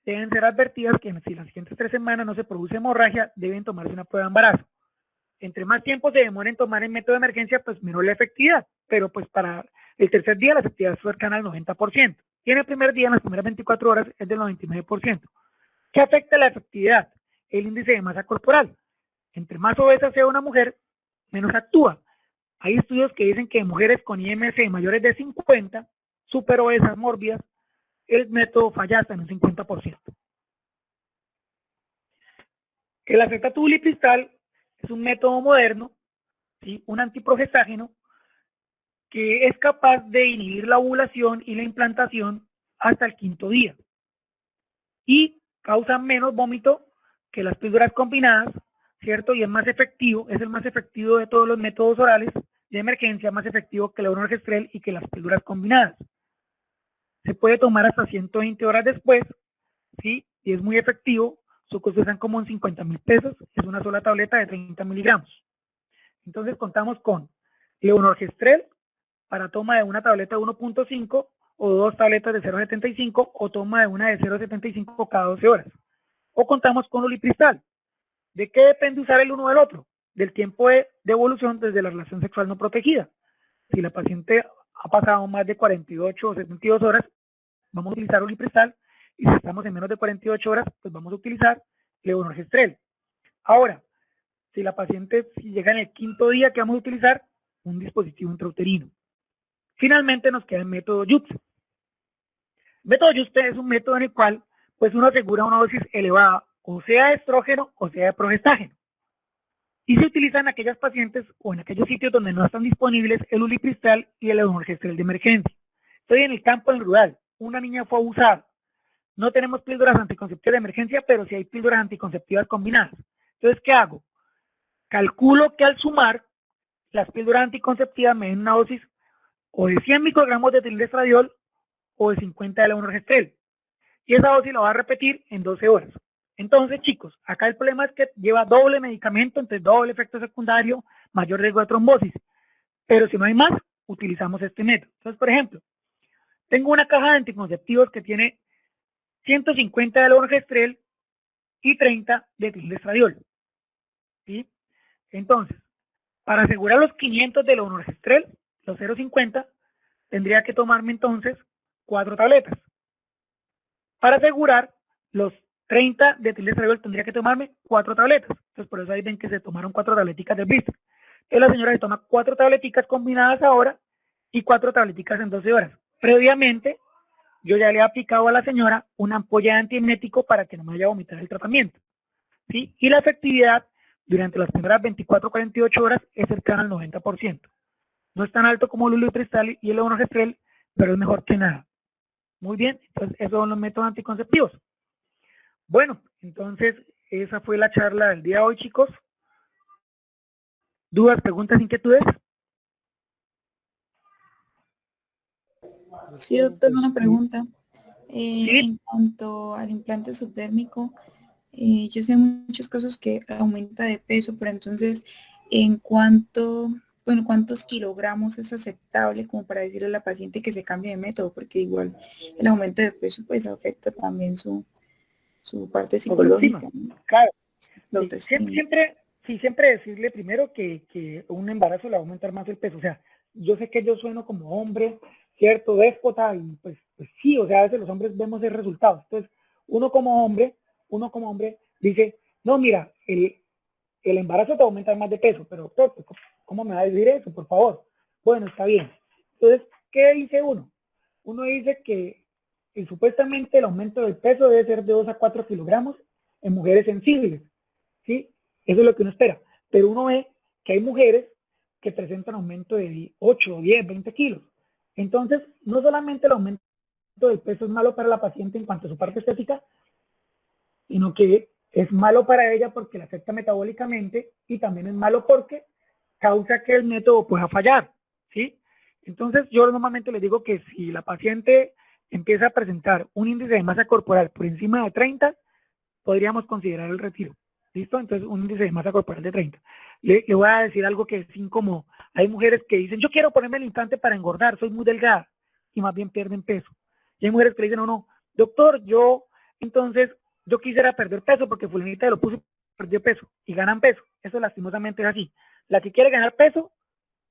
deben ser advertidas que si las siguientes 3 semanas no se produce hemorragia, deben tomarse una prueba de embarazo. Entre más tiempo se demora en tomar el método de emergencia, pues menor la efectividad, pero pues para el tercer día la efectividad es cercana al 90%. Y en el primer día, en las primeras 24 horas, es del 99%. ¿Qué afecta la efectividad? El índice de masa corporal. Entre más obesa sea una mujer, menos actúa. Hay estudios que dicen que en mujeres con IMC mayores de 50, súper obesas, mórbidas, el método falla hasta en un 50%. El acetato-ulipristal es un método moderno, ¿sí? Un antiprogestágeno que es capaz de inhibir la ovulación y la implantación hasta el 5.º día y causa menos vómito que las píldoras combinadas, ¿cierto? Y es más efectivo, es el más efectivo de todos los métodos orales de emergencia, más efectivo que el levonorgestrel y que las píldoras combinadas. Se puede tomar hasta 120 horas después, ¿sí? Y es muy efectivo, su costo están como en 50.000 pesos, es una sola tableta de 30 miligramos. Entonces contamos con levonorgestrel para toma de una tableta de 1.5 o 2 tabletas de 0.75 o toma de una de 0.75 cada 12 horas. O contamos con ulipristal. ¿De qué depende usar el uno del otro? Del tiempo de evolución desde la relación sexual no protegida. Si la paciente ha pasado más de 48 o 72 horas, vamos a utilizar ulipristal. Y si estamos en menos de 48 horas, pues vamos a utilizar levonorgestrel. Ahora, si la paciente llega en el 5.º día, ¿qué vamos a utilizar? Un dispositivo intrauterino. Finalmente nos queda el método Jutz. El método Jutz es un método en el cual pues uno asegura una dosis elevada, o sea de estrógeno o sea de progestágeno. Y se utiliza en aquellas pacientes o en aquellos sitios donde no están disponibles el ulipristal y el levonorgestrel de emergencia. Estoy en el campo, en el rural. Una niña fue abusada. No tenemos píldoras anticonceptivas de emergencia, pero sí hay píldoras anticonceptivas combinadas. Entonces, ¿qué hago? Calculo que al sumar las píldoras anticonceptivas me den una dosis o de 100 microgramos de trilestradiol o de 50 de levonorgestrel. Y esa dosis la va a repetir en 12 horas. Entonces, chicos, acá el problema es que lleva doble medicamento, entonces doble efecto secundario, mayor riesgo de trombosis. Pero si no hay más, utilizamos este método. Entonces, por ejemplo, tengo una caja de anticonceptivos que tiene 150 de levonorgestrel y 30 de trilestradiol. ¿Sí? Entonces, para asegurar los 500 de levonorgestrel, los 0.50, tendría que tomarme entonces 4 tabletas. Para asegurar los 30 de trilestradiol tendría que tomarme 4 tabletas. Entonces por eso ahí ven que se tomaron 4 tableticas de Bristol. Entonces la señora se toma 4 tableticas combinadas ahora y 4 tableticas en 12 horas. Previamente yo ya le he aplicado a la señora una ampolla de antiemético para que no me vaya a vomitar el tratamiento. ¿Sí? Y la efectividad durante las primeras 24-48 horas es cercana al 90%. No es tan alto como el ulipristal y el levonorgestrel, pero es mejor que nada. Muy bien, entonces esos son los métodos anticonceptivos. Bueno, entonces esa fue la charla del día de hoy, chicos. ¿Dudas, preguntas, inquietudes? Sí, doctor, una pregunta. Sí. En cuanto al implante subdérmico, Yo sé muchos casos que aumenta de peso, pero entonces, ¿en cuánto, bueno, cuántos kilogramos es aceptable como para decirle a la paciente que se cambie de método? Porque igual el aumento de peso pues afecta también su parte Autoestima. psicológica, ¿no? Claro, Su sí, siempre, autoestima. siempre, sí, siempre decirle primero que un embarazo le va a aumentar más el peso. O sea, yo sé que yo sueno como hombre, cierto, déspota, y pues sí, o sea, a veces los hombres vemos el resultado. Entonces, uno como hombre, uno como hombre dice, no, mira, el embarazo te va a aumentar más de peso, pero doctor, pues, ¿cómo me va a decir eso, por favor? Bueno, está bien. Entonces, ¿qué dice uno? Uno dice que supuestamente el aumento del peso debe ser de 2 a 4 kilogramos en mujeres sensibles, ¿sí? Eso es lo que uno espera. Pero uno ve que hay mujeres que presentan aumento de 8, 10, 20 kilos. Entonces, no solamente el aumento del peso es malo para la paciente en cuanto a su parte estética, sino que es malo para ella porque la afecta metabólicamente y también es malo porque causa que el método pueda fallar, ¿sí? Entonces yo normalmente les digo que si la paciente empieza a presentar un índice de masa corporal por encima de 30, podríamos considerar el retiro, ¿listo? Entonces un índice de masa corporal de 30. Le voy a decir algo que es incómodo. Hay mujeres que dicen, yo quiero ponerme el implante para engordar, soy muy delgada, y más bien pierden peso. Y hay mujeres que le dicen, no, no, doctor, entonces, yo quisiera perder peso porque fulanita lo puso y perdió peso, y ganan peso. Eso lastimosamente es así. La que quiere ganar peso,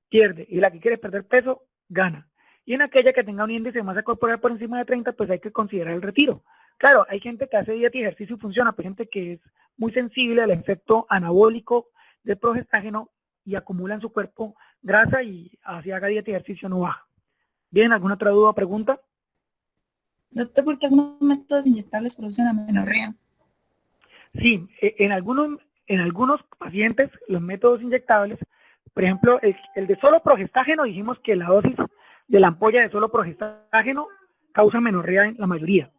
pierde, y la que quiere perder peso, gana. Y en aquella que tenga un índice de masa corporal por encima de 30, pues hay que considerar el retiro. Claro, hay gente que hace dieta y ejercicio y funciona, pero hay gente que es muy sensible al efecto anabólico del progestágeno y acumula en su cuerpo grasa y así haga dieta y ejercicio no baja. ¿Bien? ¿Alguna otra duda o pregunta? Doctor, ¿por qué algunos métodos inyectables producen amenorrea? Sí, en algunos pacientes los métodos inyectables, por ejemplo, el de solo progestágeno, dijimos que la dosis de la ampolla de solo progestágeno causa menorrea en la mayoría.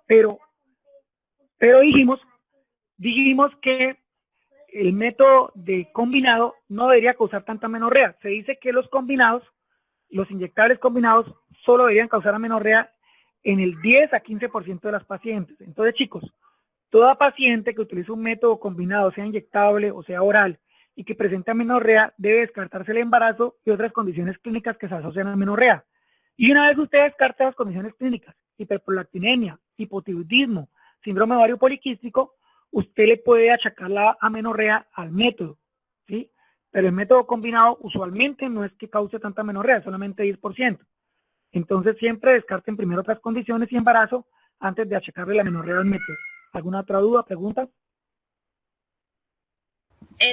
Pero dijimos que el método de combinado no debería causar tanta menorrea. Se dice que los inyectables combinados, solo deberían causar amenorrea en el 10 a 15% de las pacientes. Entonces, chicos, toda paciente que utilice un método combinado, sea inyectable o sea oral, y que presente amenorrea, debe descartarse el embarazo y otras condiciones clínicas que se asocian a amenorrea. Y una vez usted descarta las condiciones clínicas, hiperprolactinemia, hipotiroidismo, síndrome ovario poliquístico, usted le puede achacar la amenorrea al método, ¿sí? Pero el método combinado usualmente no es que cause tanta amenorrea, solamente 10%. Entonces siempre descarten primero otras condiciones y embarazo antes de achacarle la amenorrea al método. ¿Alguna otra duda, pregunta?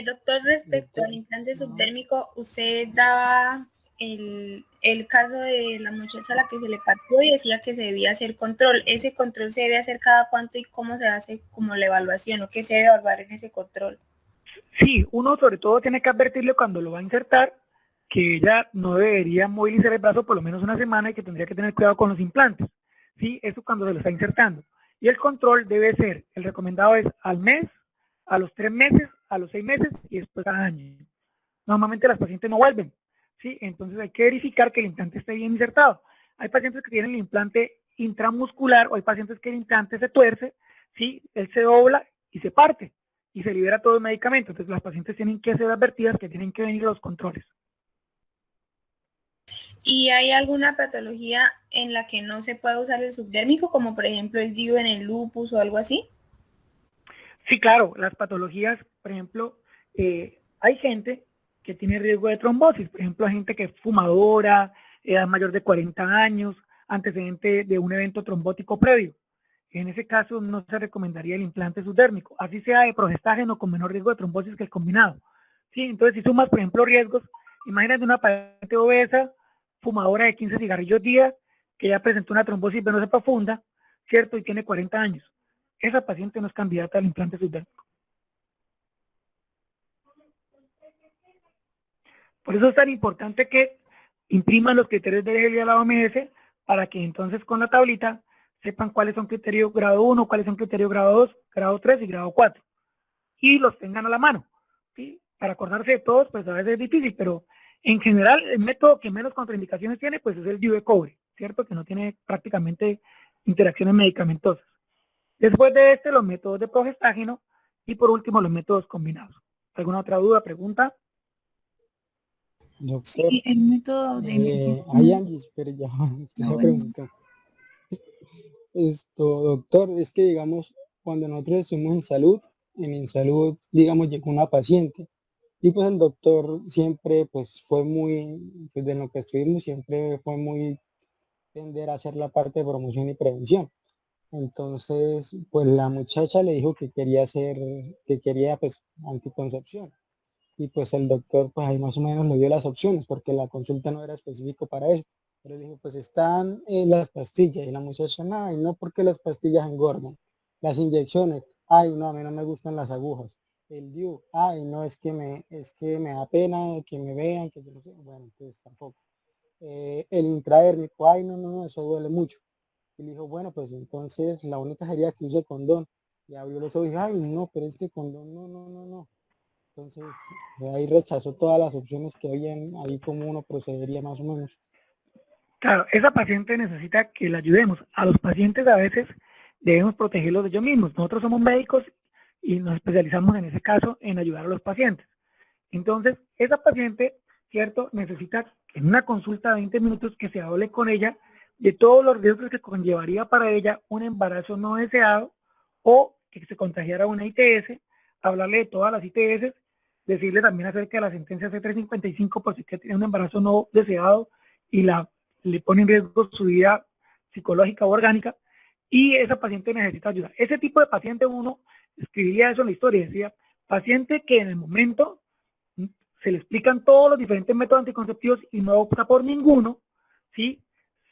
Doctor, respecto al Doctor, implante no. subdérmico, usted daba el caso de la muchacha a la que se le partió y decía que se debía hacer control. ¿Ese control se debe hacer cada cuánto y cómo se hace como la evaluación o qué se debe evaluar en ese control? Sí, uno sobre todo tiene que advertirle cuando lo va a insertar que ella no debería movilizar el brazo por lo menos una semana y que tendría que tener cuidado con los implantes. Sí, eso cuando se lo está insertando. Y el control debe ser, el recomendado es al mes, a los 3 meses, a los 6 meses y después cada año. Normalmente las pacientes no vuelven, ¿sí? Entonces hay que verificar que el implante esté bien insertado. Hay pacientes que tienen el implante intramuscular o hay pacientes que el implante se tuerce, ¿sí? Él se dobla y se parte y se libera todo el medicamento. Entonces las pacientes tienen que ser advertidas que tienen que venir a los controles. ¿Y hay alguna patología en la que no se puede usar el subdérmico, como por ejemplo el DIU en el lupus o algo así? Sí, claro, las patologías, por ejemplo, hay gente que tiene riesgo de trombosis, por ejemplo, hay gente que es fumadora, edad mayor de 40 años, antecedente de un evento trombótico previo. En ese caso no se recomendaría el implante subdérmico, así sea de progestágeno con menor riesgo de trombosis que el combinado. Sí, entonces si sumas, por ejemplo, riesgos, imagínate una paciente obesa, fumadora de 15 cigarrillos día, que ya presentó una trombosis venosa profunda, ¿cierto? Y tiene 40 años. Esa paciente no es candidata al implante subdérmico. Por eso es tan importante que impriman los criterios de elegibilidad a la OMS para que entonces con la tablita sepan cuáles son criterios grado 1, cuáles son criterios grado 2, grado 3 y grado 4. Y los tengan a la mano. ¿Sí? Para acordarse de todos, pues a veces es difícil, pero en general el método que menos contraindicaciones tiene, pues es el DIU de cobre, ¿cierto? Que no tiene prácticamente interacciones medicamentosas. Después de este, los métodos de progestágeno y por último los métodos combinados. ¿Alguna otra duda, pregunta? Doctor, Sí, el método de... ay, Angie, espere, ya, usted Ah, me bueno. preguntó. Doctor, es que digamos, cuando nosotros estuvimos en InSalud, digamos, llegó una paciente y pues el doctor siempre, pues fue muy, pues de lo que estuvimos, siempre fue muy tender a hacer la parte de promoción y prevención. Entonces, pues la muchacha le dijo que quería hacer, que quería pues anticoncepción. Y pues el doctor pues ahí más o menos le dio las opciones porque la consulta no era específico para eso. Pero le dijo, pues están las pastillas y la muchacha, ay, no porque las pastillas engordan. Las inyecciones, ay, no, a mí no me gustan las agujas. El DIU, ay, no, es que me da pena que me vean, que yo no sé. Bueno, entonces tampoco. El intradérmico, ay, no, no, no, eso duele mucho. Y le dijo, bueno, pues entonces la única sería que use condón. Y abrió los ojos y dijo, ay, no, pero es que condón, no, no, no, no. Entonces, ahí rechazó todas las opciones que habían, ahí como uno procedería más o menos. Claro, esa paciente necesita que la ayudemos. A los pacientes a veces debemos protegerlos de ellos mismos. Nosotros somos médicos y nos especializamos en ese caso en ayudar a los pacientes. Entonces, esa paciente, ¿cierto? Necesita en una consulta de 20 minutos que se hable con ella de todos los riesgos que conllevaría para ella un embarazo no deseado o que se contagiara una ITS, hablarle de todas las ITS, decirle también acerca de la sentencia C355 por si tiene un embarazo no deseado y le pone en riesgo su vida psicológica o orgánica, y esa paciente necesita ayuda. Ese tipo de paciente uno escribiría eso en la historia, decía, paciente que en el momento se le explican todos los diferentes métodos anticonceptivos y no opta por ninguno, ¿sí?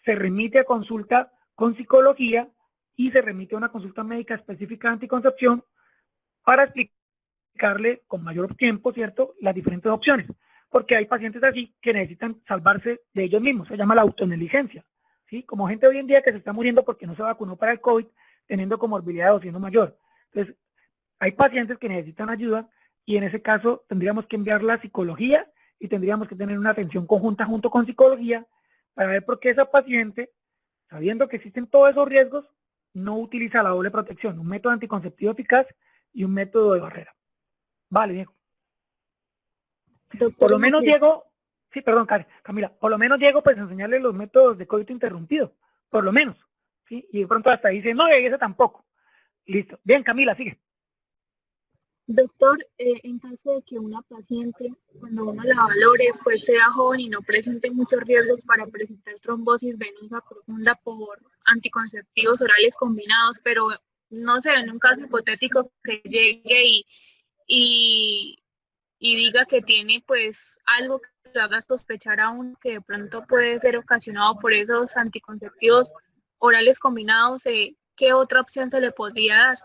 Se remite a consulta con psicología y se remite a una consulta médica específica de anticoncepción para explicarle con mayor tiempo, ¿cierto?, las diferentes opciones. Porque hay pacientes así que necesitan salvarse de ellos mismos, se llama la autonegligencia, ¿sí? Como gente hoy en día que se está muriendo porque no se vacunó para el COVID, teniendo comorbilidad o siendo mayor. Entonces, hay pacientes que necesitan ayuda y en ese caso tendríamos que enviarla a psicología y tendríamos que tener una atención conjunta junto con psicología para ver por qué esa paciente, sabiendo que existen todos esos riesgos, no utiliza la doble protección, un método anticonceptivo eficaz y un método de barrera. Vale, Diego. Doctor, Por lo una menos, pregunta. Diego, sí, perdón, Camila, por lo menos, Diego, pues enseñarle los métodos de coito interrumpido, por lo menos, ¿sí? Y de pronto hasta dice, no, ese tampoco. Listo. Bien, Camila, sigue. Doctor, en caso de que una paciente, cuando uno la valore, pues sea joven y no presente muchos riesgos para presentar trombosis venosa profunda por anticonceptivos orales combinados, pero no sé, en un caso hipotético que llegue y, y diga que tiene pues algo que lo haga sospechar aún que de pronto puede ser ocasionado por esos anticonceptivos orales combinados, ¿qué otra opción se le podría dar?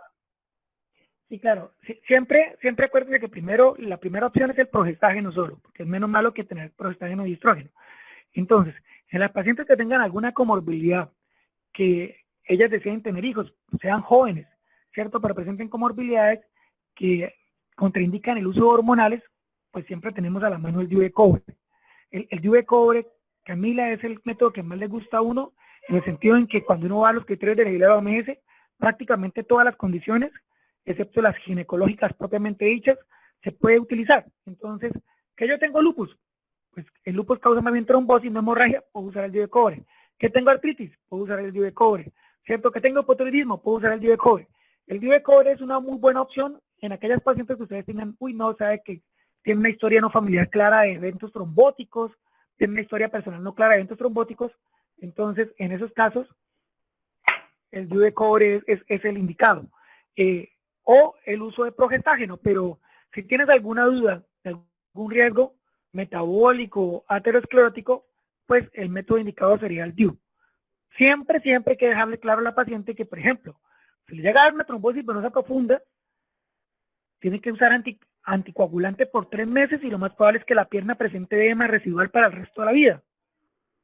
Sí, claro. Siempre acuérdense que primero, la primera opción es el progestágeno solo, porque es menos malo que tener progestágeno y estrógeno. Entonces, en las pacientes que tengan alguna comorbilidad, que ellas deseen tener hijos, sean jóvenes, ¿cierto? Pero presenten comorbilidades que contraindican el uso de hormonales, pues siempre tenemos a la mano el DIU de cobre. El DIU de cobre, Camila, es el método que más le gusta a uno, en el sentido en que cuando uno va a los criterios de la regla de la OMS, prácticamente todas las condiciones, excepto las ginecológicas propiamente dichas, se puede utilizar. Entonces, ¿que yo tengo lupus? Pues el lupus causa más bien trombosis, no hemorragia, puedo usar el DIU de cobre. ¿Que tengo artritis? Puedo usar el DIU de cobre. ¿Cierto? ¿Que tengo hipotiroidismo? Puedo usar el DIU de cobre. El DIU de cobre es una muy buena opción en aquellas pacientes que ustedes tengan, uy, no, sabe que tiene una historia no familiar clara de eventos trombóticos, tiene una historia personal no clara de eventos trombóticos. Entonces, en esos casos, el DIU de cobre es el indicado. O el uso de progestágeno, pero si tienes alguna duda de algún riesgo metabólico, aterosclerótico, pues el método indicado sería el DIU. Siempre hay que dejarle claro a la paciente que, por ejemplo, si le llega a dar una trombosis venosa profunda, tiene que usar anticoagulante por 3 meses y lo más probable es que la pierna presente edema residual para el resto de la vida.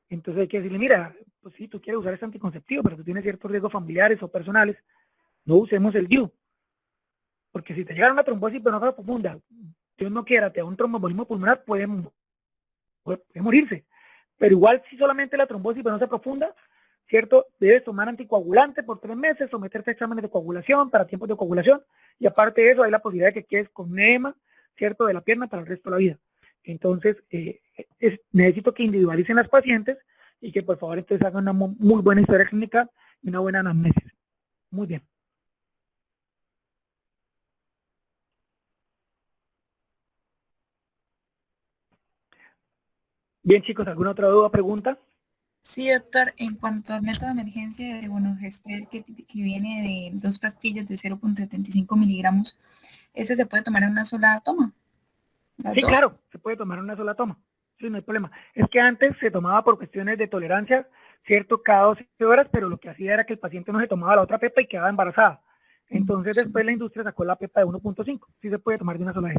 Entonces hay que decirle, mira, pues sí, tú quieres usar este anticonceptivo, pero tú tienes ciertos riesgos familiares o personales, no usemos el DIU. Porque si te llega una trombosis venosa profunda, Dios no quiera, te da un tromboembolismo pulmonar, puede morirse. Pero igual si solamente la trombosis venosa profunda, ¿cierto? Debes tomar anticoagulante por 3 meses, someterte a exámenes de coagulación para tiempos de coagulación, y aparte de eso hay la posibilidad de que quedes con un edema, ¿cierto?, de la pierna para el resto de la vida. Entonces, necesito que individualicen las pacientes y que por favor entonces hagan una muy buena historia clínica y una buena anamnesis. Muy bien. Bien, chicos, ¿alguna otra duda o pregunta? Sí, doctor, en cuanto al método de emergencia de Bonogestrel que viene de 2 pastillas de 0.75 miligramos, ¿ese se puede tomar en una sola toma? ¿Las Sí, dos? claro, se puede tomar en una sola toma. Sí, no hay problema. Es que antes se tomaba por cuestiones de tolerancia, ¿cierto? Cada 12 horas, pero lo que hacía era que el paciente no se tomaba la otra pepa y quedaba embarazada. Entonces después la industria sacó la pepa de 1.5. Sí se puede tomar de una sola vez.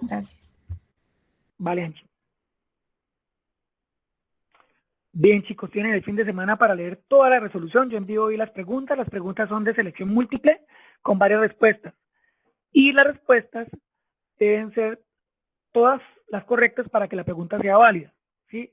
Gracias. Vale, Anchi. Bien, chicos, tienen el fin de semana para leer toda la resolución. Yo envío hoy las preguntas. Las preguntas son de selección múltiple con varias respuestas. Y las respuestas deben ser todas las correctas para que la pregunta sea válida. ¿Sí?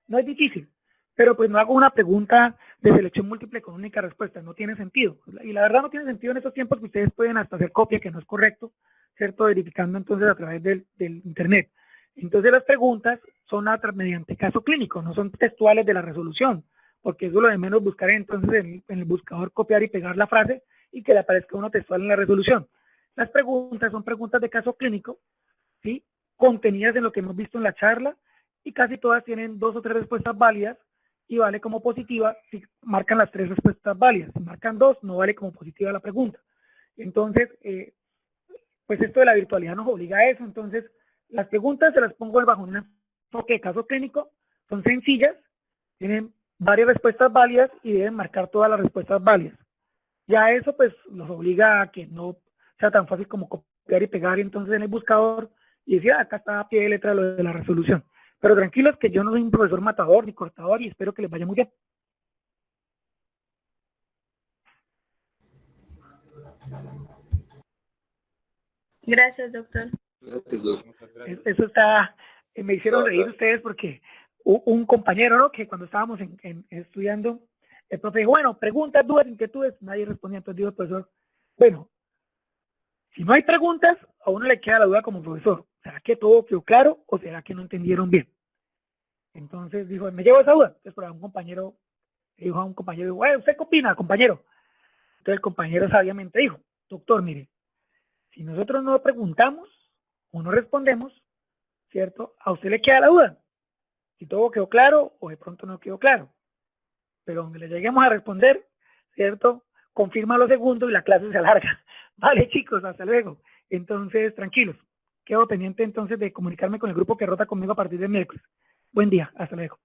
No es difícil, pero pues no hago una pregunta de selección múltiple con única respuesta. No tiene sentido. Y la verdad no tiene sentido en estos tiempos que ustedes pueden hasta hacer copia, que no es correcto, ¿cierto? Verificando entonces a través del internet. Entonces las preguntas son mediante caso clínico, no son textuales de la resolución, porque eso lo de menos buscar entonces en el buscador copiar y pegar la frase y que le aparezca uno textual en la resolución. Las preguntas son preguntas de caso clínico, ¿sí?, contenidas en lo que hemos visto en la charla, y casi todas tienen 2 o 3 respuestas válidas y vale como positiva si marcan las 3 respuestas válidas. Si marcan 2, no vale como positiva la pregunta. Entonces, pues esto de la virtualidad nos obliga a eso. Entonces, las preguntas se las pongo bajo un enfoque de caso clínico, son sencillas, tienen varias respuestas válidas y deben marcar todas las respuestas válidas. Ya eso pues los obliga a que no sea tan fácil como copiar y pegar entonces en el buscador y decir, acá está a pie de letra lo de la resolución. Pero tranquilos que yo no soy un profesor matador ni cortador y espero que les vaya muy bien. Gracias, doctor. Eso está, me hicieron reír ustedes porque un compañero, ¿no?, que cuando estábamos estudiando, el profe dijo, bueno, preguntas, dudas, inquietudes, nadie respondía. Entonces dijo el profesor, bueno, si no hay preguntas, a uno le queda la duda como profesor, ¿será que todo quedó claro o será que no entendieron bien? Entonces dijo, me llevo esa duda. Entonces por ahí un compañero le dijo a un compañero, bueno, ¿usted qué opina, compañero? Entonces el compañero sabiamente dijo, doctor, mire, si nosotros no preguntamos o no respondemos, ¿cierto?, a usted le queda la duda. Si todo quedó claro o de pronto no quedó claro. Pero donde le lleguemos a responder, ¿cierto?, confirma los segundos y la clase se alarga. Vale, chicos, hasta luego. Entonces, tranquilos. Quedo pendiente entonces de comunicarme con el grupo que rota conmigo a partir del miércoles. Buen día, hasta luego.